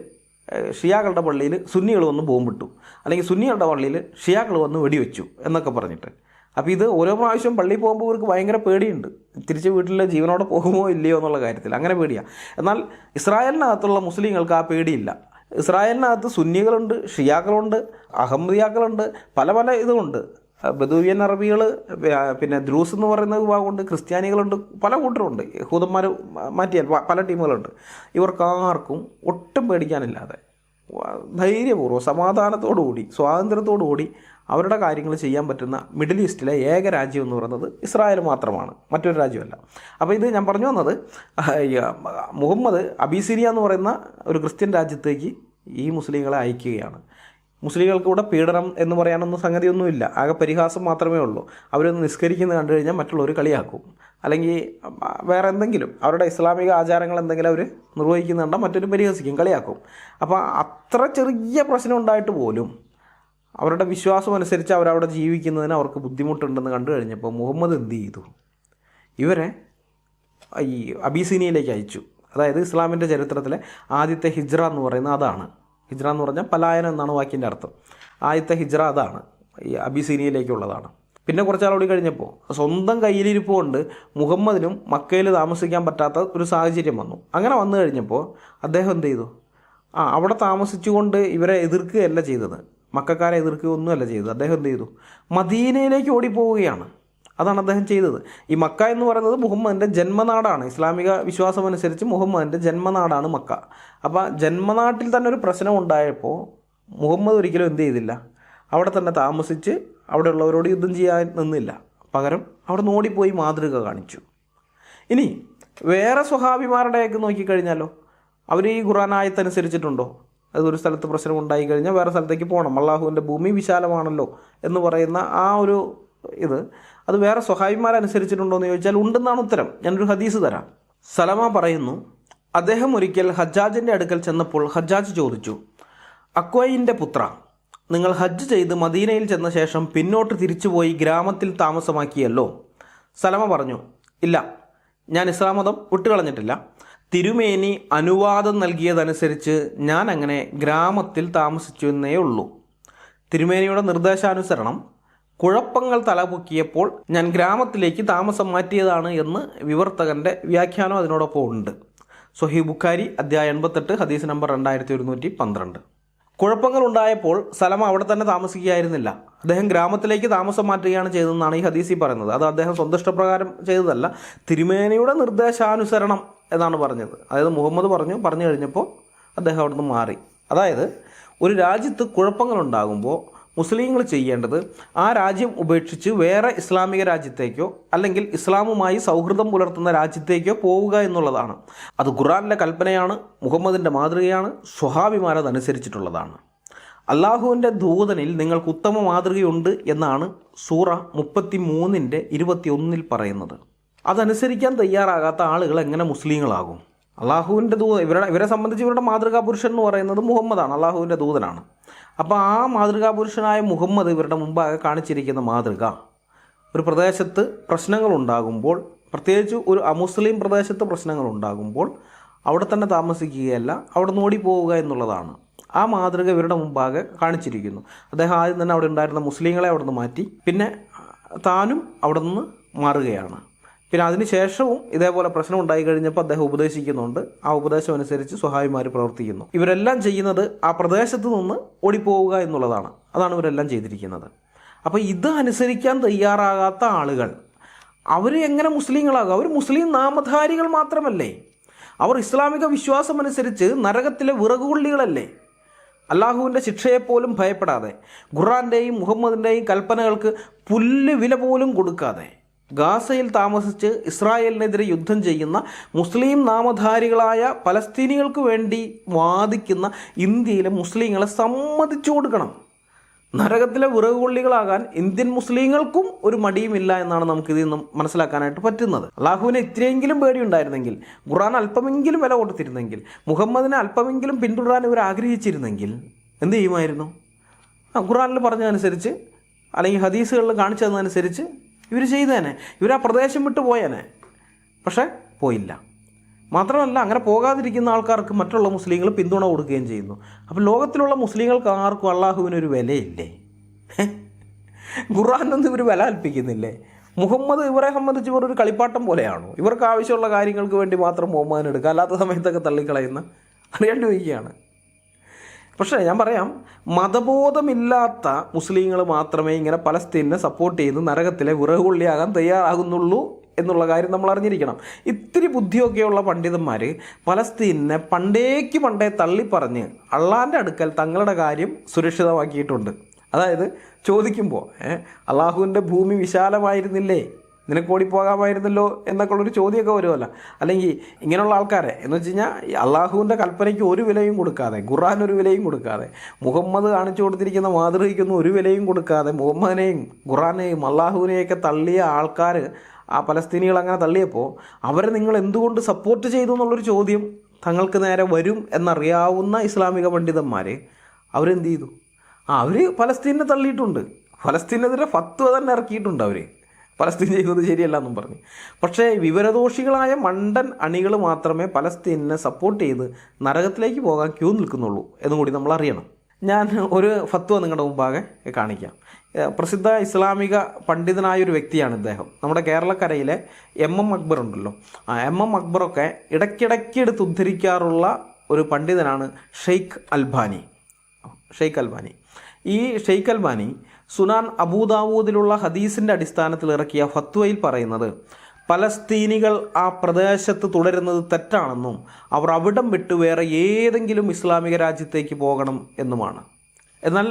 ഷിയാക്കളുടെ പള്ളിയിൽ സുന്നികൾ വന്ന് ബോംബിട്ടു, അല്ലെങ്കിൽ സുന്നികളുടെ പള്ളിയിൽ ഷിയാക്കൾ വന്ന് വെടിവെച്ചു എന്നൊക്കെ പറഞ്ഞിട്ട്. അപ്പോൾ ഇത് ഓരോ പ്രാവശ്യം പള്ളിയിൽ പോകുമ്പോൾ ഇവർക്ക് ഭയങ്കര പേടിയുണ്ട്, തിരിച്ച് വീട്ടിൽ ജീവനോടെ പോകുമോ ഇല്ലയോ എന്നുള്ള കാര്യത്തിൽ. അങ്ങനെ പേടിയാണ്. എന്നാൽ ഇസ്രായേലിനകത്തുള്ള മുസ്ലിങ്ങൾക്ക് ആ പേടിയില്ല. ഇസ്രായേലിനകത്ത് സുന്നികളുണ്ട്, ഷിയാക്കളുണ്ട്, അഹമ്മദിയാക്കളുണ്ട്, പല പല ഇതുമുണ്ട്. ബദൂവിയൻ അറബികൾ, പിന്നെ ദ്രൂസ് എന്ന് പറയുന്ന വിഭാഗമുണ്ട്, ക്രിസ്ത്യാനികളുണ്ട്, പല കൂട്ടരുണ്ട്. യഹൂദന്മാർ മാറ്റിയാൽ പല ടീമുകളുണ്ട്. ഇവർക്കാർക്കും ഒട്ടും പേടിക്കാനില്ലാതെ ധൈര്യപൂർവ്വം സമാധാനത്തോടുകൂടി സ്വാതന്ത്ര്യത്തോടുകൂടി അവരുടെ കാര്യങ്ങൾ ചെയ്യാൻ പറ്റുന്ന മിഡിൽ ഈസ്റ്റിലെ ഏക രാജ്യം എന്ന് പറയുന്നത് ഇസ്രായേൽ മാത്രമാണ്, മറ്റൊരു രാജ്യമല്ല. അപ്പോൾ ഇത് ഞാൻ പറഞ്ഞു വന്നത്, മുഹമ്മദ് അബീസീനിയ എന്ന് പറയുന്ന ഒരു ക്രിസ്ത്യൻ രാജ്യത്തേക്ക് ഈ മുസ്ലിങ്ങളെ അയക്കുകയാണ്. മുസ്ലിങ്ങൾക്ക് കൂടെ പീഡനം എന്ന് പറയാനൊന്നും സംഗതിയൊന്നുമില്ല. ആകെ പരിഹാസം മാത്രമേ ഉള്ളൂ. അവരൊന്ന് നിസ്കരിക്കുന്നത് കണ്ടു കഴിഞ്ഞാൽ മറ്റുള്ളവർ കളിയാക്കും, അല്ലെങ്കിൽ വേറെ എന്തെങ്കിലും അവരുടെ ഇസ്ലാമിക ആചാരങ്ങൾ എന്തെങ്കിലും അവർ നിർവഹിക്കുന്നുണ്ടെങ്കിൽ മറ്റൊരു പരിഹസിക്കും, കളിയാക്കും. അപ്പോൾ അത്ര ചെറിയ പ്രശ്നം ഉണ്ടായിട്ട് പോലും അവരുടെ വിശ്വാസം അനുസരിച്ച് അവരവിടെ ജീവിക്കുന്നതിന് അവർക്ക് ബുദ്ധിമുട്ടുണ്ടെന്ന് കണ്ടു കഴിഞ്ഞപ്പോൾ മുഹമ്മദ് എന്ത് ചെയ്തു? ഇവരെ ഈ അബീസീനിയയിലേക്ക് അയച്ചു. അതായത് ഇസ്ലാമിൻ്റെ ചരിത്രത്തിലെ ആദ്യത്തെ ഹിജ്റ എന്ന് പറയുന്നത് അതാണ്. ഹിജ്റ എന്ന് പറഞ്ഞാൽ പലായനം എന്നാണ് വാക്കിൻ്റെ അർത്ഥം. ആദ്യത്തെ ഹിജ്റ അതാണ്, ഈ അബീസീനിയയിലേക്കുള്ളതാണ്. പിന്നെ കുറച്ചാളോടി കഴിഞ്ഞപ്പോൾ സ്വന്തം കയ്യിലിരിപ്പ് കൊണ്ട് മുഹമ്മദിനും മക്കയിൽ താമസിക്കാൻ പറ്റാത്ത ഒരു സാഹചര്യം വന്നു. അങ്ങനെ വന്നു കഴിഞ്ഞപ്പോൾ അദ്ദേഹം എന്ത് ചെയ്തു? അവിടെ താമസിച്ചുകൊണ്ട് ഇവരെ എതിർക്കുകയല്ല ചെയ്തത്, മക്കാരെ എതിർക്കുകയൊന്നുമല്ല ചെയ്തത്. അദ്ദേഹം എന്ത് ചെയ്തു? മദീനയിലേക്ക് ഓടിപ്പോവുകയാണ്. അതാണ് അദ്ദേഹം ചെയ്തത്. ഈ മക്ക എന്ന് പറയുന്നത് മുഹമ്മദിൻ്റെ ജന്മനാടാണ്. ഇസ്ലാമിക വിശ്വാസമനുസരിച്ച് മുഹമ്മദിൻ്റെ ജന്മനാടാണ് മക്ക. അപ്പോൾ ജന്മനാട്ടിൽ തന്നെ ഒരു പ്രശ്നം ഉണ്ടായപ്പോൾ മുഹമ്മദ് ഒരിക്കലും എന്ത് ചെയ്തില്ല? അവിടെ തന്നെ താമസിച്ച് അവിടെയുള്ളവരോട് യുദ്ധം ചെയ്യാൻ നിന്നില്ല. പകരം അവിടെ നിന്ന് ഓടിപ്പോയി മാതൃക കാണിച്ചു. ഇനി വേറെ സ്വഹാബിമാരുടെയൊക്കെ നോക്കിക്കഴിഞ്ഞാലോ, അവർ ഈ ഖുർആൻ ആയത്തനുസരിച്ചിട്ടുണ്ടോ? അതൊരു സ്ഥലത്ത് പ്രശ്നം ഉണ്ടായി കഴിഞ്ഞാൽ വേറെ സ്ഥലത്തേക്ക് പോകണം, അള്ളാഹുവിൻ്റെ ഭൂമി വിശാലമാണല്ലോ എന്ന് പറയുന്ന ആ ഒരു അത് വേറെ സ്വഹാബിമാരനുസരിച്ചിട്ടുണ്ടോ എന്ന് ചോദിച്ചാൽ ഉണ്ടെന്നാണ് ഉത്തരം. ഞാനൊരു ഹദീസ് തരാം. സലമ പറയുന്നു, അദ്ദേഹം ഒരിക്കൽ ഹജ്ജാജിൻ്റെ അടുക്കൽ ചെന്നപ്പോൾ ഹജ്ജാജ് ചോദിച്ചു, അക്വയിൻ്റെ പുത്ര, നിങ്ങൾ ഹജ്ജ് ചെയ്ത് മദീനയിൽ ചെന്ന ശേഷം പിന്നോട്ട് തിരിച്ചുപോയി ഗ്രാമത്തിൽ താമസമാക്കിയല്ലോ. സലമ പറഞ്ഞു, ഇല്ല, ഞാൻ ഇസ്ലാം മതം വിട്ടുകളഞ്ഞിട്ടില്ല. തിരുമേനി അനുവാദം നൽകിയതനുസരിച്ച് ഞാൻ അങ്ങനെ ഗ്രാമത്തിൽ താമസിച്ചു എന്നേ ഉള്ളൂ. തിരുമേനിയുടെ നിർദ്ദേശാനുസരണം കുഴപ്പങ്ങൾ തലപൊക്കിയപ്പോൾ ഞാൻ ഗ്രാമത്തിലേക്ക് താമസം മാറ്റിയതാണ് എന്ന് വിവർത്തകൻ്റെ വ്യാഖ്യാനം അതിനോടൊപ്പം ഉണ്ട്. സ്വഹീഹ് ബുഖാരി അധ്യായം 88 ഹദീസ് നമ്പർ 2112. കുഴപ്പങ്ങൾ ഉണ്ടായപ്പോൾ സലമ അവിടെ തന്നെ താമസിക്കുകയായിരുന്നില്ല, അദ്ദേഹം ഗ്രാമത്തിലേക്ക് താമസം മാറ്റുകയാണ് ചെയ്തതെന്നാണ് ഈ ഹദീസിൽ പറയുന്നത്. അത് അദ്ദേഹം സ്വന്തം ഇഷ്ടപ്രകാരം ചെയ്തതല്ല, തിരുമേനിയുടെ നിർദ്ദേശാനുസരണം എന്നാണ് പറഞ്ഞത്. അതായത് മുഹമ്മദ് പറഞ്ഞു കഴിഞ്ഞപ്പോൾ അദ്ദേഹം അവിടെ നിന്ന് മാറി. അതായത് ഒരു രാജ്യത്ത് കുഴപ്പങ്ങളുണ്ടാകുമ്പോൾ മുസ്ലിങ്ങൾ ചെയ്യേണ്ടത് ആ രാജ്യം ഉപേക്ഷിച്ച് വേറെ ഇസ്ലാമിക രാജ്യത്തേക്കോ അല്ലെങ്കിൽ ഇസ്ലാമുമായി സൗഹൃദം പുലർത്തുന്ന രാജ്യത്തേക്കോ പോവുക എന്നുള്ളതാണ്. അത് ഖുർആനിലെ കൽപ്പനയാണ്, മുഹമ്മദിൻ്റെ മാതൃകയാണ്, സ്വഹാബിമാരതനുസരിച്ചിട്ടുള്ളതാണ്. അള്ളാഹുവിൻ്റെ ദൂതനിൽ നിങ്ങൾക്ക് ഉത്തമ മാതൃകയുണ്ട് എന്നാണ് സൂറ 33:21 പറയുന്നത്. അതനുസരിക്കാൻ തയ്യാറാകാത്ത ആളുകൾ എങ്ങനെ മുസ്ലിങ്ങളാകും? അള്ളാഹുവിൻ്റെ ഇവരെ സംബന്ധിച്ച് ഇവരുടെ മാതൃകാ പുരുഷൻ എന്ന് പറയുന്നത് മുഹമ്മദാണ്, അള്ളാഹുവിൻ്റെ ദൂതനാണ്. അപ്പോൾ ആ മാതൃകാ പുരുഷനായ മുഹമ്മദ് ഇവരുടെ മുമ്പാകെ കാണിച്ചിരിക്കുന്ന മാതൃക, ഒരു പ്രദേശത്ത് പ്രശ്നങ്ങളുണ്ടാകുമ്പോൾ, പ്രത്യേകിച്ച് ഒരു അമുസ്ലിം പ്രദേശത്ത് പ്രശ്നങ്ങളുണ്ടാകുമ്പോൾ അവിടെ തന്നെ താമസിക്കുകയല്ല, അവിടെ നിന്ന് ഓടിപ്പോവുക എന്നുള്ളതാണ്. ആ മാതൃക ഇവരുടെ മുമ്പാകെ കാണിച്ചിരിക്കുന്നു. അദ്ദേഹം ആദ്യം തന്നെ അവിടെ ഉണ്ടായിരുന്ന മുസ്ലിങ്ങളെ അവിടെ നിന്ന് മാറ്റി, പിന്നെ താനും അവിടെ നിന്ന് മാറുകയാണ്. പിന്നെ അതിന് ശേഷവും ഇതേപോലെ പ്രശ്നം ഉണ്ടായി കഴിഞ്ഞപ്പോൾ അദ്ദേഹം ഉപദേശിക്കുന്നുണ്ട്. ആ ഉപദേശം അനുസരിച്ച് സ്വഹാബിമാർ പ്രവർത്തിക്കുന്നു. ഇവരെല്ലാം ചെയ്യുന്നത് ആ പ്രദേശത്ത് നിന്ന് ഓടിപ്പോവുക എന്നുള്ളതാണ്. അതാണ് ഇവരെല്ലാം ചെയ്തിരിക്കുന്നത്. അപ്പോൾ ഇത് അനുസരിക്കാൻ തയ്യാറാകാത്ത ആളുകൾ അവർ എങ്ങനെ മുസ്ലിങ്ങളാകും? അവർ മുസ്ലിം നാമധാരികൾ മാത്രമല്ലേ? അവർ ഇസ്ലാമിക വിശ്വാസം അനുസരിച്ച് നരകത്തിലെ വിറകുകൊള്ളികളല്ലേ? അള്ളാഹുവിൻ്റെ ശിക്ഷയെപ്പോലും ഭയപ്പെടാതെ, ഖുർആൻ്റെയും മുഹമ്മദിൻ്റെയും കൽപ്പനകൾക്ക് പുല്ല് വില പോലും കൊടുക്കാതെ ഗാസയിൽ താമസിച്ച് ഇസ്രായേലിനെതിരെ യുദ്ധം ചെയ്യുന്ന മുസ്ലിം നാമധാരികളായ പലസ്തീനികൾക്ക് വേണ്ടി വാദിക്കുന്ന ഇന്ത്യയിലെ മുസ്ലിങ്ങളെ സമ്മതിച്ചു കൊടുക്കണം. നരകത്തിലെ വിറകുകൊള്ളികളാകാൻ ഇന്ത്യൻ മുസ്ലിങ്ങൾക്കും ഒരു മടിയുമില്ല എന്നാണ് നമുക്കിതിൽ നിന്നും മനസ്സിലാക്കാനായിട്ട് പറ്റുന്നത്. അള്ളാഹുവിനെ ഇത്രയെങ്കിലും പേടിയുണ്ടായിരുന്നെങ്കിൽ, ഖുർആൻ അല്പമെങ്കിലും വില കൊടുത്തിരുന്നെങ്കിൽ, മുഹമ്മദിനെ അല്പമെങ്കിലും പിന്തുടരാൻ ഇവർ ആഗ്രഹിച്ചിരുന്നെങ്കിൽ എന്ത് ചെയ്യുമായിരുന്നു? ഖുർആനിൽ പറഞ്ഞതനുസരിച്ച് അല്ലെങ്കിൽ ഹദീസുകളിൽ കാണിച്ചു തന്നതനുസരിച്ച് ഇവർ ചെയ്തേനെ, ഇവർ ആ പ്രദേശം വിട്ടു പോയേനെ. പക്ഷേ പോയില്ല. മാത്രമല്ല, അങ്ങനെ പോകാതിരിക്കുന്ന ആൾക്കാർക്ക് മറ്റുള്ള മുസ്ലിങ്ങൾ പിന്തുണ കൊടുക്കുകയും ചെയ്യുന്നു. അപ്പോൾ ലോകത്തിലുള്ള മുസ്ലിങ്ങൾക്ക് ആർക്കും അള്ളാഹുവിനൊരു വിലയില്ലേ? ഖുർആനൊന്നും ഇവർ വില കൽപ്പിക്കുന്നില്ലേ? മുഹമ്മദ് ഇവരെ സംബന്ധിച്ച് ഇവരൊരു കളിപ്പാട്ടം പോലെയാണോ? ഇവർക്ക് ആവശ്യമുള്ള കാര്യങ്ങൾക്ക് വേണ്ടി മാത്രം മുഹമ്മദിനെ എടുക്കുക, അല്ലാത്ത സമയത്തൊക്കെ തള്ളിക്കളയുന്ന അറിയേണ്ടി വരികയാണ്. പക്ഷേ ഞാൻ പറയാം, മതബോധമില്ലാത്ത മുസ്ലിങ്ങൾ മാത്രമേ ഇങ്ങനെ പലസ്തീനെ സപ്പോർട്ട് ചെയ്ത് നരകത്തിലെ വിറകുകൊള്ളിയാകാൻ തയ്യാറാകുന്നുള്ളൂ എന്നുള്ള കാര്യം നമ്മൾ അറിഞ്ഞിരിക്കണം. ഇത്തിരി ബുദ്ധിയൊക്കെയുള്ള പണ്ഡിതന്മാർ പലസ്തീനെ പണ്ടേ തള്ളിപ്പറഞ്ഞ് അള്ളാൻ്റെ അടുക്കൽ തങ്ങളുടെ കാര്യം സുരക്ഷിതമാക്കിയിട്ടുണ്ട്. അതായത് ചോദിക്കുമ്പോൾ, അള്ളാഹുവിൻ്റെ ഭൂമി വിശാലമായിരുന്നില്ലേ, നിനക്ക് ഓടിപ്പോകാമായിരുന്നല്ലോ എന്നൊക്കെ ഉള്ളൊരു ചോദ്യമൊക്കെ വരുമല്ലോ. അല്ലെങ്കിൽ ഇങ്ങനെയുള്ള ആൾക്കാരെ എന്ന് വെച്ച് കഴിഞ്ഞാൽ അള്ളാഹുവിൻ്റെ കൽപ്പനയ്ക്ക് ഒരു വിലയും കൊടുക്കാതെ, ഖുർആൻ ഒരു വിലയും കൊടുക്കാതെ, മുഹമ്മദ് കാണിച്ചു കൊടുത്തിരിക്കുന്ന മാതൃകയ്ക്കൊന്നും ഒരു വിലയും കൊടുക്കാതെ മുഹമ്മദിനെയും ഖുർആനെയും അള്ളാഹുവിനെയൊക്കെ തള്ളിയ ആൾക്കാർ, ആ പലസ്തീനികൾ അങ്ങനെ തള്ളിയപ്പോൾ അവരെ നിങ്ങൾ എന്തുകൊണ്ട് സപ്പോർട്ട് ചെയ്തു എന്നുള്ളൊരു ചോദ്യം തങ്ങൾക്ക് നേരെ വരും എന്നറിയാവുന്ന ഇസ്ലാമിക പണ്ഡിതന്മാർ അവരെന്ത് ചെയ്തു? അവർ പലസ്തീനെ തള്ളിയിട്ടുണ്ട്. ഫലസ്തീനെതിരെ ഫത്വ തന്നെ ഇറക്കിയിട്ടുണ്ട് അവർ, പലസ്തീൻ ചെയ്യുന്നത് ശരിയല്ല എന്നും പറഞ്ഞ്. പക്ഷേ വിവരദോഷികളായ മണ്ടൻ അണികൾ മാത്രമേ പലസ്തീനെ സപ്പോർട്ട് ചെയ്ത് നരകത്തിലേക്ക് പോകാൻ ക്യൂ നിൽക്കുന്നുള്ളൂ എന്നും കൂടി നമ്മൾ അറിയണം. ഞാൻ ഒരു ഫത്വ നിങ്ങളുടെ മുമ്പാകെ കാണിക്കാം. പ്രസിദ്ധ ഇസ്ലാമിക പണ്ഡിതനായൊരു വ്യക്തിയാണ് ഇദ്ദേഹം. നമ്മുടെ കേരളക്കരയിലെ MM അക്ബർ ഉണ്ടല്ലോ, ആ MM അക്ബറൊക്കെ ഇടയ്ക്കിടയ്ക്ക് എടുത്ത് ഉദ്ധരിക്കാറുള്ള ഒരു പണ്ഡിതനാണ് ഷെയ്ഖ് അൽബാനി. ഈ ഷെയ്ഖ് അൽബാനി സുനാൻ അബൂദാവൂദിലുള്ള ഹദീസിൻ്റെ അടിസ്ഥാനത്തിൽ ഇറക്കിയ ഫത്വയിൽ പറയുന്നത് പലസ്തീനികൾ ആ പ്രദേശത്ത് തുടരുന്നത് തെറ്റാണെന്നും അവർ അവിടം വിട്ട് വേറെ ഏതെങ്കിലും ഇസ്ലാമിക രാജ്യത്തേക്ക് പോകണം എന്നുമാണ്. എന്നാൽ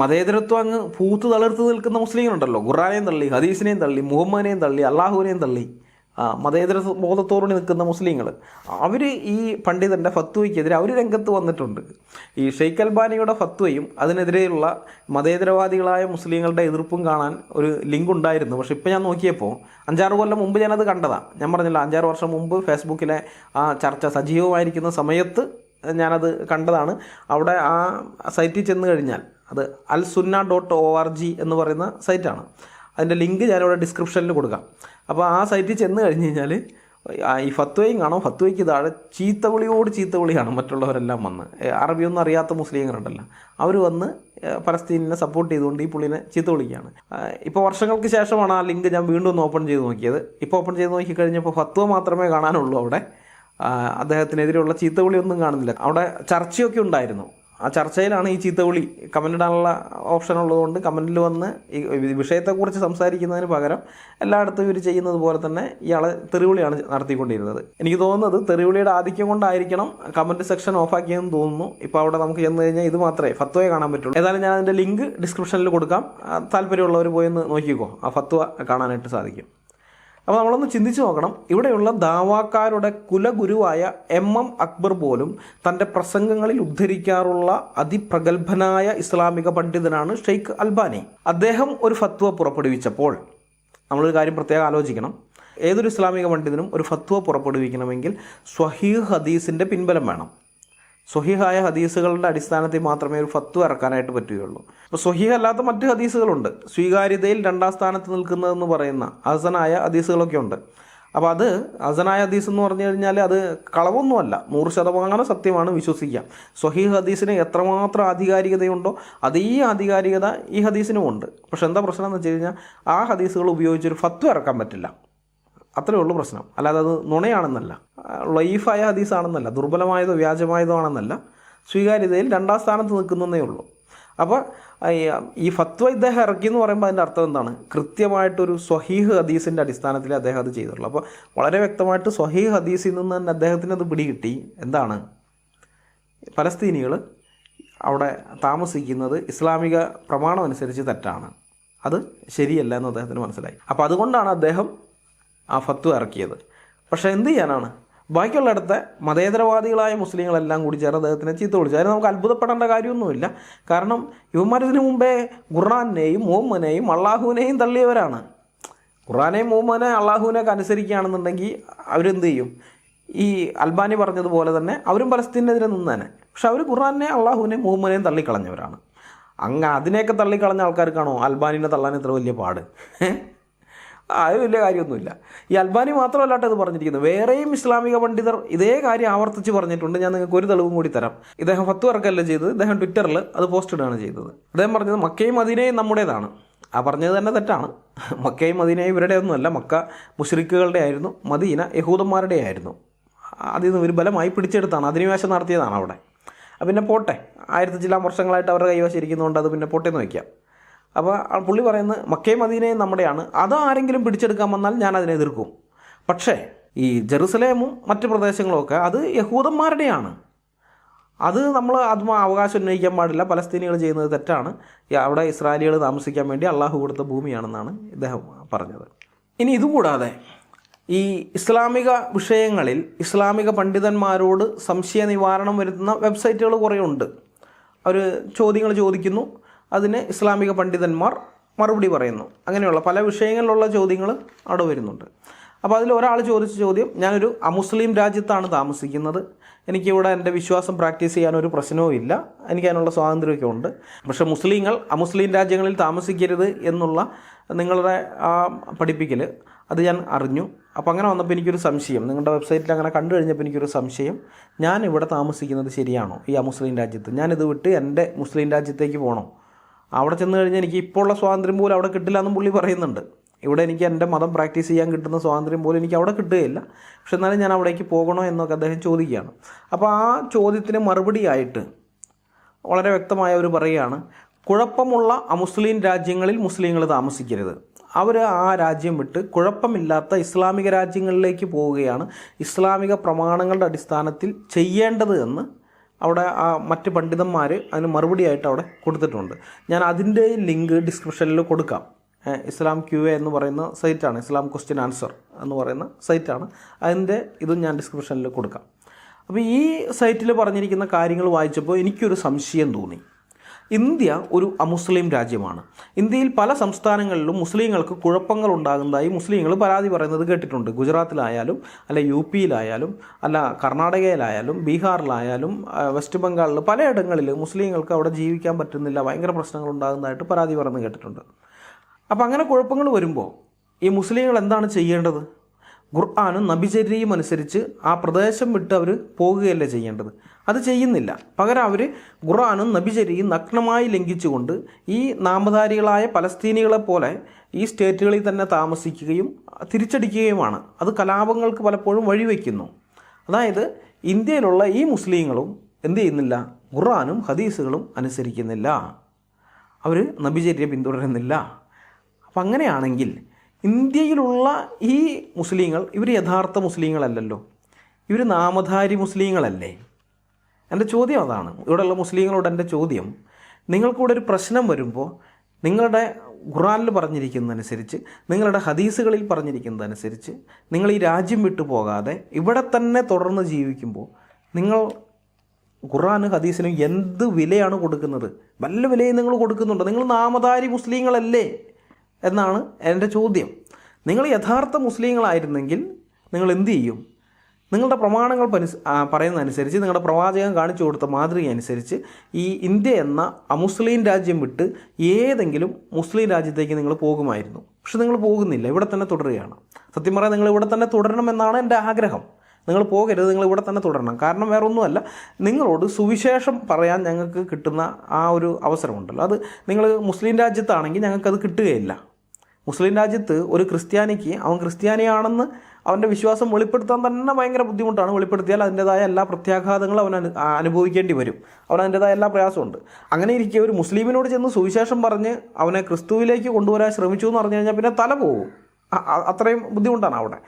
മതേതരത്വം അങ്ങ് പൂത്ത് തളിർത്ത് നിൽക്കുന്ന മുസ്ലിങ്ങളുണ്ടല്ലോ, ഖുർആനെയും തള്ളി, ഹദീസിനെയും തള്ളി, മുഹമ്മദിനെയും തള്ളി, അള്ളാഹുവിനെയും തള്ളി, മതേതര ബോധത്തോടെ നിൽക്കുന്ന മുസ്ലിങ്ങൾ, അവർ ഈ പണ്ഡിതൻ്റെ ഫത്വയ്ക്കെതിരെ അവർ രംഗത്ത് വന്നിട്ടുണ്ട്. ഈ ഷെയ്ഖ് അൽബാനിയുടെ ഫത്വയും അതിനെതിരെയുള്ള മതേതരവാദികളായ മുസ്ലിങ്ങളുടെ എതിർപ്പും കാണാൻ ഒരു ലിങ്ക് ഉണ്ടായിരുന്നു. പക്ഷേ ഇപ്പോൾ ഞാൻ നോക്കിയപ്പോൾ 5-6 കൊല്ലം മുമ്പ് ഞാനത് കണ്ടതാണ്. ഞാൻ പറഞ്ഞില്ല, 5-6 വർഷം മുമ്പ് ഫേസ്ബുക്കിലെ ആ ചർച്ച സജീവമായിരിക്കുന്ന സമയത്ത് ഞാനത് കണ്ടതാണ്. അവിടെ ആ സൈറ്റിൽ ചെന്ന് കഴിഞ്ഞാൽ അത് alsunna.org എന്ന് പറയുന്ന സൈറ്റാണ്. അതിൻ്റെ ലിങ്ക് ഞാനിവിടെ ഡിസ്ക്രിപ്ഷനിൽ കൊടുക്കാം. അപ്പോൾ ആ സൈറ്റിൽ ചെന്ന് കഴിഞ്ഞ് കഴിഞ്ഞാൽ ഈ ഫത്വയും കാണാം. ഫത്വയ്ക്ക് താഴെ ചീത്തവിളിയാണ് മറ്റുള്ളവരെല്ലാം വന്ന്. അറബിയൊന്നും അറിയാത്ത മുസ്ലിങ്ങളുണ്ടല്ലോ, അവർ വന്ന് പലസ്തീനിനെ സപ്പോർട്ട് ചെയ്തുകൊണ്ട് ഈ പുള്ളിനെ ചീത്ത വിളിക്കുകയാണ്. ഇപ്പോൾ വർഷങ്ങൾക്ക് ശേഷമാണ് ആ ലിങ്ക് ഞാൻ വീണ്ടും ഒന്ന് ഓപ്പൺ ചെയ്ത് നോക്കിയത്. ഇപ്പോൾ ഓപ്പൺ ചെയ്ത് നോക്കിക്കഴിഞ്ഞപ്പോൾ ഫത്വ മാത്രമേ കാണാനുള്ളൂ. അവിടെ അദ്ദേഹത്തിനെതിരെയുള്ള ചീത്തവിളിയൊന്നും കാണുന്നില്ല. അവിടെ ചർച്ചയൊക്കെ ഉണ്ടായിരുന്നു. ആ ചർച്ചയിലാണ് ഈ ചീത്തവിളി കമൻ്റ് ഇടാനുള്ള ഓപ്ഷൻ ഉള്ളതുകൊണ്ട് കമൻറ്റിൽ വന്ന് ഈ വിഷയത്തെക്കുറിച്ച് സംസാരിക്കുന്നതിന് പകരം എല്ലായിടത്തും ഇവർ ചെയ്യുന്നത് പോലെ തന്നെ ഇയാൾ തെറിവിളിയാണ് നടത്തിക്കൊണ്ടിരുന്നത്. എനിക്ക് തോന്നുന്നത് തെറിവിളിയുടെ ആധിക്യം കൊണ്ടായിരിക്കണം കമൻറ്റ് സെക്ഷൻ ഓഫാക്കിയെന്ന് തോന്നുന്നു. ഇപ്പോൾ അവിടെ നമുക്ക് ചെന്ന് കഴിഞ്ഞാൽ ഇത് മാത്രമേ ഫത്വയെ കാണാൻ പറ്റുള്ളൂ. ഏതായാലും ഞാൻ അതിൻ്റെ ലിങ്ക് ഡിസ്ക്രിപ്ഷനിൽ കൊടുക്കാം. താല്പര്യമുള്ളവർ പോയി ഒന്ന് നോക്കിക്കോ, ആ ഫത്വ കാണാനായിട്ട് സാധിക്കും. അപ്പോൾ നമ്മളൊന്ന് ചിന്തിച്ച് നോക്കണം, ഇവിടെയുള്ള ദാവാക്കാരുടെ കുലഗുരുവായ MM അക്ബർ പോലും തൻ്റെ പ്രസംഗങ്ങളിൽ ഉദ്ധരിക്കാറുള്ള അതിപ്രഗത്ഭനായ ഇസ്ലാമിക പണ്ഡിതനാണ് ഷെയ്ഖ് അൽബാനി. അദ്ദേഹം ഒരു ഫത്വ പുറപ്പെടുവിച്ചപ്പോൾ നമ്മളൊരു കാര്യം പ്രത്യേകം ആലോചിക്കണം. ഏതൊരു ഇസ്ലാമിക പണ്ഡിതനും ഒരു ഫത്വ പുറപ്പെടുവിക്കണമെങ്കിൽ സ്വഹീഹ് ഹദീസിൻ്റെ പിൻബലം വേണം. സ്വഹീഹായ ഹദീസുകളുടെ അടിസ്ഥാനത്തിൽ മാത്രമേ ഒരു ഫത്വ ഇറക്കാനായിട്ട് പറ്റുകയുള്ളൂ. അപ്പോൾ സ്വഹീഹ് അല്ലാത്ത മറ്റ് ഹദീസുകളുണ്ട്, സ്വീകാര്യതയിൽ 2ാം സ്ഥാനത്ത് നിൽക്കുന്നതെന്ന് പറയുന്ന ഹസനായ ഹദീസുകളൊക്കെ ഉണ്ട്. അപ്പോൾ അത് ഹസനായ ഹദീസ് എന്ന് പറഞ്ഞു കഴിഞ്ഞാൽ അത് കളവൊന്നുമല്ല, 100% സത്യമാണ്, വിശ്വസിക്കാം. സ്വഹീഹ് ഹദീസിന് എത്രമാത്രം ആധികാരികതയുണ്ടോ അതേ ആധികാരികത ഈ ഹദീസിനും ഉണ്ട്. പക്ഷെ എന്താ പ്രശ്നം എന്ന് വെച്ച് കഴിഞ്ഞാൽ ആ ഹദീസുകൾ ഉപയോഗിച്ചൊരു ഫത്വ ഇറക്കാൻ പറ്റില്ല. അത്രയേ ഉള്ളൂ പ്രശ്നം. അല്ലാതെ അത് നുണയാണെന്നല്ല, ലൈഫായ ഹദീസാണെന്നല്ല, ദുർബലമായതോ വ്യാജമായതോ ആണെന്നല്ല, സ്വീകാര്യതയിൽ 2ാം സ്ഥാനത്ത് നിൽക്കുന്നതേ ഉള്ളൂ. അപ്പോൾ ഈ ഫത്വ ഇദ്ദേഹം ഇറക്കി എന്ന് പറയുമ്പോൾ അതിൻ്റെ അർത്ഥം എന്താണ്? കൃത്യമായിട്ടൊരു സ്വഹീഹ് ഹദീസിൻ്റെ അടിസ്ഥാനത്തിൽ അദ്ദേഹം അത് ചെയ്തിട്ടുള്ളൂ. അപ്പോൾ വളരെ വ്യക്തമായിട്ട് സ്വഹീഹ് ഹദീസിൽ നിന്ന് തന്നെ അദ്ദേഹത്തിന് അത് പിടികിട്ടി. എന്താണ്? പലസ്തീനികൾ അവിടെ താമസിക്കുന്നത് ഇസ്ലാമിക പ്രമാണം അനുസരിച്ച് തെറ്റാണ്, അത് ശരിയല്ല എന്ന് അദ്ദേഹത്തിന് മനസ്സിലായി. അപ്പോൾ അതുകൊണ്ടാണ് അദ്ദേഹം ആ ഫത്വ ഇറക്കിയത്. പക്ഷേ എന്ത് ചെയ്യാനാണ്, ബാക്കിയുള്ളിടത്തെ മതേതരവാദികളായ മുസ്ലിങ്ങളെല്ലാം കൂടി ചേർന്ന് അദ്ദേഹത്തിനെ ചീത്ത വിളിച്ചു. അതിന് നമുക്ക് അത്ഭുതപ്പെടേണ്ട കാര്യമൊന്നുമില്ല. കാരണം ഇവന്മാർ ഇതിനു മുമ്പേ ഖുർആനെയും മുഹമ്മദിനെയും അള്ളാഹുവിനെയും തള്ളിയവരാണ്. ഖുർആനെയും മുഹമ്മദിനെയും അള്ളാഹുവിനെയൊക്കെ അനുസരിക്കുകയാണെന്നുണ്ടെങ്കിൽ അവരെന്ത് ചെയ്യും? ഈ അൽബാനി പറഞ്ഞതുപോലെ തന്നെ അവരും പലസ്തീനെതിരെ നിന്നേനെ. പക്ഷെ അവർ ഖുർആനെയും അള്ളാഹുവിനെയും മുഹമ്മദിനെയും തള്ളിക്കളഞ്ഞവരാണ്. അതിനെയൊക്കെ തള്ളിക്കളഞ്ഞ ആൾക്കാർക്കാണോ അൽബാനിനെ തള്ളാൻ ഇത്ര വലിയ പാട്? അത് വലിയ കാര്യമൊന്നുമില്ല. ഈ അൽബാനി മാത്രമല്ലാട്ട് ഇത് പറഞ്ഞിരിക്കുന്നത്, വേറെയും ഇസ്ലാമിക പണ്ഡിതർ ഇതേ കാര്യം ആവർത്തിച്ച് പറഞ്ഞിട്ടുണ്ട്. ഞാൻ നിങ്ങൾക്ക് ഒരു തെളിവും കൂടി തരാം. ഇദ്ദേഹം ഫത്വ ഇറക്കല്ല ചെയ്തത്, ഇദ്ദേഹം ട്വിറ്ററിൽ അത് പോസ്റ്റ് ഇടുകയാണ് ചെയ്തത്. അദ്ദേഹം പറഞ്ഞത് മക്കയും മദീനയും നമ്മുടേതാണ്. ആ പറഞ്ഞത് തന്നെ തെറ്റാണ്. മക്കയും മദീനയും ഇവരുടെ ഒന്നുമല്ല. മക്ക മുശ്രിക്കുകളുടെ ആയിരുന്നു, മദീന യഹൂദന്മാരുടെ ആയിരുന്നു. അതിൽ നിന്ന് ഒരു ബലമായി പിടിച്ചെടുത്താണ്, അധിനിവേശം നടത്തിയതാണ് അവിടെ. പിന്നെ പോട്ടെ, 1000 ചില വർഷങ്ങളായിട്ട് അവരുടെ കൈവശം ഇരിക്കുന്നതുകൊണ്ട് അത് പിന്നെ പോട്ടേന്ന് വയ്ക്കാം. അപ്പോൾ പുള്ളി പറയുന്നത് മക്കയും മദീനയും നമ്മുടെയാണ്, അത് ആരെങ്കിലും പിടിച്ചെടുക്കാൻ വന്നാൽ ഞാൻ അതിനെ എതിർക്കും. പക്ഷേ ഈ ജെറുസലേമും മറ്റ് പ്രദേശങ്ങളുമൊക്കെ അത് യഹൂദന്മാരുടെയാണ്, അത് നമ്മൾ അതും അവകാശം ഉന്നയിക്കാൻ പാടില്ല, പലസ്തീനികൾ ചെയ്യുന്നത് തെറ്റാണ്, അവിടെ ഇസ്രായേലികൾ താമസിക്കാൻ വേണ്ടി അള്ളാഹു കൊടുത്ത ഭൂമിയാണെന്നാണ് ഇദ്ദേഹം പറഞ്ഞത്. ഇനി ഇതുകൂടാതെ ഈ ഇസ്ലാമിക വിഷയങ്ങളിൽ ഇസ്ലാമിക പണ്ഡിതന്മാരോട് സംശയ നിവാരണം വരുത്തുന്ന വെബ്സൈറ്റുകൾ കുറേ ഉണ്ട്. അവർ ചോദ്യങ്ങൾ ചോദിക്കുന്നു, അതിന് ഇസ്ലാമിക പണ്ഡിതന്മാർ മറുപടി പറയുന്നു. അങ്ങനെയുള്ള പല വിഷയങ്ങളിലുള്ള ചോദ്യങ്ങൾ അവിടെ വരുന്നുണ്ട്. അപ്പോൾ അതിൽ ഒരാൾ ചോദിച്ച ചോദ്യം, ഞാനൊരു അമുസ്ലിം രാജ്യത്താണ് താമസിക്കുന്നത്, എനിക്കിവിടെ എൻ്റെ വിശ്വാസം പ്രാക്ടീസ് ചെയ്യാനൊരു പ്രശ്നവും ഇല്ല, എനിക്ക് അതിനുള്ള സ്വാതന്ത്ര്യമൊക്കെ ഉണ്ട്, പക്ഷേ മുസ്ലിങ്ങൾ അമുസ്ലിം രാജ്യങ്ങളിൽ താമസിക്കരുത് എന്നുള്ള നിങ്ങളുടെ ആ പഠിപ്പിക്കൽ അത് ഞാൻ അറിഞ്ഞു. അപ്പോൾ അങ്ങനെ വന്നപ്പോൾ എനിക്കൊരു സംശയം, നിങ്ങളുടെ വെബ്സൈറ്റിൽ അങ്ങനെ കണ്ടു കഴിഞ്ഞപ്പോൾ എനിക്കൊരു സംശയം, ഞാൻ ഇവിടെ താമസിക്കുന്നത് ശരിയാണോ ഈ അമുസ്ലിം രാജ്യത്ത്? ഞാനിത് വിട്ട് എൻ്റെ മുസ്ലിം രാജ്യത്തേക്ക് പോകണോ? അവിടെ ചെന്ന് കഴിഞ്ഞാൽ എനിക്ക് ഇപ്പോൾ ഉള്ള സ്വാതന്ത്ര്യം പോലും അവിടെ കിട്ടില്ല എന്നും പുള്ളി പറയുന്നുണ്ട്. ഇവിടെ എനിക്ക് എൻ്റെ മതം പ്രാക്ടീസ് ചെയ്യാൻ കിട്ടുന്ന സ്വാതന്ത്ര്യം പോലും എനിക്ക് അവിടെ കിട്ടുകയില്ല, പക്ഷെ എന്നാലും ഞാൻ അവിടേക്ക് പോകണോ എന്നൊക്കെ അദ്ദേഹം ചോദിക്കുകയാണ്. അപ്പോൾ ആ ചോദ്യത്തിന് മറുപടിയായിട്ട് വളരെ വ്യക്തമായ ഒരു പറയുകയാണ്, കുഴപ്പമുള്ള അമുസ്ലിം രാജ്യങ്ങളിൽ മുസ്ലിങ്ങൾ താമസിക്കരുത്, അവർ ആ രാജ്യം വിട്ട് കുഴപ്പമില്ലാത്ത ഇസ്ലാമിക രാജ്യങ്ങളിലേക്ക് പോവുകയാണ് ഇസ്ലാമിക പ്രമാണങ്ങളുടെ അടിസ്ഥാനത്തിൽ ചെയ്യേണ്ടത് എന്ന് അവിടെ ആ മറ്റ് പണ്ഡിതന്മാർ അതിന് മറുപടിയായിട്ട് അവിടെ കൊടുത്തിട്ടുണ്ട്. ഞാൻ അതിൻ്റെ ലിങ്ക് ഡിസ്ക്രിപ്ഷനിൽ കൊടുക്കാം. ഇസ്ലാം QA എന്ന് പറയുന്ന സൈറ്റാണ്, ഇസ്ലാം ക്വസ്റ്റ്യൻ ആൻസർ എന്ന് പറയുന്ന സൈറ്റാണ്, അതിൻ്റെ ഇതും ഞാൻ ഡിസ്ക്രിപ്ഷനിൽ കൊടുക്കാം. അപ്പോൾ ഈ സൈറ്റിൽ പറഞ്ഞിരിക്കുന്ന കാര്യങ്ങൾ വായിച്ചപ്പോൾ എനിക്കൊരു സംശയം തോന്നി. ഇന്ത്യ ഒരു അമുസ്ലിം രാജ്യമാണ്. ഇന്ത്യയിൽ പല സംസ്ഥാനങ്ങളിലും മുസ്ലിങ്ങൾക്ക് കുഴപ്പങ്ങൾ ഉണ്ടാകുന്നതായി മുസ്ലിങ്ങൾ പരാതി പറയുന്നത് കേട്ടിട്ടുണ്ട്. ഗുജറാത്തിലായാലും അല്ല UP-യിലായാലും അല്ല കർണാടകയിലായാലും ബീഹാറിലായാലും വെസ്റ്റ് ബംഗാളിൽ പലയിടങ്ങളിൽ മുസ്ലിങ്ങൾക്ക് അവിടെ ജീവിക്കാൻ പറ്റുന്നില്ല, ഭയങ്കര പ്രശ്നങ്ങൾ ഉണ്ടാകുന്നതായിട്ട് പരാതി പറയുന്നത് കേട്ടിട്ടുണ്ട്. അപ്പോൾ അങ്ങനെ കുഴപ്പങ്ങൾ വരുമ്പോൾ ഈ മുസ്ലിങ്ങൾ എന്താണ് ചെയ്യേണ്ടത്? ഖുർആനും നബിചര്യയും അനുസരിച്ച് ആ പ്രദേശം വിട്ട് അവർ പോകുകയല്ലേ ചെയ്യേണ്ടത്? അത് ചെയ്യുന്നില്ല. പകരം അവർ ഖുർആനും നബിചര്യയും നഗ്നമായി ലംഘിച്ചുകൊണ്ട് ഈ നാമധാരികളായ പലസ്തീനികളെപ്പോലെ ഈ സ്റ്റേറ്റുകളിൽ തന്നെ താമസിക്കുകയും തിരിച്ചടിക്കുകയുമാണ്. അത് കലാപങ്ങൾക്ക് പലപ്പോഴും വഴിവെക്കുന്നു. അതായത് ഇന്ത്യയിലുള്ള ഈ മുസ്ലിങ്ങളും എന്ത് ചെയ്യുന്നില്ല? ഖുർആനും ഹദീസുകളും അനുസരിക്കുന്നില്ല, അവർ നബിചര്യ പിന്തുടരുന്നില്ല. അപ്പം അങ്ങനെയാണെങ്കിൽ ഇന്ത്യയിലുള്ള ഈ മുസ്ലിങ്ങൾ ഇവർ യഥാർത്ഥ മുസ്ലിങ്ങളല്ലല്ലോ, ഇവർ നാമധാരി മുസ്ലിങ്ങളല്ലേ? എൻ്റെ ചോദ്യം അതാണ്. ഇവിടെയുള്ള മുസ്ലിങ്ങളോട് എൻ്റെ ചോദ്യം, നിങ്ങൾക്കിവിടെ ഒരു പ്രശ്നം വരുമ്പോൾ നിങ്ങളുടെ ഖുർആനിൽ പറഞ്ഞിരിക്കുന്നതനുസരിച്ച്, നിങ്ങളുടെ ഹദീസുകളിൽ പറഞ്ഞിരിക്കുന്നതനുസരിച്ച് നിങ്ങൾ ഈ രാജ്യം വിട്ടു പോകാതെ ഇവിടെ തന്നെ തുടർന്ന് ജീവിക്കുമ്പോൾ നിങ്ങൾ ഖുർആനും ഹദീസിനും എന്ത് വിലയാണ് കൊടുക്കുന്നത്? വല്ല വിലയും നിങ്ങൾ കൊടുക്കുന്നുണ്ടോ? നിങ്ങൾ നാമധാരി മുസ്ലിങ്ങളല്ലേ എന്നാണ് എൻ്റെ ചോദ്യം. നിങ്ങൾ യഥാർത്ഥ മുസ്ലിങ്ങളായിരുന്നെങ്കിൽ നിങ്ങൾ എന്ത് ചെയ്യും? നിങ്ങളുടെ പ്രമാണങ്ങൾ പറയുന്നതനുസരിച്ച്, നിങ്ങളുടെ പ്രവാചകൻ കാണിച്ചു കൊടുത്ത മാതൃക അനുസരിച്ച് ഈ ഇന്ത്യ എന്ന അമുസ്ലിം രാജ്യം വിട്ട് ഏതെങ്കിലും മുസ്ലിം രാജ്യത്തേക്ക് നിങ്ങൾ പോകുമായിരുന്നു. പക്ഷെ നിങ്ങൾ പോകുന്നില്ല, ഇവിടെ തന്നെ തുടരുകയാണ്. സത്യം പറയാൻ നിങ്ങൾ ഇവിടെ തന്നെ തുടരണമെന്നാണ് എൻ്റെ ആഗ്രഹം. നിങ്ങൾ പോകരുത്, നിങ്ങൾ ഇവിടെ തന്നെ തുടരണം. കാരണം വേറെ ഒന്നുമല്ല, നിങ്ങളോട് സുവിശേഷം പറയാൻ ഞങ്ങൾക്ക് കിട്ടുന്ന ആ ഒരു അവസരമുണ്ടല്ലോ, അത് നിങ്ങൾ മുസ്ലിം രാജ്യത്താണെങ്കിൽ ഞങ്ങൾക്കത് കിട്ടുകയില്ല. മുസ്ലിം രാജ്യത്ത് ഒരു ക്രിസ്ത്യാനിക്ക് അവൻ ക്രിസ്ത്യാനിയാണെന്ന് അവൻ്റെ വിശ്വാസം വെളിപ്പെടുത്താൻ തന്നെ ഭയങ്കര ബുദ്ധിമുട്ടാണ്. വെളിപ്പെടുത്തിയാൽ അതിൻ്റേതായ എല്ലാ പ്രത്യാഘാതങ്ങളും അവൻ അനുഭവിക്കേണ്ടി വരും. അവനതിൻ്റേതായ എല്ലാ പ്രയാസമുണ്ട്. അങ്ങനെ ഇരിക്കെ ഒരു മുസ്ലിമിനോട് ചെന്ന് സുവിശേഷം പറഞ്ഞ് അവനെ ക്രിസ്തുവിലേക്ക് കൊണ്ടുവരാൻ ശ്രമിച്ചു എന്ന് പറഞ്ഞു കഴിഞ്ഞാൽ പിന്നെ തല പോകും. അത്രയും ബുദ്ധിമുട്ടാണ് അവിടെ.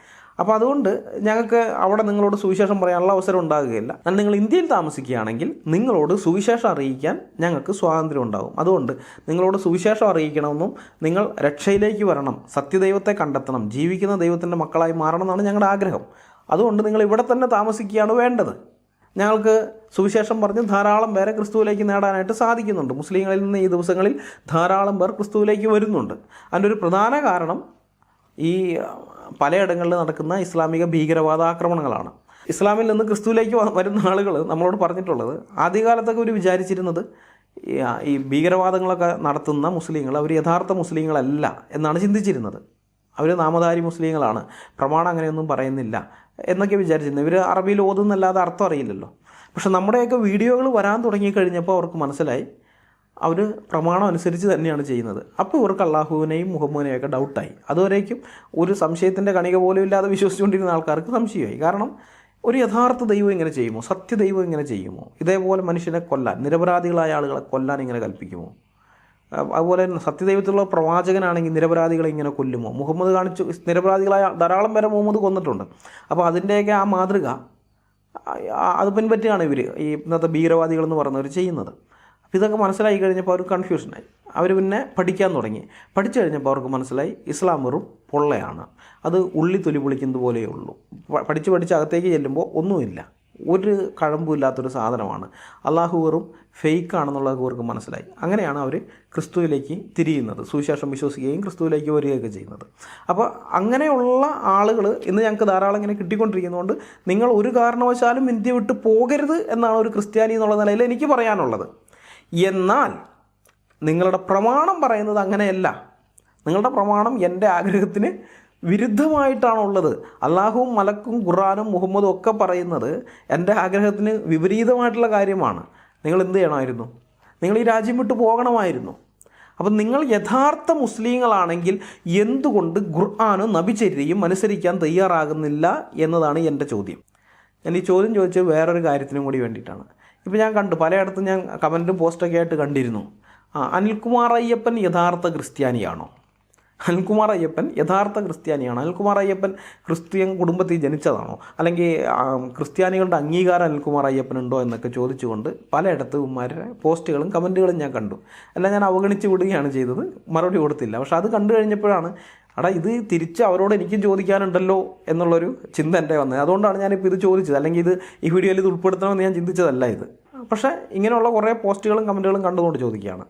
അപ്പോൾ അതുകൊണ്ട് ഞങ്ങൾക്ക് അവിടെ നിങ്ങളോട് സുവിശേഷം പറയാനുള്ള അവസരം ഉണ്ടാകുകയില്ല. എന്നാൽ നിങ്ങൾ ഇന്ത്യയിൽ താമസിക്കുകയാണെങ്കിൽ നിങ്ങളോട് സുവിശേഷം അറിയിക്കാൻ ഞങ്ങൾക്ക് സ്വാതന്ത്ര്യം ഉണ്ടാകും. അതുകൊണ്ട് നിങ്ങളോട് സുവിശേഷം അറിയിക്കണമെന്നും നിങ്ങൾ രക്ഷയിലേക്ക് വരണം, സത്യദൈവത്തെ കണ്ടെത്തണം, ജീവിക്കുന്ന ദൈവത്തിൻ്റെ മക്കളായി മാറണം എന്നാണ് ഞങ്ങളുടെ ആഗ്രഹം. അതുകൊണ്ട് നിങ്ങൾ ഇവിടെ തന്നെ താമസിക്കുകയാണ് വേണ്ടത്. ഞങ്ങൾക്ക് സുവിശേഷം പറഞ്ഞ് ധാരാളം പേരെ ക്രിസ്തുവിലേക്ക് നേടാനായിട്ട് സാധിക്കുന്നുണ്ട്. മുസ്ലിങ്ങളിൽ നിന്ന് ഈ ദിവസങ്ങളിൽ ധാരാളം പേർ ക്രിസ്തുവിലേക്ക് വരുന്നുണ്ട്. അതിൻ്റെ ഒരു പ്രധാന കാരണം ഈ പലയിടങ്ങളിൽ നടക്കുന്ന ഇസ്ലാമിക ഭീകരവാദ ആക്രമണങ്ങളാണ്. ഇസ്ലാമിൽ നിന്ന് ക്രിസ്തുവിലേക്ക് വരുന്ന ആളുകൾ നമ്മളോട് പറഞ്ഞിട്ടുള്ളത്, ആദ്യകാലത്തൊക്കെ അവർ വിചാരിച്ചിരുന്നത് ഈ ഭീകരവാദങ്ങളൊക്കെ നടത്തുന്ന മുസ്ലിങ്ങൾ അവർ യഥാർത്ഥ മുസ്ലിങ്ങളല്ല എന്നാണ് ചിന്തിച്ചിരുന്നത്. അവർ നാമധാരി മുസ്ലിങ്ങളാണ്, പ്രമാണം അങ്ങനെയൊന്നും പറയുന്നില്ല എന്നൊക്കെ വിചാരിച്ചിരുന്നത്. ഇവർ അറബിയിൽ ഓതുന്നല്ലാതെ അർത്ഥം അറിയില്ലല്ലോ. പക്ഷെ നമ്മുടെയൊക്കെ വീഡിയോകൾ വരാൻ തുടങ്ങിക്കഴിഞ്ഞപ്പോൾ അവർക്ക് മനസ്സിലായി അവർ പ്രമാണം അനുസരിച്ച് തന്നെയാണ് ചെയ്യുന്നത്. അപ്പോൾ ഇവർക്ക് അള്ളാഹുവിനെയും മുഹമ്മദിനെയും ഒക്കെ ഡൗട്ടായി. അതുവരേക്കും ഒരു സംശയത്തിൻ്റെ കണിക പോലും ഇല്ലാതെ വിശ്വസിച്ചുകൊണ്ടിരുന്ന ആൾക്കാർക്ക് സംശയമായി. കാരണം ഒരു യഥാർത്ഥ ദൈവം ഇങ്ങനെ ചെയ്യുമോ? സത്യദൈവം ഇങ്ങനെ ചെയ്യുമോ? ഇതേപോലെ മനുഷ്യനെ കൊല്ലാൻ, നിരപരാധികളായ ആളുകളെ കൊല്ലാൻ ഇങ്ങനെ കൽപ്പിക്കുമോ? അതുപോലെ സത്യദൈവത്തിലുള്ള പ്രവാചകനാണെങ്കിൽ നിരപരാധികളെ ഇങ്ങനെ കൊല്ലുമോ? മുഹമ്മദ് കാണിച്ചു നിരപരാധികളായ ധാരാളം പേരെ മുഹമ്മദ് കൊന്നിട്ടുണ്ട്. അപ്പോൾ അതിൻ്റെയൊക്കെ ആ മാതൃക അത് പിൻപറ്റിയാണ് ഇവർ ഈ ഇന്നത്തെ ഭീകരവാദികളെന്ന് പറയുന്നവർ ചെയ്യുന്നത്. ഇതൊക്കെ മനസ്സിലായി കഴിഞ്ഞപ്പോൾ അവർക്ക് കൺഫ്യൂഷനായി. അവർ പിന്നെ പഠിക്കാൻ തുടങ്ങി. പഠിച്ചു കഴിഞ്ഞപ്പോൾ അവർക്ക് മനസ്സിലായി ഇസ്ലാം വെറും പൊള്ളയാണ്, അത് ഉള്ളി തൊലി പൊളിക്കുന്നത് പോലെയേ ഉള്ളൂ. പഠിച്ച് അകത്തേക്ക് ചെല്ലുമ്പോൾ ഒന്നുമില്ല, ഒരു കഴമ്പുമില്ലാത്തൊരു സാധനമാണ്, അള്ളാഹു വെറും ഫേക്കാണെന്നുള്ളത് അവർക്ക് മനസ്സിലായി. അങ്ങനെയാണ് അവർ ക്രിസ്തുവിലേക്ക് തിരിയുന്നത്, സുവിശേഷം വിശ്വസിക്കുകയും ക്രിസ്തുവിലേക്ക് വരികയൊക്കെ ചെയ്യുന്നത്. അപ്പോൾ അങ്ങനെയുള്ള ആളുകൾ ഇന്ന് ഞങ്ങൾക്ക് ധാരാളം ഇങ്ങനെ കിട്ടിക്കൊണ്ടിരിക്കുന്നതുകൊണ്ട് നിങ്ങൾ ഒരു കാരണവശാലും ഇന്ത്യ വിട്ട് പോകരുത് എന്നാണ് ഒരു ക്രിസ്ത്യാനി എന്നുള്ള നിലയിൽ എനിക്ക് പറയാനുള്ളത്. എന്നാൽ നിങ്ങളുടെ പ്രമാണം പറയുന്നത് അങ്ങനെയല്ല. നിങ്ങളുടെ പ്രമാണം എൻ്റെ ആഗ്രഹത്തിന് വിരുദ്ധമായിട്ടാണുള്ളത്. അള്ളാഹുവും മലക്കും ഖുർആനും മുഹമ്മദും ഒക്കെ പറയുന്നത് എൻ്റെ ആഗ്രഹത്തിന് വിപരീതമായിട്ടുള്ള കാര്യമാണ്. നിങ്ങൾ എന്ത് ചെയ്യണമായിരുന്നു? നിങ്ങൾ ഈ രാജ്യം വിട്ട് പോകണമായിരുന്നു. അപ്പം നിങ്ങൾ യഥാർത്ഥ മുസ്ലിങ്ങളാണെങ്കിൽ എന്തുകൊണ്ട് ഖുർആനും നബിചര്യയും അനുസരിക്കാൻ തയ്യാറാകുന്നില്ല എന്നതാണ് എൻ്റെ ചോദ്യം. ഞാൻ ഈ ചോദ്യം ചോദിച്ചത് വേറൊരു കാര്യത്തിനും കൂടി വേണ്ടിയിട്ടാണ്. ഇപ്പോൾ ഞാൻ കണ്ടു പലയിടത്തും ഞാൻ കമൻറ്റും പോസ്റ്റൊക്കെ ആയിട്ട് കണ്ടിരുന്നു, അനിൽകുമാർ അയ്യപ്പൻ യഥാർത്ഥ ക്രിസ്ത്യാനിയാണോ? അനിൽകുമാർ അയ്യപ്പൻ യഥാർത്ഥ ക്രിസ്ത്യാനിയാണോ? അനിൽകുമാർ അയ്യപ്പൻ ക്രിസ്ത്യൻ കുടുംബത്തിൽ ജനിച്ചതാണോ? അല്ലെങ്കിൽ ക്രിസ്ത്യാനികളുടെ അംഗീകാരം അനിൽകുമാർ അയ്യപ്പനുണ്ടോ എന്നൊക്കെ ചോദിച്ചുകൊണ്ട് പലയിടത്തും ഇവന്മാരുടെ പോസ്റ്റുകളും കമൻറ്റുകളും ഞാൻ കണ്ടു. എല്ലാം ഞാൻ അവഗണിച്ച് വിടുകയാണ് ചെയ്തത്, മറുപടി കൊടുത്തില്ല. പക്ഷെ അത് കണ്ടു കഴിഞ്ഞപ്പോഴാണ് ഇത് തിരിച്ച് അവരോട് എനിക്കും ചോദിക്കാനുണ്ടല്ലോ എന്നുള്ളൊരു ചിന്ത എൻ്റെ വന്നത്. അതുകൊണ്ടാണ് ഞാനിപ്പോൾ ഇത് ചോദിച്ചത്. അല്ലെങ്കിൽ ഈ വീഡിയോയിൽ ഇത് ഉൾപ്പെടുത്തണമെന്ന് ഞാൻ ചിന്തിച്ചതല്ല ഇത്. പക്ഷേ ഇങ്ങനെയുള്ള കുറേ പോസ്റ്റുകളും കമൻറ്റുകളും കണ്ടുകൊണ്ട് ചോദിക്കുകയാണ്.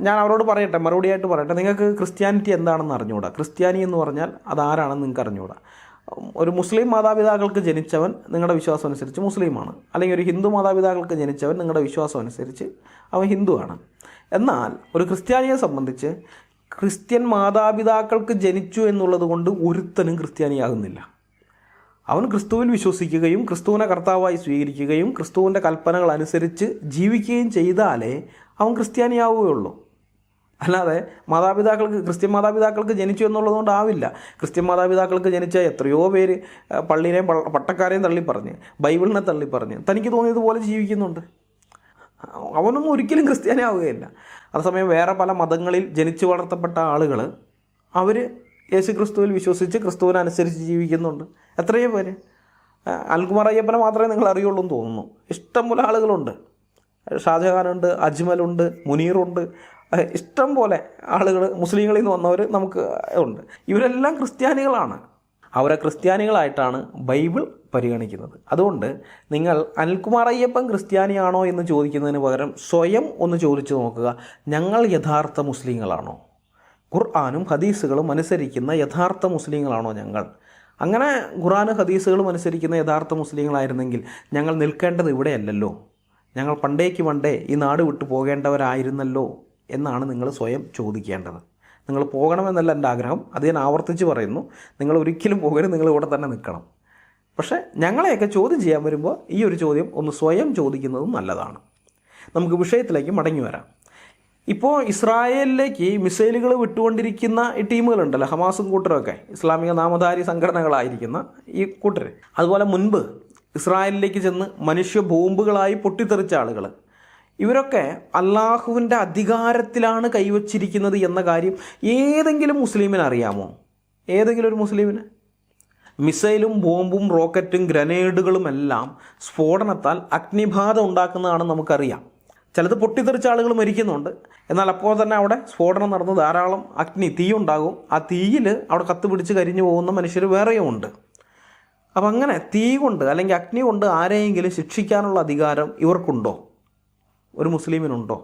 ഞാൻ അവരോട് പറയട്ടെ, മറുപടിയായിട്ട് പറയട്ടെ, നിങ്ങൾക്ക് ക്രിസ്ത്യാനിറ്റി എന്താണെന്ന് അറിഞ്ഞുകൂടാ. ക്രിസ്ത്യാനി എന്ന് പറഞ്ഞാൽ അതാരാണെന്ന് നിങ്ങൾക്ക് അറിഞ്ഞുകൂടാ. ഒരു മുസ്ലിം മാതാപിതാക്കൾക്ക് ജനിച്ചവൻ നിങ്ങളുടെ വിശ്വാസം അനുസരിച്ച് മുസ്ലിമാണ്, അല്ലെങ്കിൽ ഒരു ഹിന്ദു മാതാപിതാക്കൾക്ക് ജനിച്ചവൻ നിങ്ങളുടെ വിശ്വാസം അനുസരിച്ച് അവൻ ഹിന്ദുവാണ്. എന്നാൽ ഒരു ക്രിസ്ത്യാനിയെ സംബന്ധിച്ച് ക്രിസ്ത്യൻ മാതാപിതാക്കൾക്ക് ജനിച്ചു എന്നുള്ളത് കൊണ്ട് ഒരുത്തനും ക്രിസ്ത്യാനിയാകുന്നില്ല. അവൻ ക്രിസ്തുവിൽ വിശ്വസിക്കുകയും ക്രിസ്തുവിനെ കർത്താവായി സ്വീകരിക്കുകയും ക്രിസ്തുവിൻ്റെ കൽപ്പനകൾ അനുസരിച്ച് ജീവിക്കുകയും ചെയ്താലേ അവൻ ക്രിസ്ത്യാനിയാവുകയുള്ളൂ. അല്ലാതെ ക്രിസ്ത്യൻ മാതാപിതാക്കൾക്ക് ജനിച്ചു എന്നുള്ളതുകൊണ്ടാവില്ല. ക്രിസ്ത്യൻ മാതാപിതാക്കൾക്ക് ജനിച്ച എത്രയോ പേര് പള്ളിയിലെയും പട്ടക്കാരെയും തള്ളിപ്പറഞ്ഞ് ബൈബിളിനെ തള്ളിപ്പറഞ്ഞ് തനിക്ക് തോന്നിയതുപോലെ ജീവിക്കുന്നുണ്ട്. അവനൊന്നും ഒരിക്കലും ക്രിസ്ത്യാനിയാവുകയില്ല. അതേസമയം വേറെ പല മതങ്ങളിൽ ജനിച്ചു വളർത്തപ്പെട്ട ആളുകൾ അവർ യേശു ക്രിസ്തുവിൽ വിശ്വസിച്ച് ക്രിസ്തുവിനനുസരിച്ച് ജീവിക്കുന്നുണ്ട്. എത്രയോ പേര്. അനിൽകുമാർ അയ്യപ്പനെ മാത്രമേ നിങ്ങൾ അറിയുള്ളൂ എന്ന് തോന്നുന്നു. ഇഷ്ടംപോലെ ആളുകളുണ്ട്. ഷാജഹാനുണ്ട്, അജ്മലുണ്ട്, മുനീറുണ്ട്, ഇഷ്ടം പോലെ ആളുകൾ മുസ്ലിങ്ങളിൽ നിന്ന് വന്നവർ നമുക്ക് ഉണ്ട്. ഇവരെല്ലാം ക്രിസ്ത്യാനികളാണ്. അവരെ ക്രിസ്ത്യാനികളായിട്ടാണ് ബൈബിൾ പരിഗണിക്കുന്നത്. അതുകൊണ്ട് നിങ്ങൾ അനിൽകുമാർ അയ്യപ്പൻ ക്രിസ്ത്യാനിയാണോ എന്ന് ചോദിക്കുന്നതിന് പകരം സ്വയം ഒന്ന് ചോദിച്ചു നോക്കുക, ഞങ്ങൾ യഥാർത്ഥ മുസ്ലിങ്ങളാണോ? ഖുർആനും ഹദീസുകളും അനുസരിക്കുന്ന യഥാർത്ഥ മുസ്ലിങ്ങളാണോ ഞങ്ങൾ? അങ്ങനെ ഖുർആനും ഹദീസുകളും അനുസരിക്കുന്ന യഥാർത്ഥ മുസ്ലിങ്ങളായിരുന്നെങ്കിൽ ഞങ്ങൾ നിൽക്കേണ്ടത് ഇവിടെയല്ലല്ലോ, ഞങ്ങൾ പണ്ടേ ഈ നാട് വിട്ടു പോകേണ്ടവരായിരുന്നല്ലോ എന്നാണ് നിങ്ങൾ സ്വയം ചോദിക്കേണ്ടത്. നിങ്ങൾ പോകണമെന്നല്ല എൻ്റെ ആഗ്രഹം, അത് ഞാൻ ആവർത്തിച്ച് പറയുന്നു. നിങ്ങൾ ഒരിക്കലും പോകരുത്, നിങ്ങൾ ഇവിടെ തന്നെ നിൽക്കണം. പക്ഷേ ഞങ്ങളെയൊക്കെ ചോദ്യം ചെയ്യാൻ വരുമ്പോൾ ഈ ഒരു ചോദ്യം ഒന്ന് സ്വയം ചോദിക്കുന്നതും നല്ലതാണ്. നമുക്ക് വിഷയത്തിലേക്ക് മടങ്ങി വരാം. ഇപ്പോൾ ഇസ്രായേലിലേക്ക് മിസൈലുകൾ വിട്ടുകൊണ്ടിരിക്കുന്ന ഈ ടീമുകളുണ്ടല്ലോ, ഹമാസും കൂട്ടരൊക്കെ ഇസ്ലാമിക നാമധാരി സംഘടനകളായിരിക്കുന്ന ഈ കൂട്ടർ, അതുപോലെ മുൻപ് ഇസ്രായേലിലേക്ക് ചെന്ന് മനുഷ്യ ബോംബുകളായി പൊട്ടിത്തെറിച്ച ആളുകൾ, ഇവരൊക്കെ അള്ളാഹുവിൻ്റെ അധികാരത്തിലാണ് കൈവച്ചിരിക്കുന്നത് എന്ന കാര്യം ഏതെങ്കിലും മുസ്ലിമിന് അറിയാമോ? ഏതെങ്കിലും ഒരു മുസ്ലിമിന്? മിസൈലും ബോംബും റോക്കറ്റും ഗ്രനേഡുകളുമെല്ലാം സ്ഫോടനത്താൽ അഗ്നിബാധ ഉണ്ടാക്കുന്നതാണെന്ന് നമുക്കറിയാം. ചിലത് പൊട്ടിത്തെറിച്ച ആളുകൾ മരിക്കുന്നുണ്ട്. എന്നാൽ അപ്പോൾ തന്നെ അവിടെ സ്ഫോടനം നടന്ന് ധാരാളം തീയുണ്ടാകും. ആ തീയിൽ അവിടെ കത്ത് പിടിച്ച് കരിഞ്ഞു പോകുന്ന മനുഷ്യർ വേറെയും ഉണ്ട്. അപ്പം അങ്ങനെ തീ കൊണ്ട് അല്ലെങ്കിൽ അഗ്നി കൊണ്ട് ആരെയെങ്കിലും ശിക്ഷിക്കാനുള്ള അധികാരം ഇവർക്കുണ്ടോ? ഒരു മുസ്ലിമിനുണ്ടോ?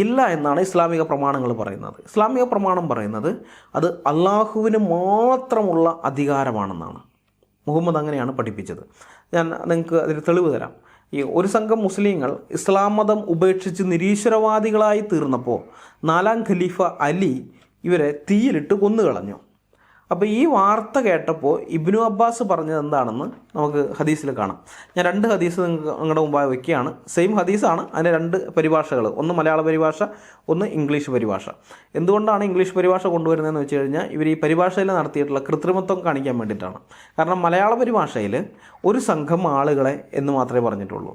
ഇല്ല എന്നാണ് ഇസ്ലാമിക പ്രമാണങ്ങൾ പറയുന്നത്. ഇസ്ലാമിക പ്രമാണം പറയുന്നത് അത് അള്ളാഹുവിന് മാത്രമുള്ള അധികാരമാണെന്നാണ്. മുഹമ്മദ് അങ്ങനെയാണ് പഠിപ്പിച്ചത്. ഞാൻ നിങ്ങൾക്ക് അതിന് തെളിവ് തരാം. ഈ ഒരു സംഘം മുസ്ലിങ്ങൾ ഇസ്ലാം മതം ഉപേക്ഷിച്ച് നിരീശ്വരവാദികളായി തീർന്നപ്പോൾ 4ാം ഖലീഫ അലി ഇവരെ തീയിലിട്ട് കൊന്നുകളഞ്ഞു. അപ്പോൾ ഈ വാർത്ത കേട്ടപ്പോൾ ഇബ്നു അബ്ബാസ് പറഞ്ഞത് എന്താണെന്ന് നമുക്ക് ഹദീസിൽ കാണാം. ഞാൻ 2 ഹദീസ് നിങ്ങളുടെ മുമ്പായി വയ്ക്കുകയാണ്. സെയിം ഹദീസാണ്, അതിൻ്റെ 2 പരിഭാഷകൾ, ഒന്ന് മലയാള പരിഭാഷ, ഒന്ന് ഇംഗ്ലീഷ് പരിഭാഷ. എന്തുകൊണ്ടാണ് ഇംഗ്ലീഷ് പരിഭാഷ കൊണ്ടുവരുന്നതെന്ന് വെച്ച് കഴിഞ്ഞാൽ ഇവർ ഈ പരിഭാഷയിൽ നടത്തിയിട്ടുള്ള കൃത്രിമത്വം കാണിക്കാൻ വേണ്ടിയിട്ടാണ്. കാരണം മലയാള പരിഭാഷയിൽ ഒരു സംഘം ആളുകളെ എന്ന് മാത്രമേ പറഞ്ഞിട്ടുള്ളൂ.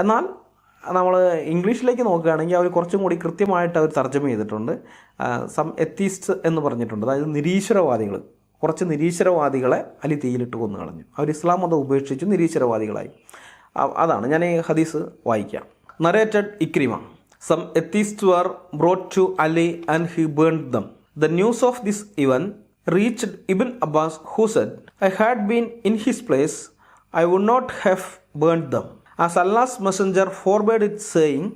എന്നാൽ നമ്മൾ ഇംഗ്ലീഷിലേക്ക് നോക്കുകയാണെങ്കിൽ അവർ കുറച്ചും കൂടി കൃത്യമായിട്ട് അവർ തർജ്ജമ ചെയ്തിട്ടുണ്ട്. സം എത്തീസ്റ്റ് എന്ന് പറഞ്ഞിട്ടുണ്ട്. അതായത് നിരീശ്വരവാദികൾ, കുറച്ച് നിരീശ്വരവാദികളെ അലി തീയിലിട്ട് കൊന്നു കളഞ്ഞു. അവർ ഇസ്ലാം മതം ഉപേക്ഷിച്ച് നിരീശ്വരവാദികളായി. അതാണ് ഞാൻ ഈ ഹദീസ് വായിക്കാം. Narrated Ikrima. Some atheists were brought to Ali and he burned them. The news of this event reached Ibn Abbas, who said, I had been in his place, I would not have burned them. As Allah's messenger forbade it, saying,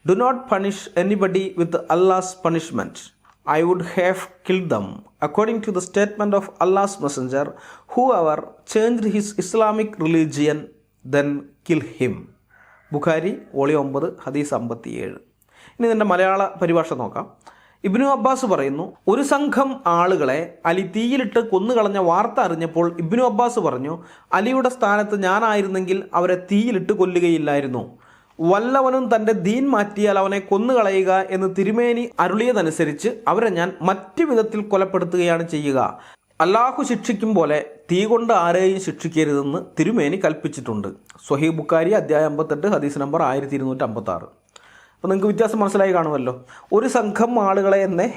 do not punish anybody with Allah's punishment. I would have killed them. According to the statement of Allah's messenger, whoever changed his Islamic religion, then kill him. Bukhari volume 9 ഹദീസ് 57. ഇനി ഇതിൻ്റെ മലയാള പരിഭാഷ നോക്കാം. ഇബ്നു അബ്ബാസ് പറയുന്നു, ഒരു സംഘം ആളുകളെ അലി തീയിലിട്ട് കൊന്നുകളഞ്ഞ വാർത്ത അറിഞ്ഞപ്പോൾ ഇബ്നു അബ്ബാസ് പറഞ്ഞു, അലിയുടെ സ്ഥാനത്ത് ഞാനായിരുന്നെങ്കിൽ അവരെ തീയിലിട്ട് കൊല്ലുകയില്ലായിരുന്നു. വല്ലവനും തൻ്റെ ദീൻ മാറ്റിയാൽ അവനെ കൊന്നുകളയുക എന്ന് തിരുമേനി അരുളിയതനുസരിച്ച് അവരെ ഞാൻ മറ്റു വിധത്തിൽ കൊലപ്പെടുത്തുകയാണ് ചെയ്യുക. അല്ലാഹു ശിക്ഷിക്കും പോലെ തീ കൊണ്ട് ആരെയും ശിക്ഷിക്കരുതെന്ന് തിരുമേനി കൽപ്പിച്ചിട്ടുണ്ട്. സ്വഹീഹ് ബുഖാരി അധ്യായം 58 ഹദീസ് നമ്പർ 1256. അപ്പോൾ നിങ്ങൾക്ക് വ്യത്യാസം മനസ്സിലായി കാണുമല്ലോ. ഒരു സംഘം ആളുകളെ എന്നേ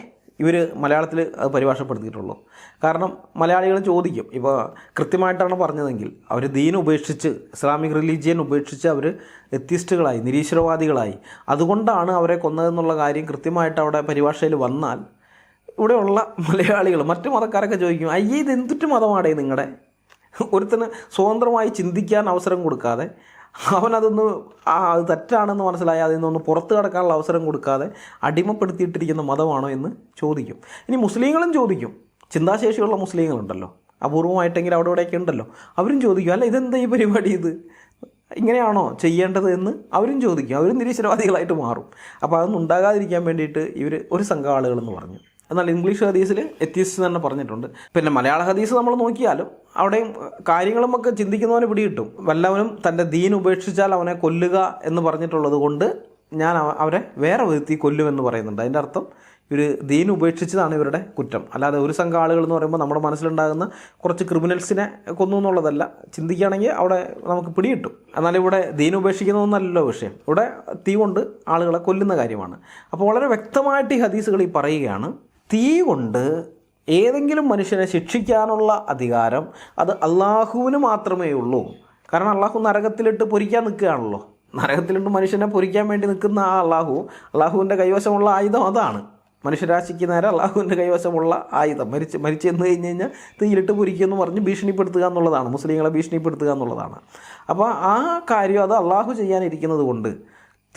ഇവർ മലയാളത്തിൽ അത് പരിഭാഷപ്പെടുത്തിയിട്ടുള്ളൂ. കാരണം മലയാളികൾ ചോദിക്കും, ഇപ്പോൾ കൃത്യമായിട്ടാണ് പറഞ്ഞതെങ്കിൽ അവർ ദീൻ ഉപേക്ഷിച്ച് ഇസ്ലാമിക് റിലീജിയൻ ഉപേക്ഷിച്ച് അവർ എത്തിസ്റ്റുകളായി, നിരീശ്വരവാദികളായി, അതുകൊണ്ടാണ് അവരെ കൊന്നതെന്നുള്ള കാര്യം കൃത്യമായിട്ട് അവിടെ പരിഭാഷയിൽ വന്നാൽ ഇവിടെയുള്ള മലയാളികൾ മറ്റു മതക്കാരൊക്കെ ചോദിക്കും, അയ്യേ ഇത് എന്തിട്ട് മതമാടേ നിങ്ങളുടെ? ഒരുത്തന് സ്വതന്ത്രമായി ചിന്തിക്കാൻ അവസരം കൊടുക്കാതെ, അവനതൊന്ന് അത് തെറ്റാണെന്ന് മനസ്സിലായി അതിൽ നിന്നൊന്ന് പുറത്ത് കടക്കാനുള്ള അവസരം കൊടുക്കാതെ അടിമപ്പെടുത്തിയിട്ടിരിക്കുന്ന മതമാണോ എന്ന് ചോദിക്കും. ഇനി മുസ്ലിങ്ങളും ചോദിക്കും, ചിന്താശേഷിയുള്ള മുസ്ലിങ്ങളുണ്ടല്ലോ, അപൂർവമായിട്ടെങ്കിലും അവിടെ ഇവിടെയൊക്കെ ഉണ്ടല്ലോ, അവരും ചോദിക്കും, അല്ല ഇതെന്താ ഈ പരിപാടി, ഇത് ഇങ്ങനെയാണോ ചെയ്യേണ്ടത് എന്ന് അവരും ചോദിക്കും. അവരും നിരീശ്വരവാദികളായിട്ട് മാറും. അപ്പോൾ അതൊന്നും ഉണ്ടാകാതിരിക്കാൻ വേണ്ടിയിട്ട് ഇവർ ഒരു സംഘം ആളുകളെന്ന് പറഞ്ഞു. എന്നാൽ ഇംഗ്ലീഷ് ഹദീസിൽ എത്തിസ്റ്റ് തന്നെ പറഞ്ഞിട്ടുണ്ട്. പിന്നെ മലയാള ഹദീസ് നമ്മൾ നോക്കിയാലും അവിടെയും കാര്യങ്ങളുമൊക്കെ ചിന്തിക്കുന്നവന് പിടികിട്ടും. വല്ലവനും തൻ്റെ ദീൻ ഉപേക്ഷിച്ചാൽ അവനെ കൊല്ലുക എന്ന് പറഞ്ഞിട്ടുള്ളത് കൊണ്ട് ഞാൻ അവരെ വേറെ വിധത്തിൽ കൊല്ലുമെന്ന് പറയുന്നുണ്ട്. അതിൻ്റെ അർത്ഥം ഇവർ ദീൻ ഉപേക്ഷിച്ചതാണ് ഇവരുടെ കുറ്റം. അല്ലാതെ ഒരു സംഘം ആളുകൾ എന്ന് പറയുമ്പോൾ നമ്മുടെ മനസ്സിലുണ്ടാകുന്ന കുറച്ച് ക്രിമിനൽസിനെ കൊന്നു എന്നുള്ളതല്ല. ചിന്തിക്കുകയാണെങ്കിൽ അവിടെ നമുക്ക് പിടികിട്ടും. എന്നാൽ ഇവിടെ ദീൻ ഉപേക്ഷിക്കുന്നതൊന്നല്ലല്ലോ വിഷയം, ഇവിടെ തീ കൊണ്ട് ആളുകളെ കൊല്ലുന്ന കാര്യമാണ്. അപ്പോൾ വളരെ വ്യക്തമായിട്ട് ഈ ഹദീസുകളിൽ പറയുകയാണ്, തീ കൊണ്ട് ഏതെങ്കിലും മനുഷ്യനെ ശിക്ഷിക്കാനുള്ള അധികാരം അത് അള്ളാഹുവിന് മാത്രമേ ഉള്ളൂ. കാരണം അള്ളാഹു നരകത്തിലിട്ട് പൊരിക്കാൻ നിൽക്കുകയാണല്ലോ. നരകത്തിലിട്ട് മനുഷ്യനെ പൊരിക്കാൻ വേണ്ടി നിൽക്കുന്ന ആ അള്ളാഹുവിൻ്റെ കൈവശമുള്ള ആയുധം അതാണ്. മനുഷ്യരാശിക്ക് നേരെ അള്ളാഹുവിൻ്റെ കൈവശമുള്ള ആയുധം. മരിച്ചെന്ന് കഴിഞ്ഞ് കഴിഞ്ഞാൽ തീയിലിട്ട് പൊരിക്കുമെന്ന് പറഞ്ഞ് ഭീഷണിപ്പെടുത്തുക എന്നുള്ളതാണ്, മുസ്ലിങ്ങളെ ഭീഷണിപ്പെടുത്തുക എന്നുള്ളതാണ്. അപ്പോൾ ആ കാര്യം അത് അള്ളാഹു ചെയ്യാനിരിക്കുന്നത് കൊണ്ട്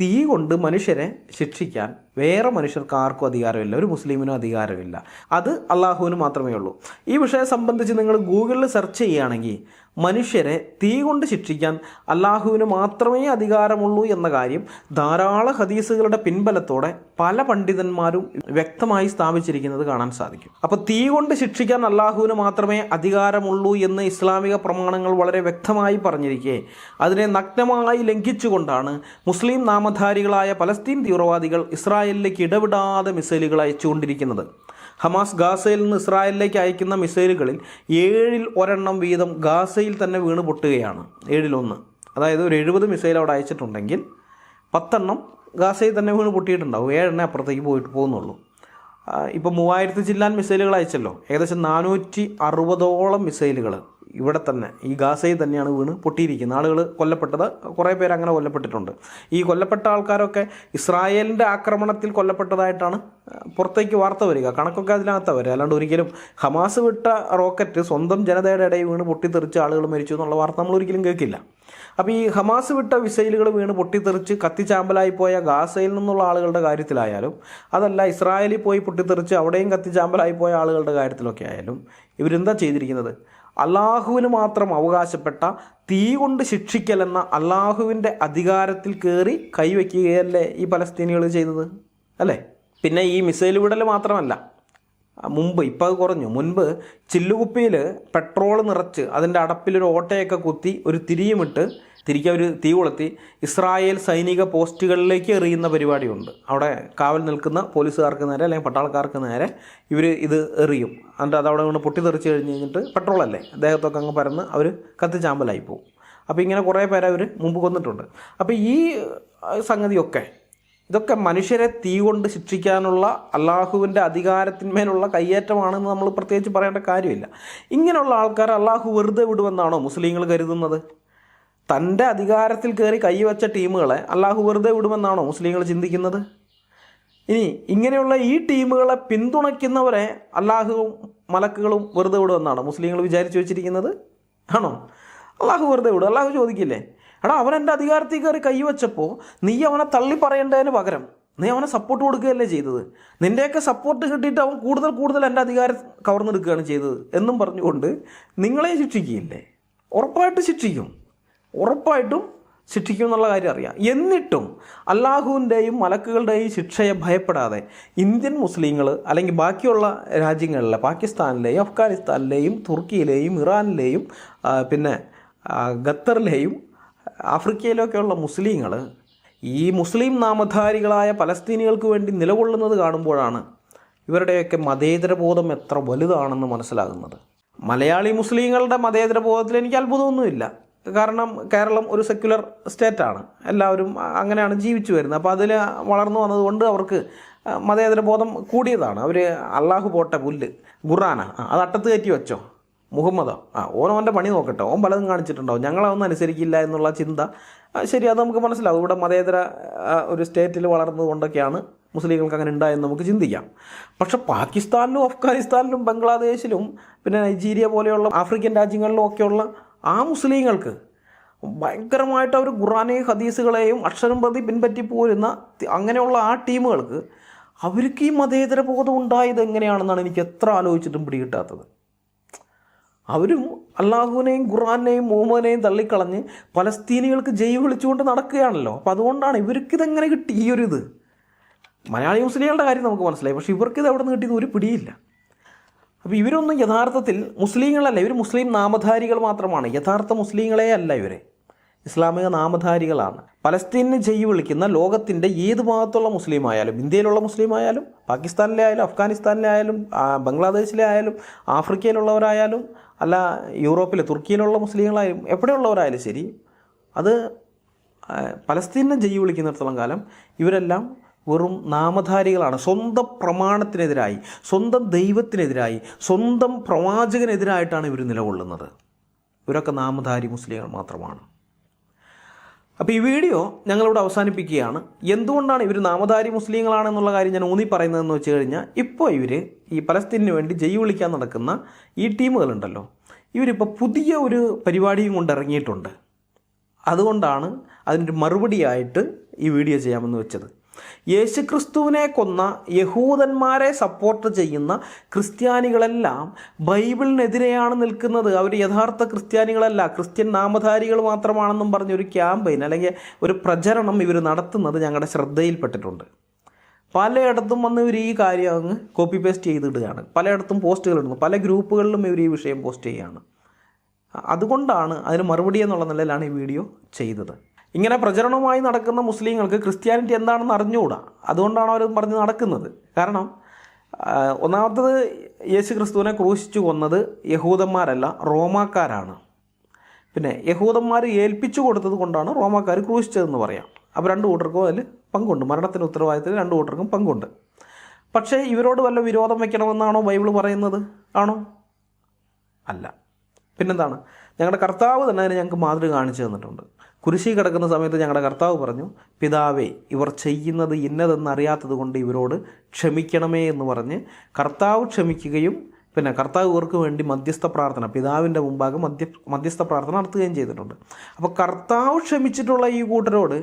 തീ കൊണ്ട് മനുഷ്യരെ ശിക്ഷിക്കാൻ വേറെ മനുഷ്യർക്ക് ആർക്കും അധികാരമില്ല, ഒരു മുസ്ലിമിനും അധികാരമില്ല. അത് അള്ളാഹുവിന് മാത്രമേ ഉള്ളൂ. ഈ വിഷയം സംബന്ധിച്ച് നിങ്ങൾ ഗൂഗിളിൽ സെർച്ച് ചെയ്യുകയാണെങ്കിൽ മനുഷ്യരെ തീ കൊണ്ട് ശിക്ഷിക്കാൻ അള്ളാഹുവിന് മാത്രമേ അധികാരമുള്ളൂ എന്ന കാര്യം ധാരാളം ഹദീസുകളുടെ പിൻബലത്തോടെ പല പണ്ഡിതന്മാരും വ്യക്തമായി സ്ഥാപിച്ചിരിക്കുന്നത് കാണാൻ സാധിക്കും. അപ്പോൾ തീ കൊണ്ട് ശിക്ഷിക്കാൻ അള്ളാഹുവിന് മാത്രമേ അധികാരമുള്ളൂ എന്ന് ഇസ്ലാമിക പ്രമാണങ്ങൾ വളരെ വ്യക്തമായി പറഞ്ഞിരിക്കെ അതിനെ നഗ്നമായി ലംഘിച്ചുകൊണ്ടാണ് മുസ്ലിം നാമധാരികളായ പലസ്തീൻ തീവ്രവാദികൾ ഇസ്രായേലിലേക്ക് ഇടവിടാതെ മിസൈലുകൾ അയച്ചുകൊണ്ടിരിക്കുന്നത്. ഹമാസ് ഗാസയിൽ നിന്ന് ഇസ്രായേലിലേക്ക് അയക്കുന്ന മിസൈലുകളിൽ 7-ൽ 1 വീതം ഗാസയിൽ തന്നെ വീണ് പൊട്ടുകയാണ്. 7-ൽ 1, അതായത് ഒരു 70 മിസൈൽ അവിടെ അയച്ചിട്ടുണ്ടെങ്കിൽ 10 ഗാസയിൽ തന്നെ വീണ് പൊട്ടിയിട്ടുണ്ടാവും. 7 അപ്പുറത്തേക്ക് പോകുന്നുള്ളൂ. ഇപ്പോൾ 3000 ചില്ലാൻ മിസൈലുകൾ അയച്ചല്ലോ. ഏകദേശം 460ഓളം മിസൈലുകൾ ഇവിടെ തന്നെ ഈ ഗാസയിൽ തന്നെയാണ് വീണ് പൊട്ടിയിരിക്കുന്നത്. ആളുകൾ കൊല്ലപ്പെട്ടത് കുറേ പേര് അങ്ങനെ കൊല്ലപ്പെട്ടിട്ടുണ്ട്. ഈ കൊല്ലപ്പെട്ട ആൾക്കാരൊക്കെ ഇസ്രായേലിൻ്റെ ആക്രമണത്തിൽ കൊല്ലപ്പെട്ടതായിട്ടാണ് പുറത്തേക്ക് വാർത്ത വരിക. കണക്കൊക്കെ അതിനകത്ത് വരിക. അല്ലാണ്ട് ഒരിക്കലും ഹമാസ് വിട്ട റോക്കറ്റ് സ്വന്തം ജനതയുടെ ഇടയിൽ വീണ് പൊട്ടിത്തെറിച്ച് ആളുകൾ മരിച്ചു എന്നുള്ള വാർത്ത നമ്മൾ ഒരിക്കലും കേൾക്കില്ല. അപ്പോൾ ഈ ഹമാസ് വിട്ട മിസൈലുകൾ വീണ് പൊട്ടിത്തെറിച്ച് കത്തിച്ചാമ്പലായി പോയ ഗാസയിൽ നിന്നുള്ള ആളുകളുടെ കാര്യത്തിലായാലും, അതല്ല ഇസ്രായേലിൽ പോയി പൊട്ടിത്തെറിച്ച് അവിടെയും കത്തിച്ചാമ്പലായി പോയ ആളുകളുടെ കാര്യത്തിലൊക്കെ ആയാലും ഇവരെന്താ ചെയ്തിരിക്കുന്നത്? അള്ളാഹുവിന് മാത്രം അവകാശപ്പെട്ട തീ കൊണ്ട് ശിക്ഷിക്കലെന്ന അള്ളാഹുവിൻ്റെ അധികാരത്തിൽ കയറി കൈവയ്ക്കുകയല്ലേ ഈ പലസ്തീനികൾ ചെയ്തത്, അല്ലേ? പിന്നെ ഈ മിസൈൽ വിടൽ മാത്രമല്ല, ഇപ്പോൾ അത് കുറഞ്ഞു. മുൻപ് ചില്ലുകുപ്പിയിൽ പെട്രോൾ നിറച്ച് അതിൻ്റെ അടപ്പിലൊരു ഓട്ടയൊക്കെ കുത്തി ഒരു തിരിയുമിട്ട് ഒരു തീ കൊളുത്തി ഇസ്രായേൽ സൈനിക പോസ്റ്റുകളിലേക്ക് എറിയുന്ന പരിപാടിയുണ്ട്. അവിടെ കാവൽ നിൽക്കുന്ന പോലീസുകാർക്ക് നേരെ അല്ലെങ്കിൽ പട്ടാളക്കാർക്ക് നേരെ ഇവർ ഇത് എറിയും. എന്നിട്ട് അതവിടെ കൊണ്ട് പൊട്ടിത്തെറിച്ച് കഴിഞ്ഞിട്ട് പെട്രോളല്ലേ ദേഹത്തൊക്കെ അങ്ങ് പരന്ന് അവർ കത്തിച്ചാമ്പലായി പോകും. അപ്പോൾ ഇങ്ങനെ കുറേ പേരെ അവർ മുമ്പ് കൊന്നിട്ടുണ്ട്. അപ്പോൾ ഈ ഇതൊക്കെ മനുഷ്യരെ തീ കൊണ്ട് ശിക്ഷിക്കാനുള്ള അള്ളാഹുവിൻ്റെ അധികാരത്തിന്മേലുള്ള കയ്യേറ്റമാണെന്ന് നമ്മൾ പ്രത്യേകിച്ച് പറയേണ്ട കാര്യമില്ല. ഇങ്ങനെയുള്ള ആൾക്കാർ അള്ളാഹു വെറുതെ വിടുമെന്നാണോ മുസ്ലിങ്ങൾ കരുതുന്നത്? തൻ്റെ അധികാരത്തിൽ കയറി കൈവച്ച ടീമുകളെ അള്ളാഹു വെറുതെ വിടുമെന്നാണോ മുസ്ലിങ്ങൾ ചിന്തിക്കുന്നത്? ഇനി ഇങ്ങനെയുള്ള ഈ ടീമുകളെ പിന്തുണയ്ക്കുന്നവരെ അള്ളാഹുവും മലക്കുകളും വെറുതെ വിടുമെന്നാണോ മുസ്ലിങ്ങൾ വിചാരിച്ചു വെച്ചിരിക്കുന്നത്? ആണോ? അള്ളാഹു വെറുതെ വിടും. അള്ളാഹു ചോദിക്കില്ലേ, എടാ അവൻ എൻ്റെ അധികാരത്തിൽ കയറി കൈവച്ചപ്പോൾ നീ അവനെ തള്ളി പറയേണ്ടതിന് പകരം നീ അവനെ സപ്പോർട്ട് കൊടുക്കുകയല്ലേ ചെയ്തത്. നിൻ്റെയൊക്കെ സപ്പോർട്ട് കിട്ടിയിട്ട് അവൻ കൂടുതൽ എൻ്റെ അധികാരം കവർന്നെടുക്കുകയാണ് ചെയ്തത് എന്നും പറഞ്ഞുകൊണ്ട് നിങ്ങളെ ശിക്ഷിക്കുകയില്ലേ? ഉറപ്പായിട്ടും ശിക്ഷിക്കും എന്നുള്ള കാര്യം അറിയാം. എന്നിട്ടും അള്ളാഹുവിൻ്റെയും മലക്കുകളുടെയും ശിക്ഷയെ ഭയപ്പെടാതെ ഇന്ത്യൻ മുസ്ലിങ്ങൾ അല്ലെങ്കിൽ ബാക്കിയുള്ള രാജ്യങ്ങളിലെ പാകിസ്ഥാനിലെയും അഫ്ഗാനിസ്ഥാനിലെയും തുർക്കിയിലെയും ഇറാനിലെയും പിന്നെ ഖത്തറിലെയും ആഫ്രിക്കയിലൊക്കെയുള്ള മുസ്ലിങ്ങൾ ഈ മുസ്ലിം നാമധാരികളായ പലസ്തീനികൾക്ക് വേണ്ടി നിലകൊള്ളുന്നത് കാണുമ്പോഴാണ് ഇവരുടെയൊക്കെ മതേതരബോധം എത്ര വലുതാണെന്ന് മനസ്സിലാകുന്നത്. മലയാളി മുസ്ലിങ്ങളുടെ മതേതരബോധത്തിൽ എനിക്ക് അത്ഭുതമൊന്നുമില്ല. കാരണം കേരളം ഒരു സെക്യുലർ സ്റ്റേറ്റാണ്, എല്ലാവരും അങ്ങനെയാണ് ജീവിച്ചു വരുന്നത്. അപ്പോൾ അതിൽ വളർന്നു വന്നതുകൊണ്ട് അവർക്ക് മതേതരബോധം കൂടിയതാണ്. അവർ അള്ളാഹു പോട്ടെ പുല്ല് ഖുർആനാ അത് അട്ടത്ത് കയറ്റി വെച്ചോ, മുഹമ്മദോ ഓനവൻ്റെ പണി നോക്കട്ടെ, ഓൻ പലതും കാണിച്ചിട്ടുണ്ടാവും, ഞങ്ങളതൊന്നും അനുസരിക്കില്ല എന്നുള്ള ചിന്ത ശരി, അത് നമുക്ക് മനസ്സിലാവും. ഇവിടെ മതേതര ഒരു സ്റ്റേറ്റിൽ വളർന്നതുകൊണ്ടൊക്കെയാണ് മുസ്ലിങ്ങൾക്ക് അങ്ങനെ ഉണ്ടായെന്ന് നമുക്ക് ചിന്തിക്കാം. പക്ഷെ പാകിസ്ഥാനിലും അഫ്ഗാനിസ്ഥാനിലും ബംഗ്ലാദേശിലും പിന്നെ നൈജീരിയ പോലെയുള്ള ആഫ്രിക്കൻ രാജ്യങ്ങളിലും ഒക്കെയുള്ള ആ മുസ്ലിങ്ങൾക്ക് ഭയങ്കരമായിട്ട് അവർ ഖുർആനെയും ഹദീസുകളെയും അക്ഷരം പ്രതി പിൻപറ്റി പോരുന്ന അങ്ങനെയുള്ള ആ ടീമുകൾക്ക് അവർക്ക് ഈ മതേതര ബോധം ഉണ്ടായത് എങ്ങനെയാണെന്നാണ് എനിക്ക് എത്ര ആലോചിച്ചിട്ടും പിടികിട്ടാത്തത്. അവരും അള്ളാഹുവിനെയും ഖുർആനെയും മുഹമ്മദിനെയും തള്ളിക്കളഞ്ഞ് പലസ്തീനികൾക്ക് ജയ് വിളിച്ചുകൊണ്ട് നടക്കുകയാണല്ലോ. അപ്പോൾ അതുകൊണ്ടാണ് ഇവർക്കിതെങ്ങനെ കിട്ടി ഈ ഒരു ഇത്. മലയാളി മുസ്ലിങ്ങളുടെ കാര്യം നമുക്ക് മനസ്സിലായി, പക്ഷേ ഇവർക്കിത് എവിടെ നിന്ന് കിട്ടിയത് ഒരു പിടിയില്ല. അപ്പോൾ ഇവരൊന്നും യഥാർത്ഥത്തിൽ മുസ്ലിങ്ങളല്ല, ഇവർ മുസ്ലിം നാമധാരികൾ മാത്രമാണ്. യഥാർത്ഥ മുസ്ലിങ്ങളെ അല്ല ഇവർ, ഇസ്ലാമിക നാമധാരികളാണ്. പലസ്തീനിന് ജയ് വിളിക്കുന്ന ലോകത്തിൻ്റെ ഏത് ഭാഗത്തുള്ള മുസ്ലിം ആയാലും, ഇന്ത്യയിലുള്ള മുസ്ലിം ആയാലും, പാകിസ്ഥാനിലെ ആയാലും, അഫ്ഗാനിസ്ഥാനിലെ ആയാലും, ബംഗ്ലാദേശിലെ ആയാലും, ആഫ്രിക്കയിലുള്ളവരായാലും, അല്ല യൂറോപ്പിലെ തുർക്കിയിലുള്ള മുസ്ലിങ്ങളായാലും, എവിടെയുള്ളവരായാലും ശരി, അത് പലസ്തീനിനെ ജയ് വിളിക്കുന്നിടത്തോളം കാലം ഇവരെല്ലാം വെറും നാമധാരികളാണ്. സ്വന്തം പ്രമാണത്തിനെതിരായി, സ്വന്തം ദൈവത്തിനെതിരായി, സ്വന്തം പ്രവാചകനെതിരായിട്ടാണ് ഇവർ നിലകൊള്ളുന്നത്. ഇവരൊക്കെ നാമധാരി മുസ്ലിങ്ങൾ മാത്രമാണ്. അപ്പോൾ ഈ വീഡിയോ ഞങ്ങളിവിടെ അവസാനിപ്പിക്കുകയാണ്. എന്തുകൊണ്ടാണ് ഇവർ നാമധാരി മുസ്ലിങ്ങളാണെന്നുള്ള കാര്യം ഞാൻ ഊന്നി പറയുന്നതെന്ന് വെച്ച് കഴിഞ്ഞാൽ, ഇപ്പോൾ ഇവർ ഈ പലസ്തീനിന് വേണ്ടി ജയ് വിളിക്കാൻ നടക്കുന്ന ഈ ടീമുകളുണ്ടല്ലോ, ഇവരിപ്പോൾ പുതിയ ഒരു പരിപാടിയും കൊണ്ട് ഇറങ്ങിയിട്ടുണ്ട്. അതുകൊണ്ടാണ് അതിൻ്റെ മറുപടിയായിട്ട് ഈ വീഡിയോ ചെയ്യാമെന്ന് വെച്ചത്. യേശുക്രിസ്തുവിനെ കൊന്ന യഹൂദന്മാരെ സപ്പോർട്ട് ചെയ്യുന്ന ക്രിസ്ത്യാനികളെല്ലാം ബൈബിളിനെതിരെയാണ് നിൽക്കുന്നത്. അവർ യഥാർത്ഥ ക്രിസ്ത്യാനികളല്ല, ക്രിസ്ത്യൻ നാമധാരികൾ മാത്രമാണെന്നും പറഞ്ഞൊരു ക്യാമ്പയിൻ അല്ലെങ്കിൽ ഒരു പ്രചരണം ഇവർ നടത്തുന്നത് ഞങ്ങളുടെ ശ്രദ്ധയിൽപ്പെട്ടിട്ടുണ്ട്. പലയിടത്തും വന്ന് ഇവർ ഈ കാര്യം അങ്ങ് കോപ്പി പേസ്റ്റ് ചെയ്തിടുകയാണ്, പലയിടത്തും പോസ്റ്റുകളിടുന്നു, പല ഗ്രൂപ്പുകളിലും ഇവർ ഈ വിഷയം പോസ്റ്റ് ചെയ്യുകയാണ്. അതുകൊണ്ടാണ് അതിന് മറുപടി എന്നുള്ള നിലയിലാണ് ഈ വീഡിയോ ചെയ്തത്. ഇങ്ങനെ പ്രചരണവുമായി നടക്കുന്ന മുസ്ലിങ്ങൾക്ക് ക്രിസ്ത്യാനിറ്റി എന്താണെന്ന് അറിഞ്ഞുകൂടാ, അതുകൊണ്ടാണ് അവർ പറഞ്ഞ് നടക്കുന്നത്. കാരണം ഒന്നാമത്തത്, യേശു ക്രിസ്തുവിനെ ക്രൂശിച്ചു കൊന്നത് യഹൂദന്മാരല്ല, റോമാക്കാരാണ്. പിന്നെ യഹൂദന്മാർ ഏൽപ്പിച്ചു കൊടുത്തത് കൊണ്ടാണ് റോമാക്കാർ ക്രൂശിച്ചതെന്ന് പറയാം. അപ്പോൾ രണ്ടു കൂട്ടർക്കും അതിൽ പങ്കുണ്ട്, മരണത്തിന് ഉത്തരവാദിത്തത്തിൽ രണ്ടു കൂട്ടർക്കും പങ്കുണ്ട്. പക്ഷേ ഇവരോട് വല്ല വിരോധം വയ്ക്കണമെന്നാണോ ബൈബിൾ പറയുന്നത്? ആണോ? അല്ല. പിന്നെന്താണ്? ഞങ്ങളുടെ കർത്താവ് തന്നെ അതിന് ഞങ്ങൾക്ക് മാതൃക കാണിച്ചു തന്നിട്ടുണ്ട്. കുരിശിൽ കിടക്കുന്ന സമയത്ത് ഞങ്ങളുടെ കർത്താവ് പറഞ്ഞു, പിതാവേ ഇവർ ചെയ്യുന്നത് ഇന്നതെന്നറിയാത്തത് കൊണ്ട് ഇവരോട് ക്ഷമിക്കണമേ എന്ന് പറഞ്ഞ് കർത്താവ് ക്ഷമിക്കുകയും പിന്നെ കർത്താവ് ഇവർക്ക് വേണ്ടി മധ്യസ്ഥ പ്രാർത്ഥന, പിതാവിൻ്റെ മുമ്പാകെ മധ്യസ്ഥ പ്രാർത്ഥന നടത്തുകയും ചെയ്തിട്ടുണ്ട്. അപ്പോൾ കർത്താവ് ക്ഷമിച്ചിട്ടുള്ള ഈ കൂട്ടരോട്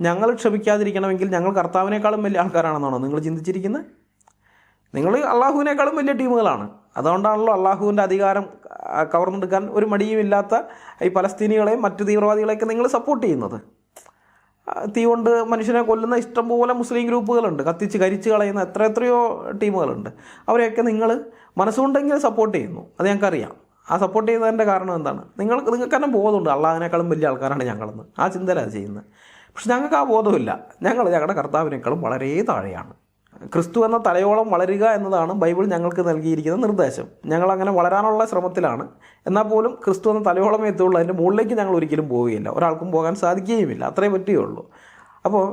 ഞങ്ങൾ ക്ഷമിക്കാതിരിക്കണമെങ്കിൽ ഞങ്ങൾ കർത്താവിനേക്കാളും വലിയ ആൾക്കാരാണെന്നാണോ നിങ്ങൾ ചിന്തിച്ചിരിക്കുന്നത്? നിങ്ങൾ അള്ളാഹുവിനേക്കാളും വലിയ ടീമുകളാണ്. അതുകൊണ്ടാണല്ലോ അള്ളാഹുവിൻ്റെ അധികാരം കവർന്നെടുക്കാൻ ഒരു മടിയുമില്ലാത്ത ഈ പലസ്തീനികളെയും മറ്റു തീവ്രവാദികളെയൊക്കെ നിങ്ങൾ സപ്പോർട്ട് ചെയ്യുന്നത്. തീ കൊണ്ട് മനുഷ്യനെ കൊല്ലുന്ന ഇഷ്ടംപോലെ മുസ്ലിം ഗ്രൂപ്പുകളുണ്ട്, കത്തിച്ച് കരിച്ച് കളയുന്ന എത്രയോ ടീമുകളുണ്ട്. അവരെയൊക്കെ നിങ്ങൾ മനസ്സുകൊണ്ടെങ്കിലും സപ്പോർട്ട് ചെയ്യുന്നു, അത് ഞങ്ങൾക്കറിയാം. ആ സപ്പോർട്ട് ചെയ്യുന്നതിൻ്റെ കാരണം എന്താണ്? നിങ്ങൾക്ക് തന്നെ ബോധമുണ്ട് അള്ളാഹിനേക്കാളും വലിയ ആൾക്കാരാണ് ഞങ്ങളെന്ന്, ആ ചിന്തയിലാണ് ചെയ്യുന്നത്. പക്ഷെ ഞങ്ങൾക്ക് ആ ബോധമില്ല. ഞങ്ങളുടെ കർത്താവിനേക്കാളും വളരെ താഴെയാണ്. ക്രിസ്തു എന്ന തലയോളം വളരുക എന്നതാണ് ബൈബിൾ ഞങ്ങൾക്ക് നൽകിയിരിക്കുന്ന നിർദ്ദേശം. ഞങ്ങളങ്ങനെ വളരാനുള്ള ശ്രമത്തിലാണ്. എന്നാൽ പോലും ക്രിസ്തു എന്ന തലയോളമേ എത്തുള്ളൂ, അതിൻ്റെ മുകളിലേക്ക് ഞങ്ങൾ ഒരിക്കലും പോവുകയില്ല, ഒരാൾക്കും പോകാൻ സാധിക്കുകയുമില്ല, അത്രേ പറ്റുകയുള്ളൂ. അപ്പോൾ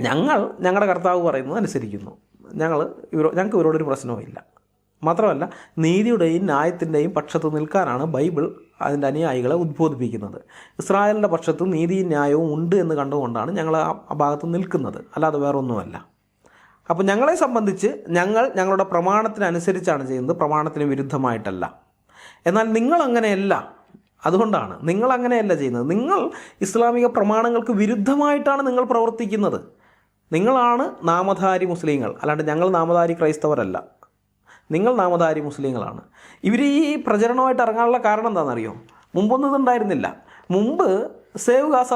ഞങ്ങളുടെ കർത്താവ് പറയുന്നത് അനുസരിക്കുന്നു. ഞങ്ങൾക്ക് ഇവരോടൊരു പ്രശ്നവുമില്ല. മാത്രമല്ല നീതിയുടെയും ന്യായത്തിൻ്റെയും പക്ഷത്ത് നിൽക്കാനാണ് ബൈബിൾ അതിൻ്റെ അനുയായികളെ ഉദ്ബോധിപ്പിക്കുന്നത്. ഇസ്രായേലിൻ്റെ പക്ഷത്ത് നീതിയും ന്യായവും ഉണ്ട് എന്ന് കണ്ടുകൊണ്ടാണ് ഞങ്ങൾ ആ ഭാഗത്ത് നിൽക്കുന്നത്, അല്ലാതെ വേറൊന്നുമല്ല. അപ്പോൾ ഞങ്ങളെ സംബന്ധിച്ച് ഞങ്ങളുടെ പ്രമാണത്തിനനുസരിച്ചാണ് ചെയ്യുന്നത്, പ്രമാണത്തിന് വിരുദ്ധമായിട്ടല്ല. എന്നാൽ നിങ്ങളങ്ങനെയല്ല. അതുകൊണ്ടാണ് നിങ്ങളങ്ങനെയല്ല ചെയ്യുന്നത്. നിങ്ങൾ ഇസ്ലാമിക പ്രമാണങ്ങൾക്ക് വിരുദ്ധമായിട്ടാണ് നിങ്ങൾ പ്രവർത്തിക്കുന്നത്. നിങ്ങളാണ് നാമധാരി മുസ്ലിങ്ങൾ, അല്ലാണ്ട് ഞങ്ങൾ നാമധാരി ക്രൈസ്തവരല്ല. നിങ്ങൾ നാമധാരി മുസ്ലിങ്ങളാണ്. ഇവർ ഈ പ്രചരണമായിട്ട് ഇറങ്ങാനുള്ള കാരണം എന്താണെന്നറിയോ? മുമ്പൊന്നും ഇതുണ്ടായിരുന്നില്ല. മുമ്പ് സേവ് ഗാസ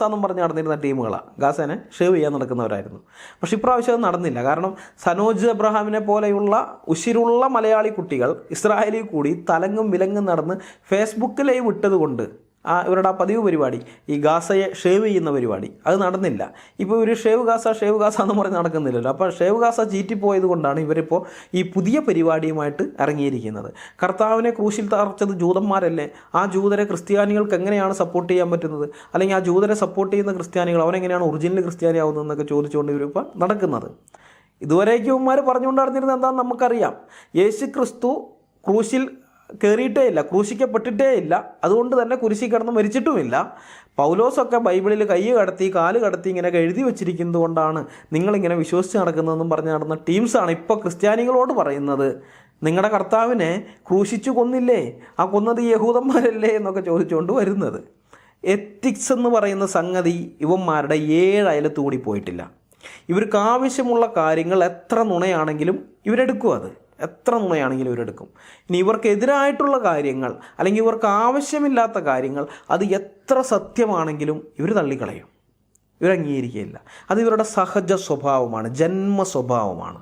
എന്നും പറഞ്ഞ് നടന്നിരുന്ന ടീമുകളാണ്. ഗാസേനെ ഷേവ് ചെയ്യാൻ നടക്കുന്നവരായിരുന്നു. പക്ഷേ ഇപ്രാവശ്യം അത് നടന്നില്ല. കാരണം സനോജ് എബ്രഹാമിനെ പോലെയുള്ള ഉശിരുള്ള മലയാളി കുട്ടികൾ ഇസ്രായേലിൽ കൂടി തലങ്ങും വിലങ്ങും നടന്ന് ഫേസ്ബുക്ക് ലൈവ് ഇട്ടതുകൊണ്ട് ഇവരുടെ ആ പതിവ് പരിപാടി, ഈ ഗാസയെ ഷേവ് ചെയ്യുന്ന പരിപാടി, അത് നടന്നില്ല. ഇപ്പോൾ ഇവർ ഷേവ് ഗാസ എന്ന് പറഞ്ഞ് നടക്കുന്നില്ലല്ലോ. അപ്പോൾ ഷേവ് ഗാസ ചീറ്റിപ്പോയത് കൊണ്ടാണ് ഇവരിപ്പോൾ ഈ പുതിയ പരിപാടിയുമായിട്ട് ഇറങ്ങിയിരിക്കുന്നത്. കർത്താവിനെ ക്രൂശിൽ തറച്ചത് ജൂതന്മാരല്ലേ? ആ ജൂതരെ ക്രിസ്ത്യാനികൾക്ക് എങ്ങനെയാണ് സപ്പോർട്ട് ചെയ്യാൻ പറ്റുന്നത്? അല്ലെങ്കിൽ ആ ജൂതരെ സപ്പോർട്ട് ചെയ്യുന്ന ക്രിസ്ത്യാനികൾ അവനെങ്ങനെയാണ് ഒറിജിനൽ ക്രിസ്ത്യാനി ആവുന്നതെന്നൊക്കെ ചോദിച്ചുകൊണ്ട് ഇവരിപ്പോൾ നടക്കുന്നത്. ഇതുവരേക്കും ഇവന്മാർ പറഞ്ഞുകൊണ്ട് നടന്നിരുന്നത് എന്താണെന്ന് നമുക്കറിയാം. യേശു ക്രിസ്തു ക്രൂശിൽ കയറിയിട്ടേ ഇല്ല, ക്രൂശിക്കപ്പെട്ടിട്ടേ ഇല്ല, അതുകൊണ്ട് തന്നെ കുരിശിൽ കിടന്ന് മരിച്ചിട്ടുമില്ല. പൗലോസൊക്കെ ബൈബിളിൽ കൈ കടത്തി കാല് കടത്തി ഇങ്ങനെയൊക്കെ എഴുതി വെച്ചിരിക്കുന്നത് കൊണ്ടാണ് നിങ്ങളിങ്ങനെ വിശ്വസിച്ച് നടക്കുന്നതെന്നും പറഞ്ഞ് നടന്ന ടീംസാണ് ഇപ്പോൾ ക്രിസ്ത്യാനികളോട് പറയുന്നത്, നിങ്ങളുടെ കർത്താവിനെ ക്രൂശിച്ചു കൊന്നില്ലേ, ആ കൊന്നത് യഹൂദന്മാരല്ലേ എന്നൊക്കെ ചോദിച്ചുകൊണ്ട് വരുന്നത്. എത്തിക്സ് എന്ന് പറയുന്ന സംഗതി ഇവന്മാരുടെ 7 അയലത്ത് കൂടി പോയിട്ടില്ല. ഇവർക്ക് ആവശ്യമുള്ള കാര്യങ്ങൾ എത്ര നുണയാണെങ്കിലും ഇവരെടുക്കും. അത് എത്ര നുണയാണെങ്കിലും ഇവരെടുക്കും. ഇനി ഇവർക്കെതിരായിട്ടുള്ള കാര്യങ്ങൾ അല്ലെങ്കിൽ ഇവർക്ക് ആവശ്യമില്ലാത്ത കാര്യങ്ങൾ അത് എത്ര സത്യമാണെങ്കിലും ഇവർ തള്ളിക്കളയും, ഇവരംഗീകരിക്കുകയില്ല. അത് ഇവരുടെ സഹജ സ്വഭാവമാണ്, ജന്മ സ്വഭാവമാണ്.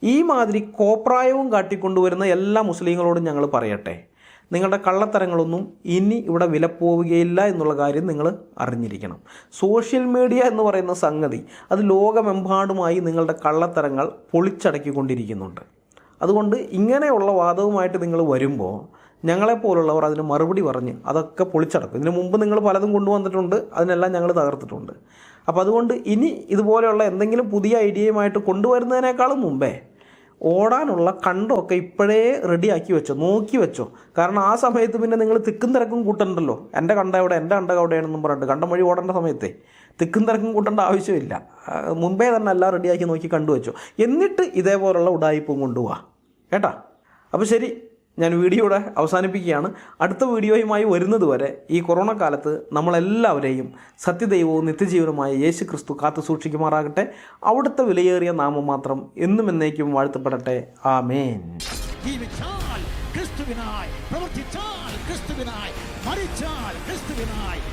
ഈ മാതിരി കോപ്രായവും കാട്ടിക്കൊണ്ടുവരുന്ന എല്ലാ മുസ്ലിങ്ങളോടും ഞങ്ങൾ പറയട്ടെ, നിങ്ങളുടെ കള്ളത്തരങ്ങളൊന്നും ഇനി ഇവിടെ വിലപ്പോവുകയില്ല എന്നുള്ള കാര്യം നിങ്ങൾ അറിഞ്ഞിരിക്കണം. സോഷ്യൽ മീഡിയ എന്ന് പറയുന്ന സംഗതി അത് ലോകമെമ്പാടുമായി നിങ്ങളുടെ കള്ളത്തരങ്ങൾ പൊളിച്ചടക്കിക്കൊണ്ടിരിക്കുന്നുണ്ട്. അതുകൊണ്ട് ഇങ്ങനെയുള്ള വാദവുമായിട്ട് നിങ്ങൾ വരുമ്പോൾ ഞങ്ങളെപ്പോലുള്ളവർ അതിന് മറുപടി പറഞ്ഞ് അതൊക്കെ പൊളിച്ചടക്കും. ഇതിനു മുമ്പ് നിങ്ങൾ പലതും കൊണ്ടുവന്നിട്ടുണ്ട്, അതിനെല്ലാം ഞങ്ങൾ തകർത്തിട്ടുണ്ട്. അപ്പോൾ അതുകൊണ്ട് ഇനി ഇതുപോലെയുള്ള എന്തെങ്കിലും പുതിയ ഐഡിയയുമായിട്ട് കൊണ്ടുവരുന്നതിനേക്കാളും മുമ്പേ ഓടാനുള്ള കണ്ടമൊക്കെ ഇപ്പോഴേ റെഡിയാക്കി വെച്ചോ, നോക്കി വെച്ചോ. കാരണം ആ സമയത്ത് പിന്നെ നിങ്ങൾ തിക്കും തിരക്കും കൂട്ടണ്ടല്ലോ. എൻ്റെ കണ്ട എവിടെയാണെന്നും പറഞ്ഞിട്ട് കണ്ടം വഴി ഓടേണ്ട സമയത്തെ തിക്കും തിരക്കും കൂട്ടേണ്ട ആവശ്യമില്ല. മുമ്പേ തന്നെ എല്ലാം റെഡിയാക്കി നോക്കി കണ്ടുവച്ചോ. എന്നിട്ട് ഇതേപോലുള്ള ഉഡായിപ്പും കൊണ്ടുപോവാ കേട്ടാ. അപ്പോൾ ശരി, ഞാൻ വീഡിയോ ഇവിടെ അവസാനിപ്പിക്കുകയാണ്. അടുത്ത വീഡിയോയുമായി വരുന്നത് വരെ ഈ കൊറോണ കാലത്ത് നമ്മളെല്ലാവരെയും സത്യദൈവവും നിത്യജീവനുമായ യേശു ക്രിസ്തു കാത്തു സൂക്ഷിക്കുമാറാകട്ടെ. അവിടുത്തെ വിലയേറിയ നാമം മാത്രം എന്നും എന്നേക്കും വാഴ്ത്തപ്പെടട്ടെ. ആമേൻ. ജീവിച്ചാൽ ക്രിസ്തുവിനായി, പ്രവർത്തിച്ചാൽ ക്രിസ്തുവിനായി, മരിച്ചാൽ ക്രിസ്തുവിനായി.